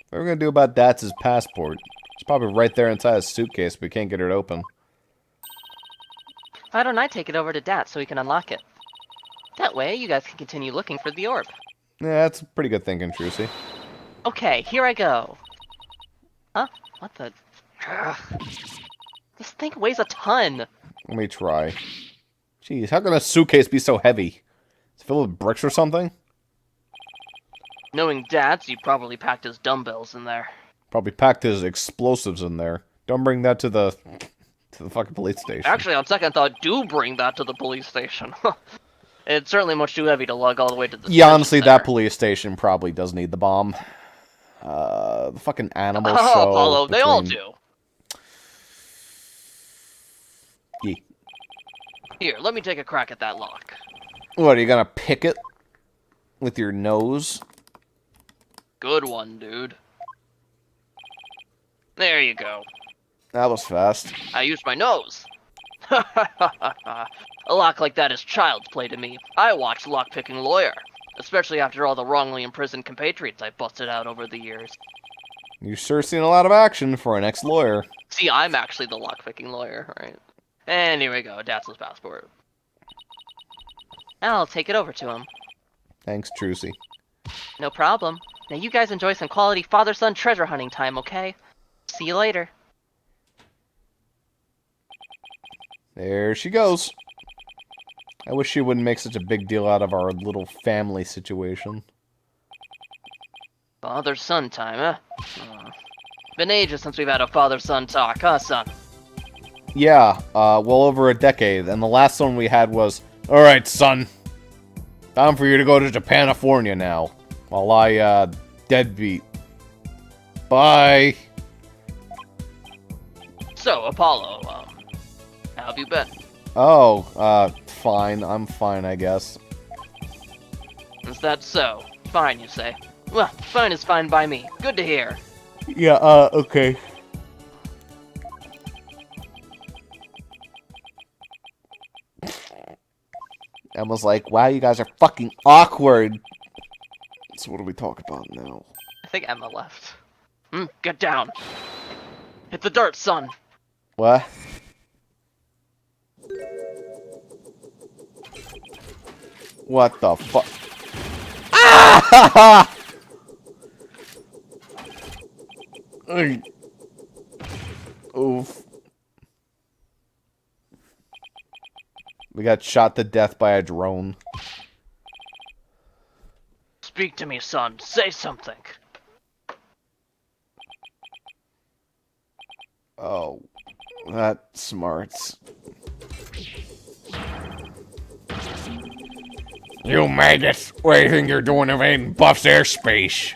[SPEAKER 5] What are we gonna do about Datz's passport? It's probably right there inside his suitcase, but we can't get it open.
[SPEAKER 2] Why don't I take it over to Dat so he can unlock it? That way, you guys can continue looking for the orb.
[SPEAKER 5] Yeah, that's pretty good thinking, Trucy.
[SPEAKER 2] Okay, here I go. Huh? What the... Ugh. This thing weighs a ton!
[SPEAKER 5] Let me try. Jeez, how can a suitcase be so heavy? It's filled with bricks or something?
[SPEAKER 2] Knowing Dads, he probably packed his dumbbells in there.
[SPEAKER 1] Probably packed his explosives in there. Don't bring that to the fucking police station.
[SPEAKER 2] Actually, on second thought, do bring that to the police station. It's certainly much too heavy to lug all the way to the
[SPEAKER 1] yeah, honestly,
[SPEAKER 2] center.
[SPEAKER 1] that police station probably does need the bomb. The fucking animal
[SPEAKER 2] Oh,
[SPEAKER 1] show.
[SPEAKER 2] Apollo, they all
[SPEAKER 1] between-
[SPEAKER 2] do.
[SPEAKER 1] Yeah.
[SPEAKER 2] Here, let me take a crack at that lock.
[SPEAKER 1] What, are you gonna pick it with your nose?
[SPEAKER 2] Good one, dude. There you go.
[SPEAKER 1] That was fast.
[SPEAKER 2] I used my nose. A lock like that is child's play to me. I watch Lockpicking Lawyer, especially after all the wrongly imprisoned compatriots I busted out over the years.
[SPEAKER 1] You've sure seen a lot of action for an ex-lawyer.
[SPEAKER 2] See, I'm actually the lockpicking lawyer, right? And here we go, Datsla's passport. I'll take it over to him.
[SPEAKER 1] Thanks, Trucy.
[SPEAKER 2] No problem. Now you guys enjoy some quality father-son treasure hunting time, okay? See you later.
[SPEAKER 1] There she goes. I wish she wouldn't make such a big deal out of our little family situation.
[SPEAKER 2] Father-son time, huh? Been ages since we've had a father-son talk, huh, son?
[SPEAKER 1] Yeah, well over a decade, and the last one we had was, "Alright, son. Time for you to go to Japanifornia now, while I, deadbeat. Bye."
[SPEAKER 2] So, Apollo, how have you been?
[SPEAKER 1] Oh, fine. I'm fine, I guess.
[SPEAKER 2] Is that so? Fine, you say? Well, fine is fine by me. Good to hear.
[SPEAKER 1] Yeah, okay. Emma's like, wow, you guys are fucking awkward. So what do we talk about now?
[SPEAKER 2] I think Emma left. Get down. Hit the dirt, son.
[SPEAKER 1] What? What the fuck? Ah! Oof. We got shot to death by a drone.
[SPEAKER 2] Speak to me, son. Say something.
[SPEAKER 1] Oh, that smarts.
[SPEAKER 5] You maggots! What do you think you're doing invading Buff's airspace?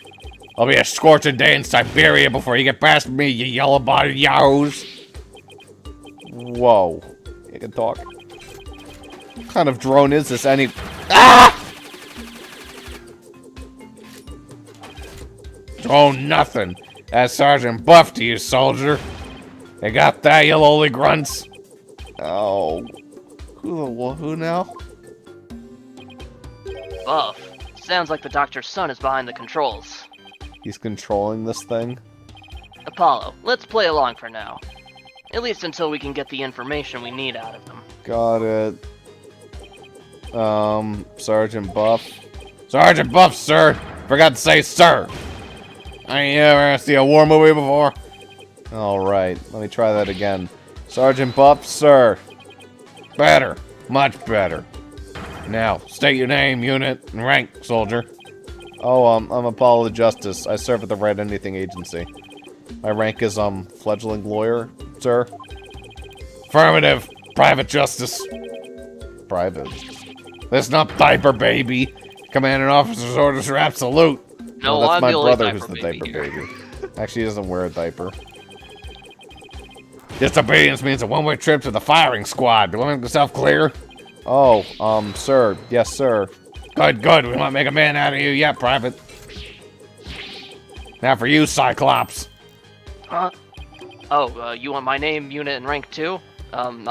[SPEAKER 5] I'll be a scorching day in Siberia before you get past me, you yellow-bodied yahoos!
[SPEAKER 1] Whoa. You can talk. What kind of drone is this? Ah!
[SPEAKER 5] Oh, nothing. That's Sergeant Buff to you, soldier. You got that, you lowly grunts?
[SPEAKER 1] Oh. Who now?
[SPEAKER 2] Buff. Sounds like the doctor's son is behind the controls.
[SPEAKER 1] He's controlling this thing?
[SPEAKER 2] Apollo, let's play along for now. At least until we can get the information we need out of them.
[SPEAKER 1] Got it. Sergeant Buff.
[SPEAKER 5] Sergeant Buff, sir. Forgot to say sir. I ain't ever see a war movie before.
[SPEAKER 1] Alright, let me try that again. Sergeant Buff, sir.
[SPEAKER 5] Better. Much better. Now, state your name, unit, and rank, soldier.
[SPEAKER 1] Oh, I'm Apollo the Justice. I serve at the Right Anything Agency. My rank is, fledgling lawyer, sir.
[SPEAKER 5] Affirmative. Private justice.
[SPEAKER 1] Private.
[SPEAKER 5] Listen up, diaper baby. Commanding officer's orders are absolute.
[SPEAKER 2] No,
[SPEAKER 1] that's
[SPEAKER 2] I'm
[SPEAKER 1] my
[SPEAKER 2] the only
[SPEAKER 1] brother
[SPEAKER 2] diaper
[SPEAKER 1] who's the
[SPEAKER 2] baby
[SPEAKER 1] diaper
[SPEAKER 2] here.
[SPEAKER 1] baby. Actually, he doesn't wear a diaper.
[SPEAKER 5] Disobedience means a one-way trip to the firing squad. Do you want to make yourself clear?
[SPEAKER 1] Oh, sir. Yes, sir.
[SPEAKER 5] Good, good. We might make a man out of you yet, Private. Now for you, Cyclops.
[SPEAKER 2] Huh? Oh, you want my name, unit, and rank too? I'm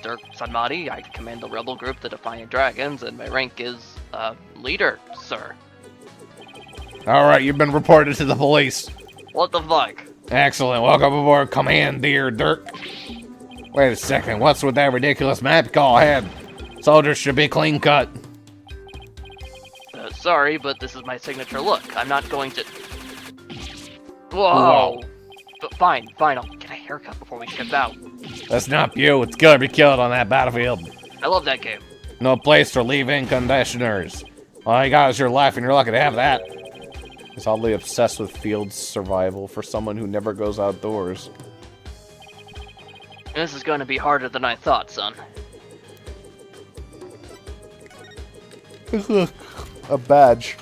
[SPEAKER 2] Dirk Sanmati. I command the rebel group, the Defiant Dragons, and my rank is, leader, sir.
[SPEAKER 5] Alright, you've been reported to the police.
[SPEAKER 2] What the fuck?
[SPEAKER 5] Excellent. Welcome aboard Commandeer Dirk. Wait a second. What's with that ridiculous map call ahead? Soldiers should be clean cut.
[SPEAKER 2] Sorry, but this is my signature look. I'm not going to... Whoa!
[SPEAKER 5] Whoa.
[SPEAKER 2] But fine, I'll get a haircut before we ship out.
[SPEAKER 5] That's not you. It's kill or be killed on that battlefield.
[SPEAKER 2] I love that game.
[SPEAKER 5] No place for leave-in conditioners. All you got is your life, and you're lucky to have that. He's oddly obsessed with field survival for someone who never goes outdoors.
[SPEAKER 2] This is going to be harder than I thought, son.
[SPEAKER 5] A badge.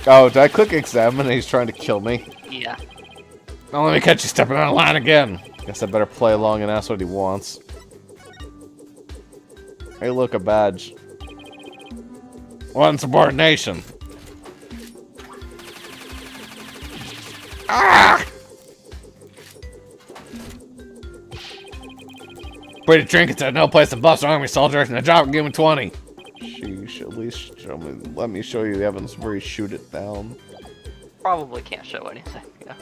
[SPEAKER 5] Oh, did I click examine and he's trying to kill me?
[SPEAKER 2] Yeah.
[SPEAKER 5] Now let me catch you stepping out of line again. Guess I better play along and ask what he wants. Hey, look, a badge. One subordination. Ah! Pretty trinkets at no place to bust an army soldier, and a job can give him 20. Sheesh, at least show me, let me show you the evidence where you shoot it down.
[SPEAKER 2] Probably can't show anything, yeah.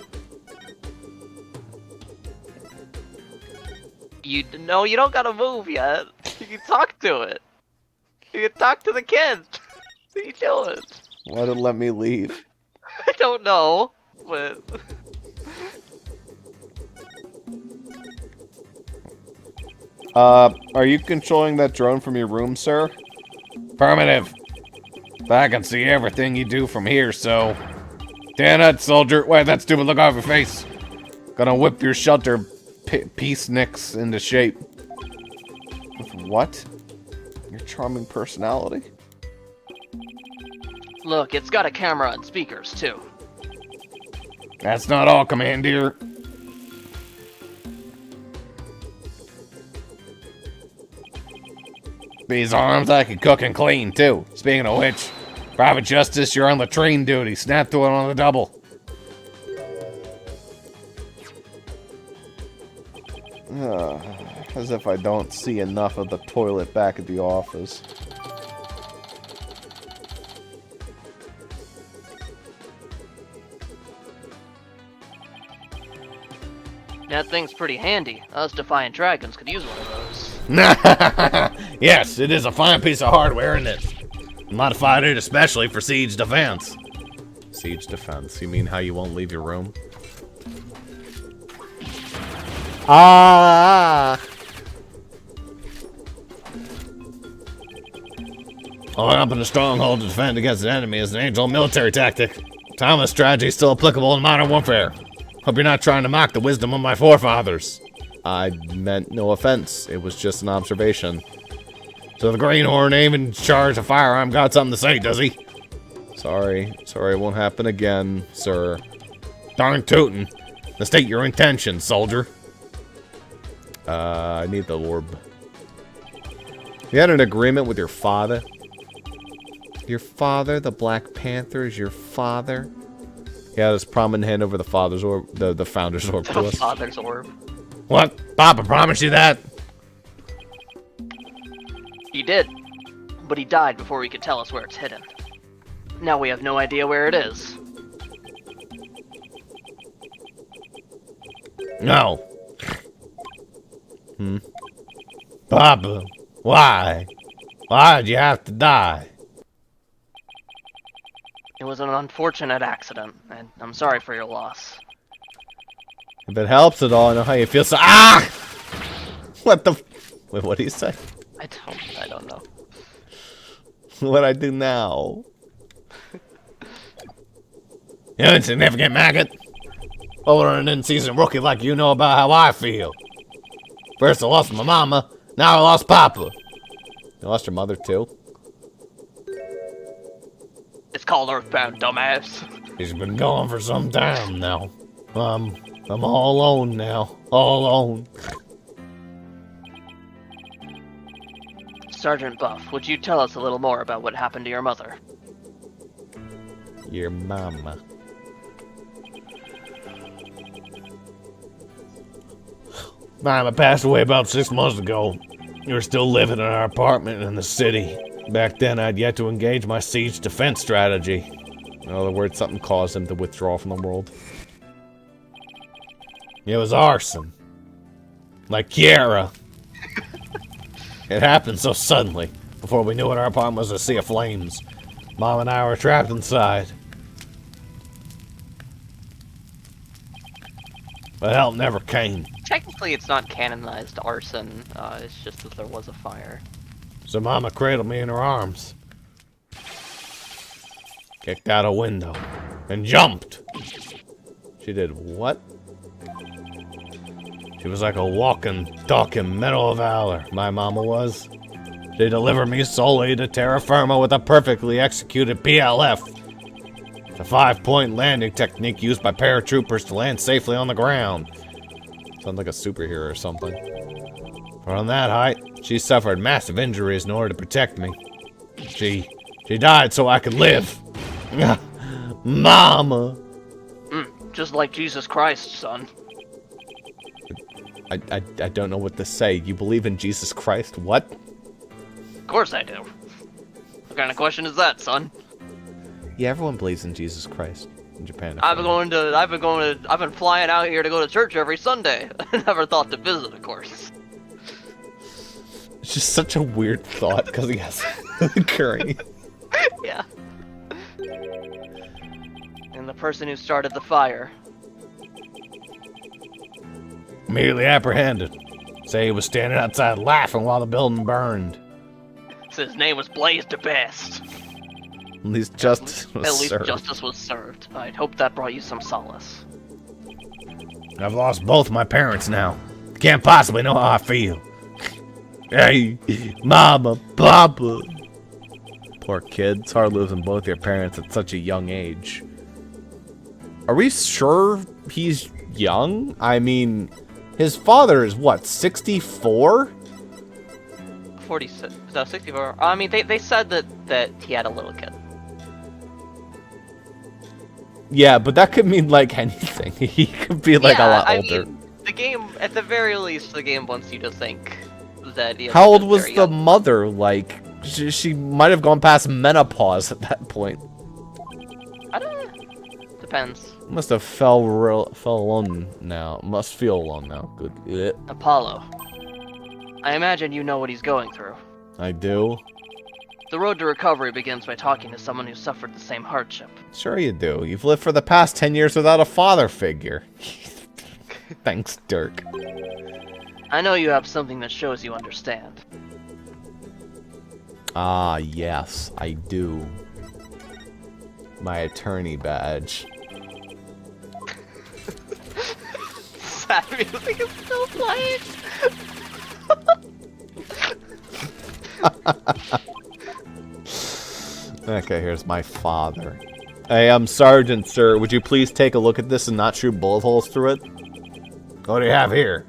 [SPEAKER 2] You don't gotta move yet. You can talk to it. You can talk to the kids. What are you doing?
[SPEAKER 5] Why did it let me leave?
[SPEAKER 2] I don't know, but...
[SPEAKER 5] Are you controlling that drone from your room, sir? Affirmative. But I can see everything you do from here, so... Damn it, soldier. Wait, that stupid look off your face. Gonna whip your shelter peace nicks into shape. With what? Your charming personality?
[SPEAKER 2] Look, it's got a camera and speakers, too.
[SPEAKER 5] That's not all, Commandeer. These arms I can cook and clean, too. Speaking of which, Private Justice, you're on latrine duty. Snap to it on the double. As if I don't see enough of the toilet back at the office.
[SPEAKER 2] That thing's pretty handy. Us Defiant Dragons could use one of those.
[SPEAKER 5] Yes, it is a fine piece of hardware, isn't it? Modified it especially for siege defense.
[SPEAKER 1] Siege defense? You mean how you won't leave your room?
[SPEAKER 5] Ah! Going up in a stronghold to defend against an enemy is an age-old military tactic. Timeless strategy is still applicable in modern warfare. Hope you're not trying to mock the wisdom of my forefathers.
[SPEAKER 1] I meant no offense. It was just an observation.
[SPEAKER 5] So the Greenhorn aim in charge of firearm got something to say, does he?
[SPEAKER 1] Sorry, it won't happen again, sir.
[SPEAKER 5] Darn tootin'. State your intentions, soldier.
[SPEAKER 1] I need the orb. You had an agreement with your father? Your father? The Black Panther is your father? He had his prominent hand over the father's orb, the founder's orb to
[SPEAKER 2] The
[SPEAKER 1] us.
[SPEAKER 2] father's orb.
[SPEAKER 5] What? Papa promised you that?
[SPEAKER 2] He did, but he died before he could tell us where it's hidden. Now we have no idea where it is.
[SPEAKER 5] No. Papa, why? Why'd you have to die?
[SPEAKER 2] It was an unfortunate accident, and I'm sorry for your loss.
[SPEAKER 1] If it helps at all, I know how you feel. So ah! What the? Wait, what do you say?
[SPEAKER 2] I don't know.
[SPEAKER 1] What I do now?
[SPEAKER 5] You insignificant maggot. What would an in-season rookie like you know about how I feel? First I lost my mama, now I lost Papa.
[SPEAKER 1] You lost your mother too?
[SPEAKER 2] It's called Earthbound, dumbass.
[SPEAKER 5] He's been gone for some time now. I'm all alone now. All alone.
[SPEAKER 2] Sergeant Buff, would you tell us a little more about what happened to your mother?
[SPEAKER 1] Your mama.
[SPEAKER 5] Mama passed away about 6 months ago. We were still living in our apartment in the city. Back then, I'd yet to engage my siege defense strategy.
[SPEAKER 1] In other words, something caused him to withdraw from the world.
[SPEAKER 5] It was arson. Like Kiara. It happened so suddenly. Before we knew it, our apartment was a sea of flames. Mom and I were trapped inside. But help never came.
[SPEAKER 2] Technically, it's not canonized arson. It's just that there was a fire.
[SPEAKER 5] So Mama cradled me in her arms. Kicked out a window. and jumped.
[SPEAKER 1] She did what?
[SPEAKER 5] She was like a walking, talking medal of valor, my mama was. They delivered me solely to terra firma with a perfectly executed PLF. The 5-point landing technique used by paratroopers to land safely on the ground.
[SPEAKER 1] Sounds like a superhero or something.
[SPEAKER 5] From that height, she suffered massive injuries in order to protect me. She died so I could live. Mama!
[SPEAKER 2] Just like Jesus Christ, son.
[SPEAKER 1] I don't know what to say. You believe in Jesus Christ? What?
[SPEAKER 2] Of course I do. What kind of question is that, son?
[SPEAKER 1] Yeah, everyone believes in Jesus Christ in Japan.
[SPEAKER 2] I've been flying out here to go to church every Sunday. I never thought to visit, of course.
[SPEAKER 1] It's just such a weird thought because he has curry.
[SPEAKER 2] Yeah. And the person who started the fire.
[SPEAKER 5] Immediately apprehended. Say he was standing outside laughing while the building burned.
[SPEAKER 2] His name was Blaze the Best.
[SPEAKER 1] At least justice was
[SPEAKER 2] At least
[SPEAKER 1] served.
[SPEAKER 2] justice was served. I'd hope that brought you some solace.
[SPEAKER 5] I've lost both my parents now. Can't possibly know how I feel. Hey, Mama, Papa.
[SPEAKER 1] Poor kid. It's hard losing both your parents at such a young age. Are we sure he's young? I mean, his father is what, 64?
[SPEAKER 2] 46, no, 64. I mean, they said that he had a little kid.
[SPEAKER 1] Yeah, but that could mean like anything. He could be like a lot older.
[SPEAKER 2] Mean, the game, at the very least, the game wants you to think that he
[SPEAKER 1] How old was
[SPEAKER 2] very
[SPEAKER 1] the
[SPEAKER 2] young.
[SPEAKER 1] mother? Like, she might have gone past menopause at that point.
[SPEAKER 2] I don't know. Depends.
[SPEAKER 1] Must have fell alone now. Must feel alone now. Good. Ugh.
[SPEAKER 2] Apollo. I imagine you know what he's going through.
[SPEAKER 1] I do.
[SPEAKER 2] The road to recovery begins by talking to someone who suffered the same hardship.
[SPEAKER 1] Sure you do. You've lived for the past 10 years without a father figure. Thanks, Dirk.
[SPEAKER 2] I know you have something that shows you understand.
[SPEAKER 1] Ah, yes, I do. My attorney badge.
[SPEAKER 2] Sad music is still playing.
[SPEAKER 1] Okay, here's my father. Hey, I'm Sergeant, sir. Would you please take a look at this and not shoot bullet holes through it?
[SPEAKER 5] What do you have here?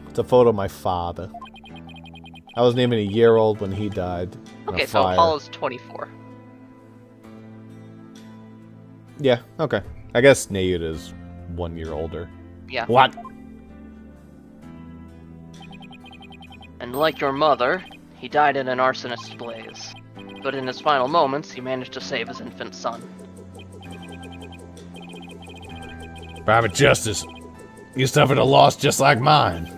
[SPEAKER 1] It's a photo of my father. I wasn't even a year old when he died. in a
[SPEAKER 2] Okay, so
[SPEAKER 1] fire.
[SPEAKER 2] Apollo's 24.
[SPEAKER 1] Yeah, okay. I guess Nayuta's 1 year older.
[SPEAKER 2] Yeah.
[SPEAKER 5] What?
[SPEAKER 2] And like your mother, he died in an arsonist's blaze. But in his final moments, he managed to save his infant son.
[SPEAKER 5] Private Justice, you suffered a loss just like mine.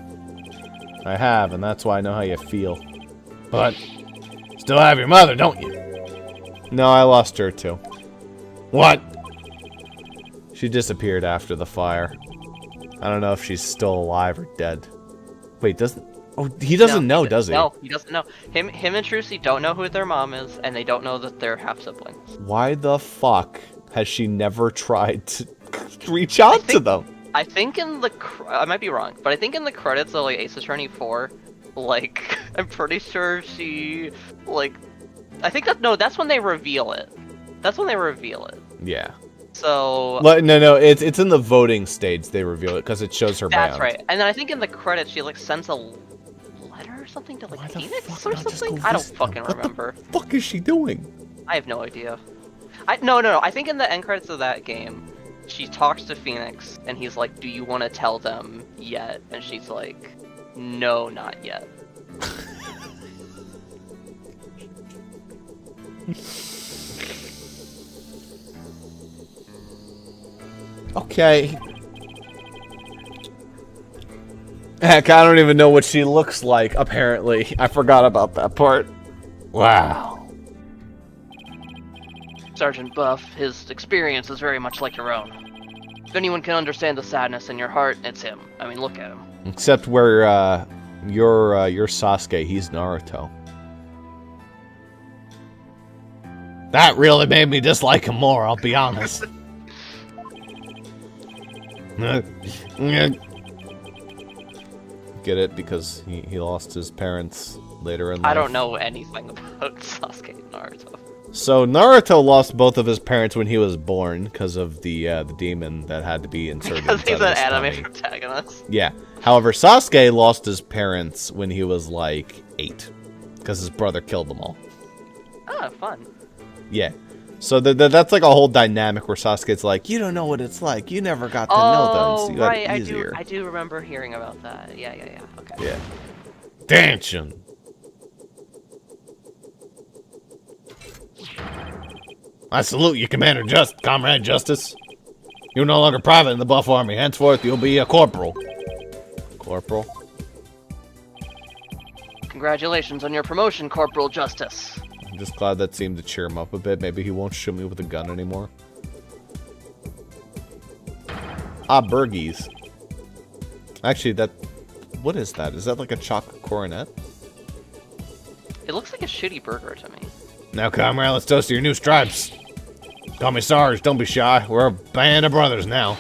[SPEAKER 1] I have, and that's why I know how you feel.
[SPEAKER 5] But still have your mother, don't you?
[SPEAKER 1] No, I lost her too.
[SPEAKER 5] What?
[SPEAKER 1] She disappeared after the fire. I don't know if she's still alive or dead. Wait, doesn't... Oh, he doesn't know, does he?
[SPEAKER 2] No, he doesn't know. Him and Trucy don't know who their mom is, and they don't know that they're half-siblings.
[SPEAKER 1] Why the fuck has she never tried to reach out to them?
[SPEAKER 2] I think in the... I might be wrong, but I think in the credits of, like, Ace Attorney 4, like, I'm pretty sure she, like... I think that... No, that's when they reveal it. That's when they reveal it.
[SPEAKER 1] Yeah.
[SPEAKER 2] So...
[SPEAKER 1] No, it's in the voting stage they reveal it, because it shows her
[SPEAKER 2] That's
[SPEAKER 1] band.
[SPEAKER 2] right. And then I think in the credits she, like, sends a letter or something to, like,
[SPEAKER 1] Why the
[SPEAKER 2] Phoenix
[SPEAKER 1] fuck
[SPEAKER 2] or
[SPEAKER 1] not just
[SPEAKER 2] something?
[SPEAKER 1] go
[SPEAKER 2] I don't
[SPEAKER 1] visit them?
[SPEAKER 2] fucking
[SPEAKER 1] What
[SPEAKER 2] remember.
[SPEAKER 1] the fuck is she doing?
[SPEAKER 2] I have no idea. No. I think in the end credits of that game, she talks to Phoenix, and he's like, "Do you want to tell them yet?" And she's like, "No, not yet."
[SPEAKER 1] Okay. Heck, I don't even know what she looks like, apparently. I forgot about that part.
[SPEAKER 5] Wow.
[SPEAKER 2] Sergeant Buff, his experience is very much like your own. If anyone can understand the sadness in your heart, it's him. I mean, look at him.
[SPEAKER 1] Except where, you're Sasuke, he's Naruto.
[SPEAKER 5] That really made me dislike him more, I'll be honest.
[SPEAKER 1] Get it? Because he lost his parents later in life.
[SPEAKER 2] I don't know anything about Sasuke and Naruto.
[SPEAKER 1] So Naruto lost both of his parents when he was born because of the demon that had to be inserted
[SPEAKER 2] Because he's
[SPEAKER 1] inside
[SPEAKER 2] an
[SPEAKER 1] of his
[SPEAKER 2] anime
[SPEAKER 1] tummy.
[SPEAKER 2] protagonist.
[SPEAKER 1] Yeah. However, Sasuke lost his parents when he was like 8 because his brother killed them all.
[SPEAKER 2] Ah, fun.
[SPEAKER 1] Yeah. So that's like a whole dynamic where Sasuke's like, you don't know what it's like. You never got to know them, so you
[SPEAKER 2] right.
[SPEAKER 1] got it easier.
[SPEAKER 2] I do remember hearing about that. Yeah. Okay.
[SPEAKER 1] Yeah.
[SPEAKER 5] Tension. I salute you, Comrade Justice. You're no longer private in the Buff Army. Henceforth, you'll be a corporal.
[SPEAKER 1] Corporal?
[SPEAKER 2] Congratulations on your promotion, Corporal Justice.
[SPEAKER 1] I'm just glad that seemed to cheer him up a bit. Maybe he won't shoot me with a gun anymore. Ah, Burgies. Actually, what is that? Is that like a chocolate coronet?
[SPEAKER 2] It looks like a shitty burger to me.
[SPEAKER 5] Now, comrade, let's toast to your new stripes. Call me Sarge, don't be shy. We're a band of brothers now.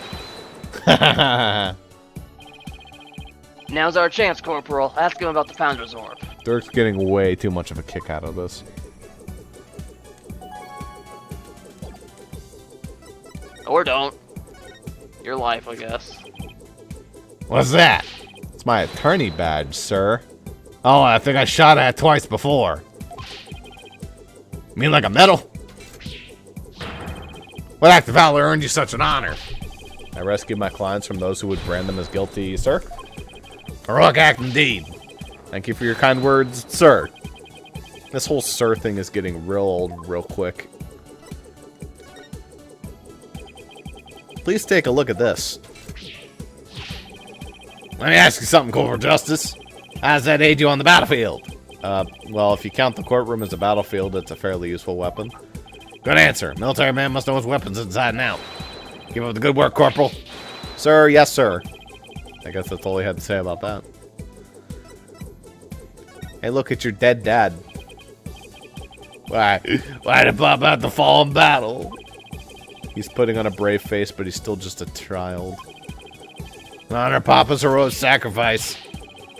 [SPEAKER 2] Now's our chance, Corporal. Ask him about the Founder's Orb.
[SPEAKER 1] Dirk's getting way too much of a kick out of this.
[SPEAKER 2] Or don't. Your life, I guess.
[SPEAKER 5] What's that?
[SPEAKER 1] It's my attorney badge, sir.
[SPEAKER 5] Oh, I think I shot at it twice before. You mean like a medal? What act of valor earned you such an honor?
[SPEAKER 1] I rescue my clients from those who would brand them as guilty, sir.
[SPEAKER 5] Heroic act indeed.
[SPEAKER 1] Thank you for your kind words, sir. This whole sir thing is getting real old real quick. Please take a look at this.
[SPEAKER 5] Let me ask you something, Corporal Justice. How does that aid you on the battlefield?
[SPEAKER 1] Well, if you count the courtroom as a battlefield, it's a fairly useful weapon.
[SPEAKER 5] Good answer. Military man must know his weapons inside and out. Keep up the good work, Corporal.
[SPEAKER 1] Sir, yes, sir. I guess that's all he had to say about that. Hey, look at your dead dad.
[SPEAKER 5] Why did it pop out the fall in battle?
[SPEAKER 1] He's putting on a brave face, but he's still just a child.
[SPEAKER 5] Honor Papa's heroic sacrifice.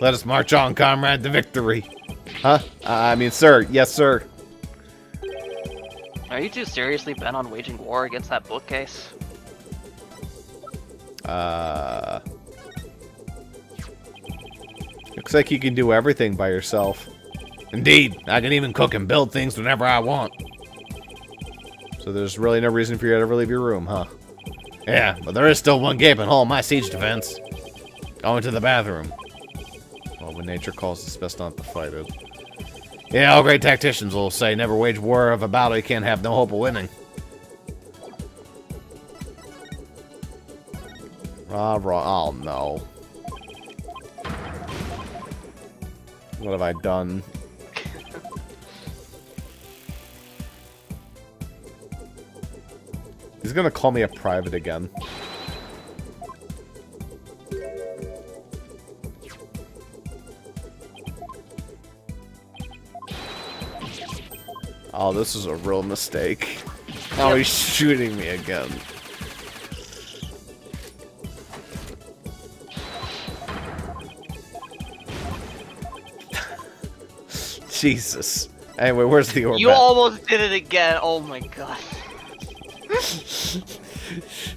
[SPEAKER 5] Let us march on, comrade, to victory.
[SPEAKER 1] Huh? I mean, sir. Yes, sir.
[SPEAKER 2] Are you two seriously bent on waging war against that bookcase?
[SPEAKER 1] Looks like you can do everything by yourself.
[SPEAKER 5] Indeed, I can even cook and build things whenever I want.
[SPEAKER 1] So there's really no reason for you to ever leave your room, huh?
[SPEAKER 5] Yeah, but there is still one gaping hole in my siege defense. Going to the bathroom.
[SPEAKER 1] Well, when nature calls, it's best not to fight it.
[SPEAKER 5] Yeah, all great tacticians will say never wage war of a battle you can't have no hope of winning.
[SPEAKER 1] Oh, no. What have I done? He's gonna call me a private again. Oh, this is a real mistake. Oh, he's shooting me again. Jesus. Anyway, where's the orb?
[SPEAKER 2] You
[SPEAKER 1] at?
[SPEAKER 2] almost did it again. Oh my god.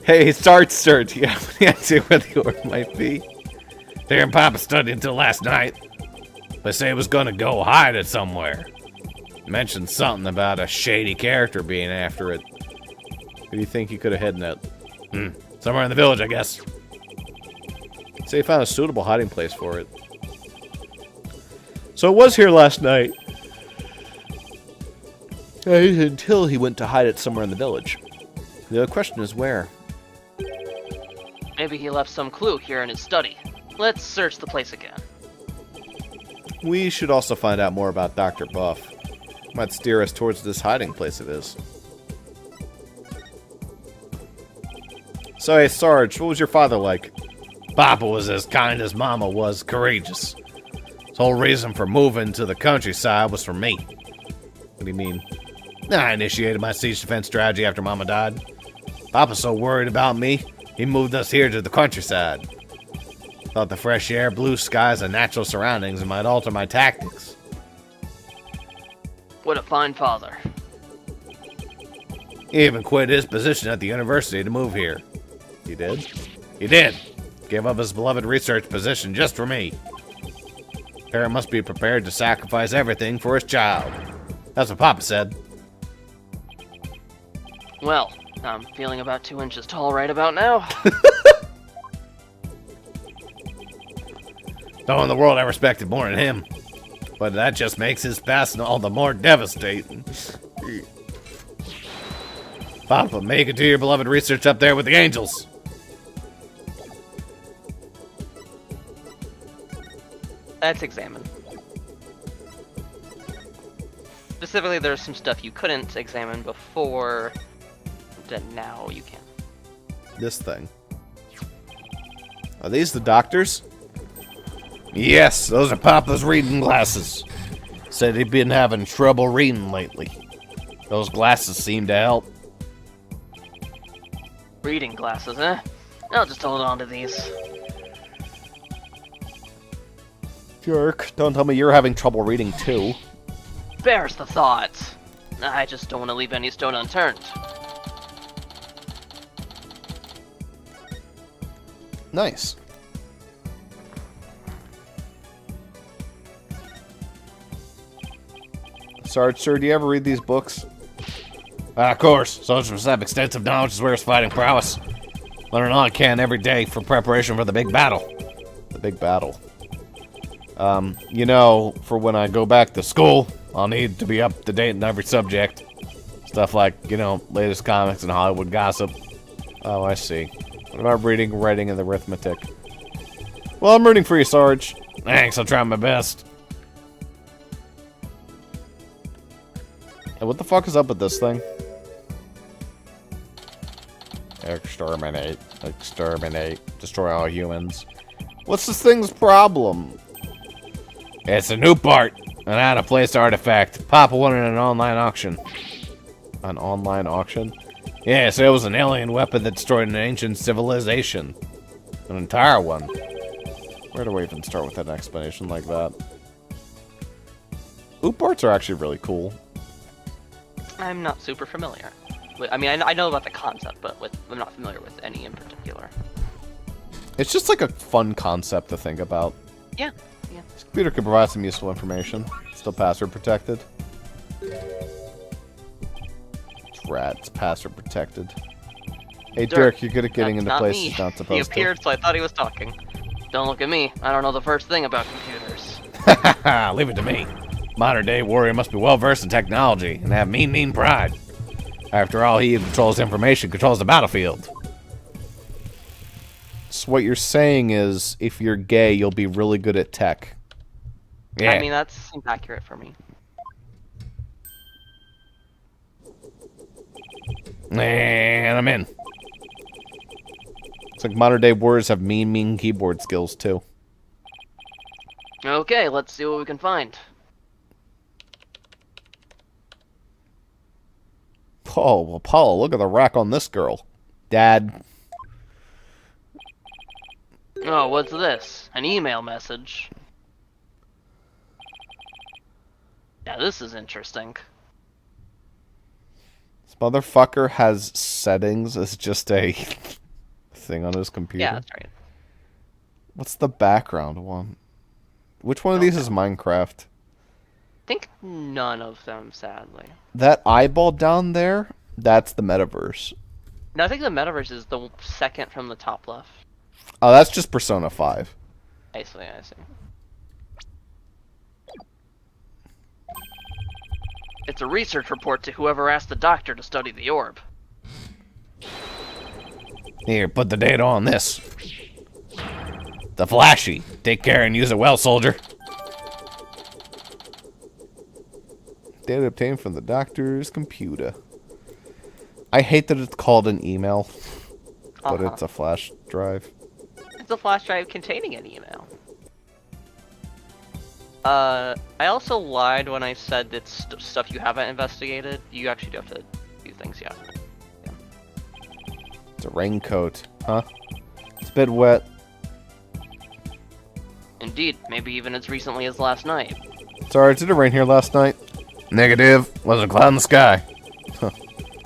[SPEAKER 1] Hey, sir. Do you have any idea where the orb might be?
[SPEAKER 5] There and Papa studied until last night. They say he was gonna go hide it somewhere. Mentioned something about a shady character being after it.
[SPEAKER 1] Who do you think he could have hidden it?
[SPEAKER 5] Somewhere in the village, I guess.
[SPEAKER 1] Say he found a suitable hiding place for it. So it was here last night. Until he went to hide it somewhere in the village. The question is where?
[SPEAKER 2] Maybe he left some clue here in his study. Let's search the place again.
[SPEAKER 1] We should also find out more about Dr. Buff. Might steer us towards this hiding place it is. So, hey, Sarge, what was your father like?
[SPEAKER 5] Papa was as kind as Mama was courageous. His whole reason for moving to the countryside was for me.
[SPEAKER 1] What do you mean?
[SPEAKER 5] I initiated my siege defense strategy after Mama died. Papa's so worried about me, he moved us here to the countryside. Thought the fresh air, blue skies, and natural surroundings might alter my tactics.
[SPEAKER 2] What a fine father.
[SPEAKER 5] He even quit his position at the university to move here.
[SPEAKER 1] He did?
[SPEAKER 5] He did. Gave up his beloved research position just for me. Parent must be prepared to sacrifice everything for his child. That's what Papa said.
[SPEAKER 2] Well, I'm feeling about 2 inches tall right about now.
[SPEAKER 5] No one in the world I respected more than him. But that just makes his passing all the more devastating. Papa, make it to your beloved research up there with the angels.
[SPEAKER 2] Let's examine. Specifically, there's some stuff you couldn't examine before that now you can.
[SPEAKER 1] This thing. Are these the doctors?
[SPEAKER 5] Yes, those are Papa's reading glasses. Said he'd been having trouble reading lately. Those glasses seem to help.
[SPEAKER 2] Reading glasses, eh? I'll just hold on to these.
[SPEAKER 1] Jerk. Don't tell me you're having trouble reading too.
[SPEAKER 2] Bears the thought. I just don't want to leave any stone unturned.
[SPEAKER 1] Nice. Sarge, sir, do you ever read these books?
[SPEAKER 5] Of course, soldiers have extensive knowledge as well as fighting prowess. Learn all I can every day for preparation for the big battle.
[SPEAKER 1] The big battle. You know, for when I go back to school,
[SPEAKER 5] I'll need to be up to date in every subject. Stuff like, you know, latest comics and Hollywood gossip.
[SPEAKER 1] Oh, I see. What about reading, writing, and arithmetic? Well, I'm rooting for you, Sarge.
[SPEAKER 5] Thanks, I'll try my best.
[SPEAKER 1] Hey, what the fuck is up with this thing? Exterminate. Exterminate. Destroy all humans. What's this thing's problem?
[SPEAKER 5] It's a new part, an out-of-place artifact. Papa wanted an online auction.
[SPEAKER 1] An online auction?
[SPEAKER 5] Yes, it was an alien weapon that destroyed an ancient civilization. An entire one.
[SPEAKER 1] Where do I even start with an explanation like that? Oop parts are actually really cool.
[SPEAKER 2] I'm not super familiar. I mean, I know about the concept, but I'm not familiar with any in particular.
[SPEAKER 1] It's just like a fun concept to think about.
[SPEAKER 2] Yeah.
[SPEAKER 1] This computer could provide some useful information. Still password protected. It's rad. It's password protected. Hey, Dirk, you're good at getting
[SPEAKER 2] That's
[SPEAKER 1] into
[SPEAKER 2] not
[SPEAKER 1] places
[SPEAKER 2] me.
[SPEAKER 1] you're not
[SPEAKER 2] He
[SPEAKER 1] supposed to.
[SPEAKER 2] appeared, so I thought he was talking. Don't look at me. I don't know the first thing about computers.
[SPEAKER 5] Leave it to me. Modern-day warrior must be well-versed in technology and have mean pride. After all, he who controls information controls the battlefield.
[SPEAKER 1] So what you're saying is, if you're gay, you'll be really good at tech.
[SPEAKER 5] Yeah.
[SPEAKER 2] I mean, that seems accurate for me.
[SPEAKER 5] And I'm in.
[SPEAKER 1] It's like modern day warriors have mean keyboard skills too.
[SPEAKER 2] Okay, let's see what we can find.
[SPEAKER 1] Oh, well, Paul, look at the rack on this girl. Dad.
[SPEAKER 2] Oh, what's this? An email message. Yeah, this is interesting.
[SPEAKER 1] This motherfucker has settings as just a thing on his computer.
[SPEAKER 2] Yeah, that's right.
[SPEAKER 1] What's the background one? Which one of these is Minecraft?
[SPEAKER 2] I think none of them, sadly.
[SPEAKER 1] That eyeball down there, that's the metaverse.
[SPEAKER 2] No, I think the metaverse is the second from the top left.
[SPEAKER 1] Oh, that's just Persona 5.
[SPEAKER 2] I see. It's a research report to whoever asked the doctor to study the orb.
[SPEAKER 5] Here, put the data on this. The flashy. Take care and use it well, soldier.
[SPEAKER 1] Data obtained from the doctor's computer. I hate that it's called an email, but it's a flash drive.
[SPEAKER 2] It's a flash drive containing an email. I also lied when I said it's stuff you haven't investigated. You actually do have to do things, yeah.
[SPEAKER 5] It's a raincoat, huh? It's a bit wet.
[SPEAKER 2] Indeed, maybe even as recently as last night.
[SPEAKER 5] Sorry, did it rain here last night? Negative. Wasn't a cloud in the sky. Huh.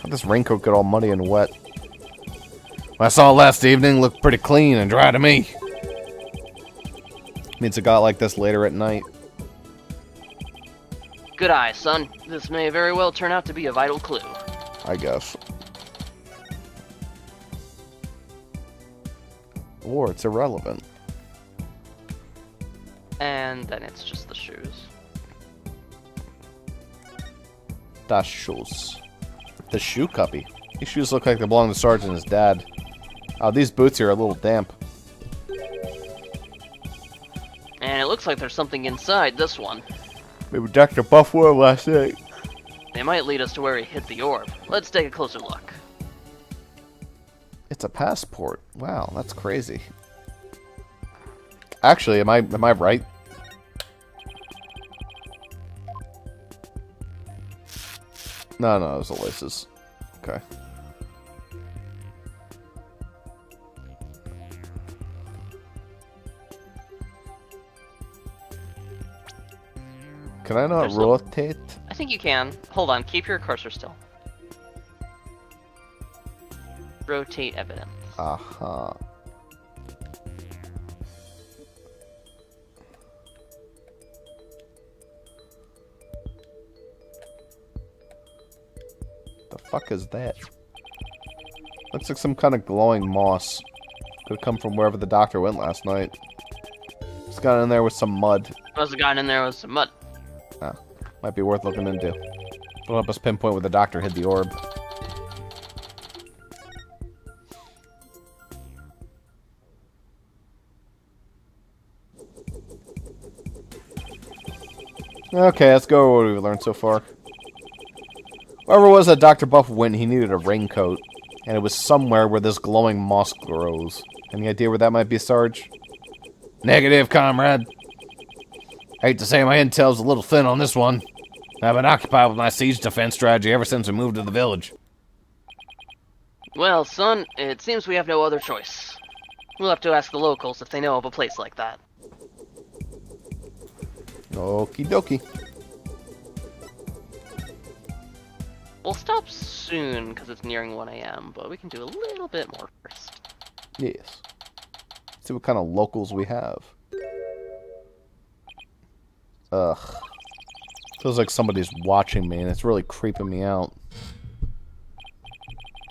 [SPEAKER 5] How'd this raincoat get all muddy and wet? What I saw last evening looked pretty clean and dry to me. Means it got like this later at night.
[SPEAKER 2] Good eye, son. This may very well turn out to be a vital clue.
[SPEAKER 5] I guess. Or it's irrelevant.
[SPEAKER 2] And then it's just the shoes.
[SPEAKER 5] Das shoes. The shoe cubby. These shoes look like they belong to Sarge and his dad. Oh, these boots here are a little damp.
[SPEAKER 2] And it looks like there's something inside this one.
[SPEAKER 5] Maybe Dr. Buff wore them last night.
[SPEAKER 2] They might lead us to where he hit the orb. Let's take a closer look.
[SPEAKER 5] It's a passport. Wow, that's crazy. Actually, am I right? No, it was the laces. Okay. Can I not
[SPEAKER 2] There's
[SPEAKER 5] rotate?
[SPEAKER 2] I think you can. Hold on, keep your cursor still. Rotate evidence.
[SPEAKER 5] Aha. The fuck is that? Looks like some kind of glowing moss. Could have come from wherever the doctor went last night. It's got in there with some mud.
[SPEAKER 2] Must have gotten in there with some mud.
[SPEAKER 5] Ah, might be worth looking into. It'll help us pinpoint where the doctor hid the orb. Okay, let's go over what we've learned so far. Wherever it was that Dr. Buff went, he needed a raincoat. And it was somewhere where this glowing moss grows. Any idea where that might be, Sarge? Negative, comrade. I hate to say my intel's a little thin on this one. I've been occupied with my siege defense strategy ever since we moved to the village.
[SPEAKER 2] Well, son, it seems we have no other choice. We'll have to ask the locals if they know of a place like that.
[SPEAKER 5] Okie dokie.
[SPEAKER 2] We'll stop soon because it's nearing 1 a.m., but we can do a little bit more first.
[SPEAKER 5] Yes. See what kind of locals we have. Ugh. Feels like somebody's watching me and it's really creeping me out.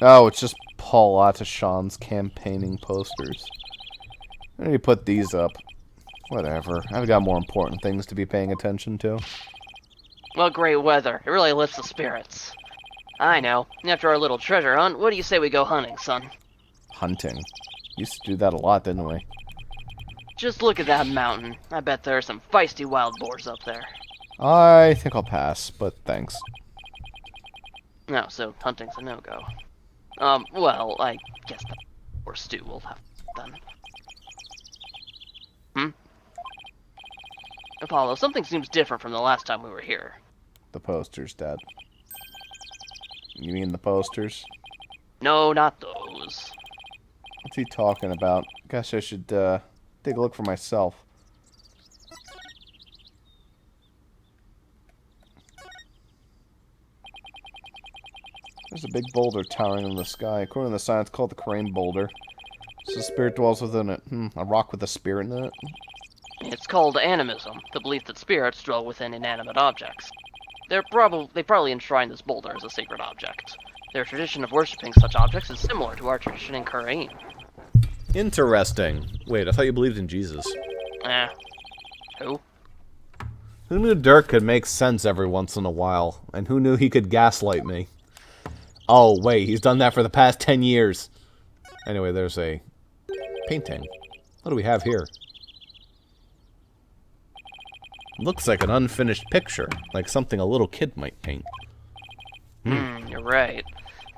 [SPEAKER 5] Oh, it's just Paul Atashon's campaigning posters. I need to put these up. Whatever. I've got more important things to be paying attention to.
[SPEAKER 2] Well, great weather. It really lifts the spirits. I know. After our little treasure hunt, what do you say we go hunting, son?
[SPEAKER 5] Hunting. Used to do that a lot, didn't we?
[SPEAKER 2] Just look at that mountain. I bet there are some feisty wild boars up there.
[SPEAKER 5] I think I'll pass, but thanks.
[SPEAKER 2] No, so hunting's a no-go. Well, I guess that or stew will have done. Apollo, something seems different from the last time we were here.
[SPEAKER 5] The posters, Dad. You mean the posters?
[SPEAKER 2] No, not those.
[SPEAKER 5] What's he talking about? Guess I should, take a look for myself. There's a big boulder towering in the sky. According to the science, called the Crane Boulder. So the spirit dwells within it. A rock with a spirit in it?
[SPEAKER 2] It's called animism, the belief that spirits dwell within inanimate objects. They probably enshrine this boulder as a sacred object. Their tradition of worshipping such objects is similar to our tradition in Kurain.
[SPEAKER 1] Interesting. Wait, I thought you believed in Jesus.
[SPEAKER 2] Who?
[SPEAKER 1] Who knew Dirk could make sense every once in a while? And who knew he could gaslight me? Oh, wait, he's done that for the past 10 years. Anyway, there's a painting. What do we have here? Looks like an unfinished picture, like something a little kid might paint.
[SPEAKER 2] You're right.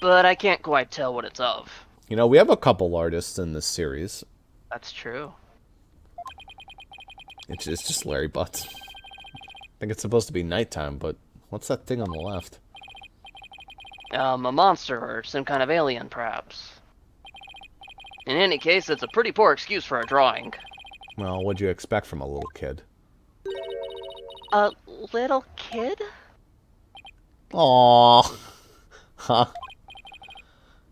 [SPEAKER 2] But I can't quite tell what it's of.
[SPEAKER 1] You know, we have a couple artists in this series.
[SPEAKER 2] That's true.
[SPEAKER 1] It's just Larry Butts. think it's supposed to be nighttime, but what's that thing on the left?
[SPEAKER 2] A monster or some kind of alien, perhaps. In any case, it's a pretty poor excuse for a drawing.
[SPEAKER 1] Well, what'd you expect from a little kid?
[SPEAKER 2] A little kid?
[SPEAKER 1] Aww. Huh.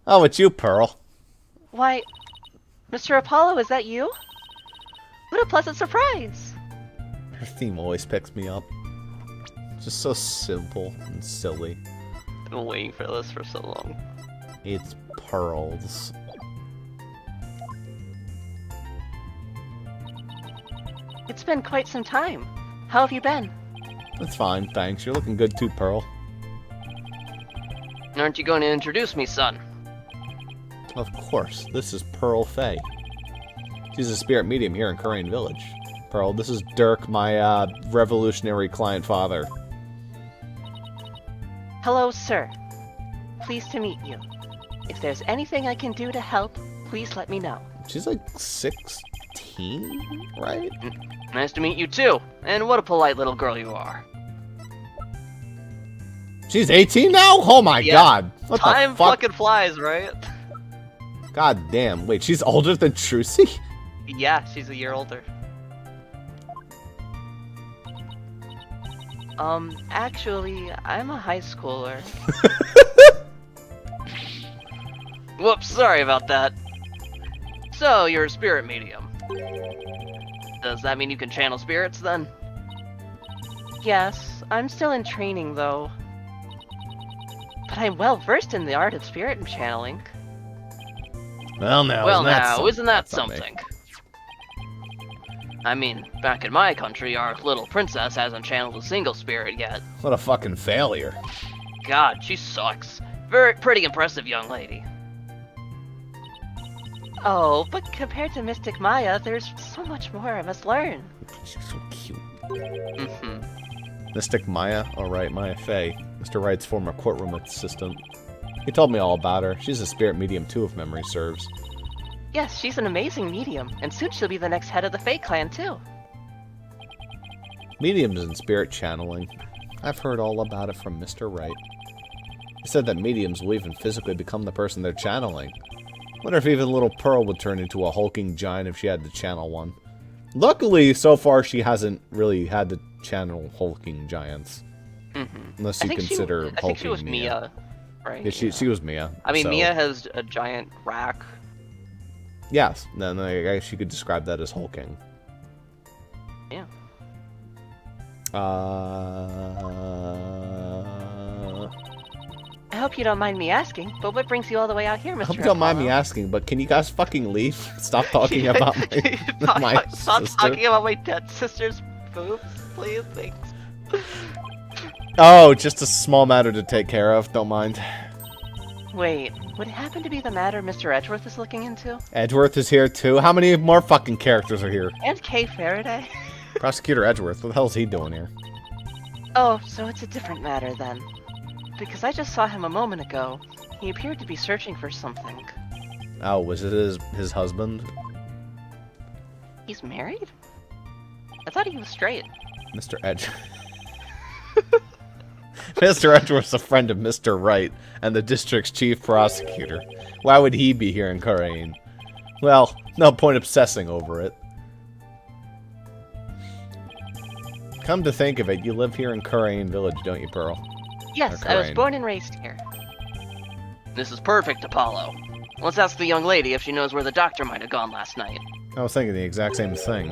[SPEAKER 1] Oh, it's you, Pearl.
[SPEAKER 2] Why, Mr. Apollo, is that you? What a pleasant surprise!
[SPEAKER 1] Her theme always picks me up. Just so simple and silly.
[SPEAKER 2] I've been waiting for this for so long.
[SPEAKER 1] It's pearls.
[SPEAKER 2] It's been quite some time. How have you been?
[SPEAKER 1] That's fine, thanks. You're looking good too, Pearl.
[SPEAKER 2] Aren't you going to introduce me, son?
[SPEAKER 1] Of course, this is Pearl Fay. She's a spirit medium here in Khura'in Village. Pearl, this is Dirk, my revolutionary client father.
[SPEAKER 6] Hello, sir. Pleased to meet you. If there's anything I can do to help, please let me know.
[SPEAKER 1] She's like 16, right?
[SPEAKER 2] Nice to meet you too. And what a polite little girl you are.
[SPEAKER 1] She's 18 now? Oh my
[SPEAKER 2] Yeah.
[SPEAKER 1] god. What
[SPEAKER 2] Time
[SPEAKER 1] the fuck?
[SPEAKER 2] fucking flies, right?
[SPEAKER 1] God damn. Wait, she's older than Trucy?
[SPEAKER 2] Yeah, she's a year older.
[SPEAKER 6] Actually, I'm a high schooler.
[SPEAKER 2] Whoops, sorry about that. So, you're a spirit medium. Does that mean you can channel spirits then?
[SPEAKER 6] Yes, I'm still in training though. But I'm well versed in the art of spirit channeling.
[SPEAKER 1] Well, now,
[SPEAKER 2] Well
[SPEAKER 1] isn't that
[SPEAKER 2] now,
[SPEAKER 1] something?
[SPEAKER 2] isn't that
[SPEAKER 1] That's not me.
[SPEAKER 2] something? I mean, back in my country, our little princess hasn't channeled a single spirit yet.
[SPEAKER 1] What a fucking failure.
[SPEAKER 2] God, she sucks. Pretty impressive young lady.
[SPEAKER 6] Oh, but compared to Mystic Maya, there's so much more I must learn.
[SPEAKER 1] She's so cute.
[SPEAKER 2] Mm-hmm.
[SPEAKER 1] Mystic Maya? Alright, Maya Fey. Mr. Wright's former courtroom assistant. He told me all about her. She's a spirit medium too, if memory serves.
[SPEAKER 6] Yes, she's an amazing medium, and soon she'll be the next head of the Fae clan too.
[SPEAKER 1] Mediums and spirit channeling. I've heard all about it from Mr. Wright. He said that mediums will even physically become the person they're channeling. Wonder if even little Pearl would turn into a hulking giant if she had to channel one. Luckily, so far she hasn't really had to channel hulking giants.
[SPEAKER 2] Mm-hmm.
[SPEAKER 1] Unless you consider
[SPEAKER 2] I
[SPEAKER 1] hulking
[SPEAKER 2] think she was Mia, right?
[SPEAKER 1] Yeah, she was Mia.
[SPEAKER 2] I mean,
[SPEAKER 1] so-
[SPEAKER 2] Mia has a giant rack.
[SPEAKER 1] Yes, then I guess you could describe that as hulking.
[SPEAKER 2] Yeah.
[SPEAKER 6] I hope you don't mind me asking, but what brings you all the way out here, Mr.
[SPEAKER 1] I hope you don't mind me
[SPEAKER 6] Apollo?
[SPEAKER 1] asking, but can you guys fucking leave? Stop talking about my
[SPEAKER 2] Stop
[SPEAKER 1] sister.
[SPEAKER 2] talking about my dead sister's boobs, please. Thanks.
[SPEAKER 1] Oh, just a small matter to take care of. Don't mind.
[SPEAKER 6] Wait, would it happen to be the matter Mr. Edgeworth is looking into?
[SPEAKER 1] Edgeworth is here too. How many more fucking characters are here?
[SPEAKER 6] And Kay Faraday?
[SPEAKER 1] Prosecutor Edgeworth, what the hell's he doing here?
[SPEAKER 6] Oh, so it's a different matter then. Because I just saw him a moment ago. He appeared to be searching for something.
[SPEAKER 1] Oh, was it his husband?
[SPEAKER 6] He's married? I thought he was straight.
[SPEAKER 1] Mr. Edge. Mr. Edgeworth's a friend of Mr. Wright and the district's chief prosecutor. Why would he be here in Khura'in? Well, no point obsessing over it. Come to think of it, you live here in Khura'in Village, don't you, Pearl?
[SPEAKER 6] Yes,
[SPEAKER 1] Or
[SPEAKER 6] I was
[SPEAKER 1] Khura'in.
[SPEAKER 6] born and raised here.
[SPEAKER 2] This is perfect, Apollo. Let's ask the young lady if she knows where the doctor might have gone last night.
[SPEAKER 1] I was thinking the exact same thing.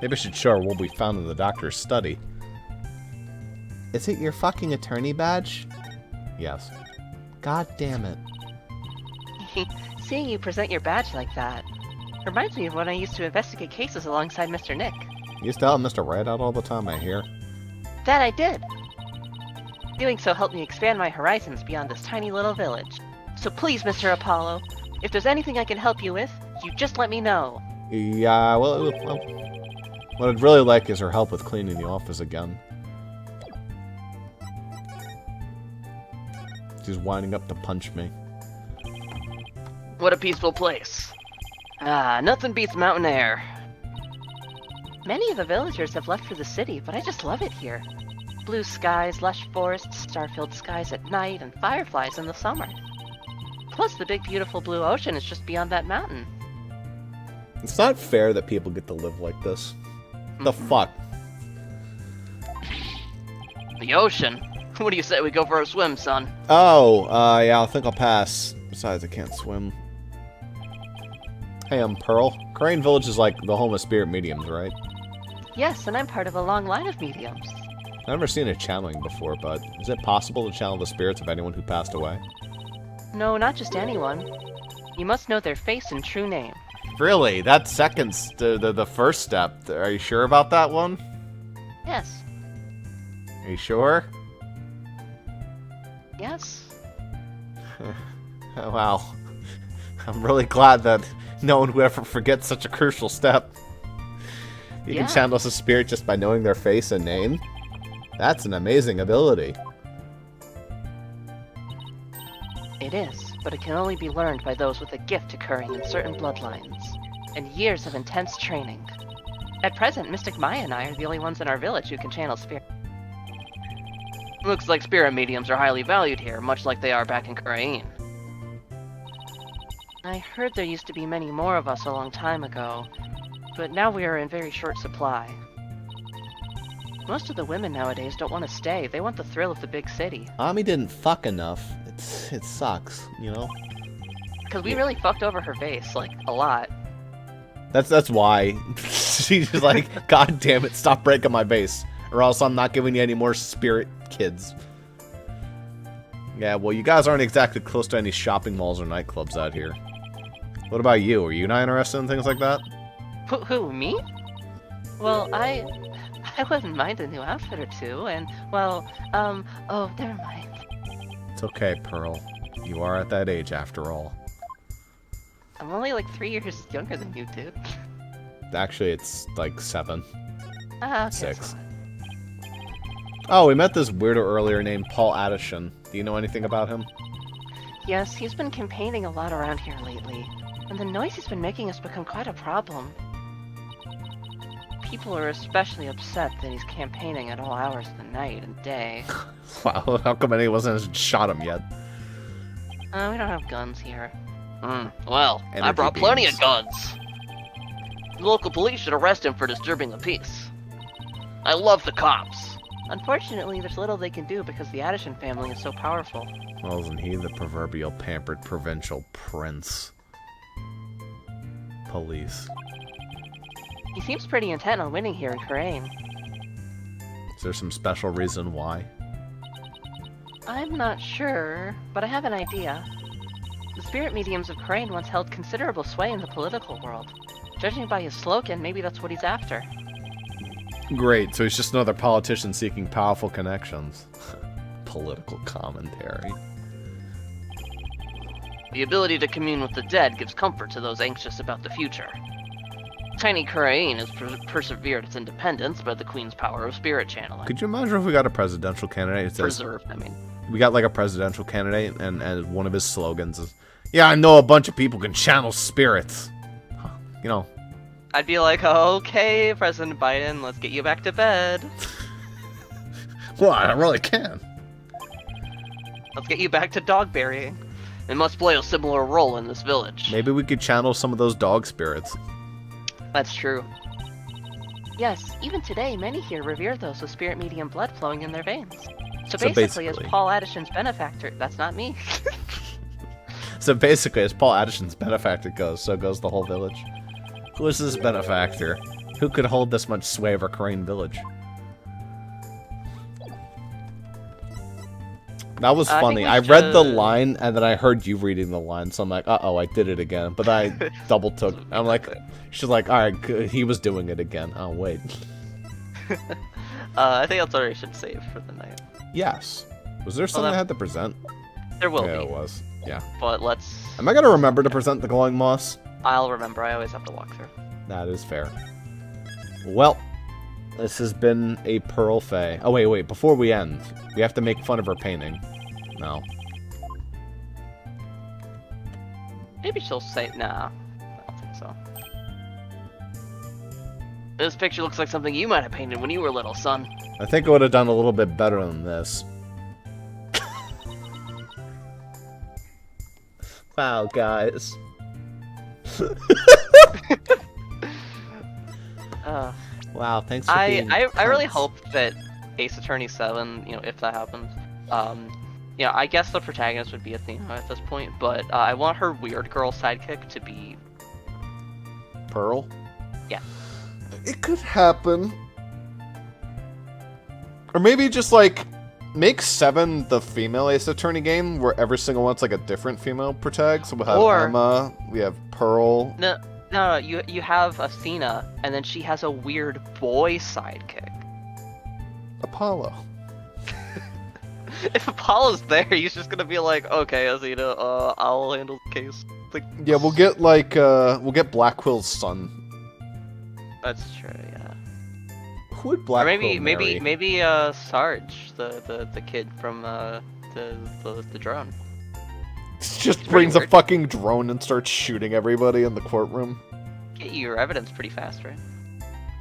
[SPEAKER 1] Maybe I should show her what we found in the doctor's study. Is it your fucking attorney badge? Yes. God damn it.
[SPEAKER 6] Seeing you present your badge like that reminds me of when I used to investigate cases alongside Mr. Nick.
[SPEAKER 1] You used to help Mr. Wright out all the time, I hear.
[SPEAKER 6] That I did. Doing so helped me expand my horizons beyond this tiny little village. So please, Mr. Apollo, if there's anything I can help you with, you just let me know.
[SPEAKER 1] Yeah, well, what I'd really like is her help with cleaning the office again. She's winding up to punch me.
[SPEAKER 2] What a peaceful place. Ah, nothing beats mountain air.
[SPEAKER 6] Many of the villagers have left for the city, but I just love it here. Blue skies, lush forests, star-filled skies at night, and fireflies in the summer. Plus, the big beautiful blue ocean is just beyond that mountain.
[SPEAKER 1] It's not fair that people get to live like this. The fuck?
[SPEAKER 2] The ocean? What do you say we go for a swim, son?
[SPEAKER 1] Oh, yeah, I think I'll pass. Besides, I can't swim. Hey, I'm Pearl. Crane Village is like the home of spirit mediums, right?
[SPEAKER 6] Yes, and I'm part of a long line of mediums.
[SPEAKER 1] I've never seen a channeling before, but is it possible to channel the spirits of anyone who passed away?
[SPEAKER 6] No, not just anyone. You must know their face and true name.
[SPEAKER 1] Really? That's the first step. Are you sure about that one?
[SPEAKER 6] Yes.
[SPEAKER 1] Are you sure?
[SPEAKER 6] Yes.
[SPEAKER 1] Oh, wow. I'm really glad that no one would ever forget such a crucial step. You can channel a spirit just by knowing their face and name? That's an amazing ability.
[SPEAKER 6] It is, but it can only be learned by those with a gift occurring in certain bloodlines, and years of intense training. At present, Mystic Maya and I are the only ones in our village who can channel spirit.
[SPEAKER 2] Looks like spirit mediums are highly valued here, much like they are back in Karain.
[SPEAKER 6] I heard there used to be many more of us a long time ago, but now we are in very short supply. Most of the women nowadays don't want to stay. They want the thrill of the big city.
[SPEAKER 1] Ami didn't fuck enough. It sucks, you know?
[SPEAKER 6] Because we really fucked over her face, like, a lot.
[SPEAKER 1] That's why. She's like, God damn it, stop breaking my base. Or else I'm not giving you any more spirit kids. Yeah, well, you guys aren't exactly close to any shopping malls or nightclubs out here. What about you? Are you not interested in things like that?
[SPEAKER 6] Who, me? Well, I wouldn't mind a new outfit or two, and, well, oh, never mind.
[SPEAKER 1] It's okay, Pearl. You are at that age after all.
[SPEAKER 6] I'm only like 3 years younger than you, dude.
[SPEAKER 1] Actually, it's like 7.
[SPEAKER 6] Ah, okay,
[SPEAKER 1] 6.
[SPEAKER 6] so-
[SPEAKER 1] Oh, we met this weirdo earlier named Paul Addison. Do you know anything about him?
[SPEAKER 6] Yes, he's been campaigning a lot around here lately, and the noise he's been making has become quite a problem. People are especially upset that he's campaigning at all hours of the night and day.
[SPEAKER 1] Wow, how come anyone hasn't shot him yet?
[SPEAKER 6] We don't have guns here.
[SPEAKER 2] Well, I
[SPEAKER 1] Energy
[SPEAKER 2] brought plenty
[SPEAKER 1] beams.
[SPEAKER 2] of guns. The local police should arrest him for disturbing the peace. I love the cops.
[SPEAKER 6] Unfortunately, there's little they can do because the Addison family is so powerful.
[SPEAKER 1] Well, isn't he the proverbial pampered provincial prince? Police.
[SPEAKER 6] He seems pretty intent on winning here in Karain.
[SPEAKER 1] Is there some special reason why?
[SPEAKER 6] I'm not sure, but I have an idea. The spirit mediums of Karain once held considerable sway in the political world. Judging by his slogan, maybe that's what he's after.
[SPEAKER 1] Great, so he's just another politician seeking powerful connections. Political commentary.
[SPEAKER 2] The ability to commune with the dead gives comfort to those anxious about the future. Tiny Karain has persevered its independence by the Queen's power of spirit channeling.
[SPEAKER 1] Could you imagine if we got a presidential candidate? It says,
[SPEAKER 2] Preserved, I mean.
[SPEAKER 1] we got like a presidential candidate, and one of his slogans is, "Yeah, I know a bunch of people can channel spirits." You know.
[SPEAKER 2] I'd be like, okay, President Biden, let's get you back to bed.
[SPEAKER 1] Well, I really can.
[SPEAKER 2] Let's get you back to dog burying. It must play a similar role in this village.
[SPEAKER 1] Maybe we could channel some of those dog spirits.
[SPEAKER 2] That's true.
[SPEAKER 6] Yes, even today, many here revere those with spirit medium blood flowing in their veins. So
[SPEAKER 1] So
[SPEAKER 6] basically, as
[SPEAKER 1] basically-
[SPEAKER 6] Paul Addison's benefactor, that's not me.
[SPEAKER 1] So basically, as Paul Addison's benefactor goes, so goes the whole village. Who is this benefactor? Who could hold this much sway over Crane Village? That was
[SPEAKER 2] I think
[SPEAKER 1] funny.
[SPEAKER 2] we
[SPEAKER 1] I read the
[SPEAKER 2] should-
[SPEAKER 1] line, and then I heard you reading the line, so I'm like, uh-oh, I did it again. But I double took. I'm like, she's like, all right, good, he was doing it again. Oh, wait.
[SPEAKER 2] I think that's what I should save for the night.
[SPEAKER 1] Yes. Was there something I had to present?
[SPEAKER 2] There will
[SPEAKER 1] Yeah,
[SPEAKER 2] be,
[SPEAKER 1] it was. Yeah.
[SPEAKER 2] but let's...
[SPEAKER 1] Am I going to remember to present the glowing moss?
[SPEAKER 2] I'll remember, I always have to walk through.
[SPEAKER 1] That is fair. Well, this has been a Pearl Faye. Oh, wait. Before we end, we have to make fun of her painting. No.
[SPEAKER 2] Maybe she'll say, nah, I don't think so. This picture looks like something you might have painted when you were little, son.
[SPEAKER 1] I think I would have done a little bit better than this. Wow, guys. Wow, thanks for being
[SPEAKER 2] I really
[SPEAKER 1] cunts.
[SPEAKER 2] hope that Ace Attorney 7, if that happens, I guess the protagonist would be Athena at this point, but I want her weird girl sidekick to be...
[SPEAKER 1] Pearl?
[SPEAKER 2] Yeah.
[SPEAKER 1] It could happen. Or maybe just, like, make 7 the female Ace Attorney game, where every single one's, like, a different female protag. So we'll have
[SPEAKER 2] Or-
[SPEAKER 1] Emma, we have Pearl.
[SPEAKER 2] No, you have Athena, and then she has a weird boy sidekick.
[SPEAKER 1] Apollo.
[SPEAKER 2] If Apollo's there, he's just gonna be like, okay, Athena, I'll handle the case. Like,
[SPEAKER 1] Yeah, we'll get, like, we'll get Blackwill's son.
[SPEAKER 2] that's true, yeah.
[SPEAKER 1] Who would
[SPEAKER 2] Or
[SPEAKER 1] Blackwell
[SPEAKER 2] maybe Sarge, the kid from the drone.
[SPEAKER 1] Just
[SPEAKER 2] pretty
[SPEAKER 1] brings a
[SPEAKER 2] weird.
[SPEAKER 1] fucking drone and starts shooting everybody in the courtroom.
[SPEAKER 2] Get you your evidence pretty fast, right?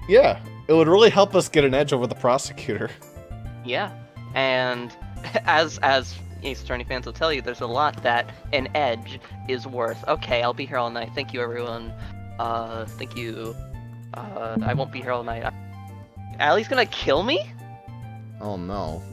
[SPEAKER 1] Yeah, it would really help us get an edge over the prosecutor.
[SPEAKER 2] Yeah, and as Ace Attorney fans will tell you, there's a lot that an edge is worth. Okay, I'll be here all night. Thank you, everyone. Thank you. I won't be here all night. Allie's gonna kill me?
[SPEAKER 1] Oh no.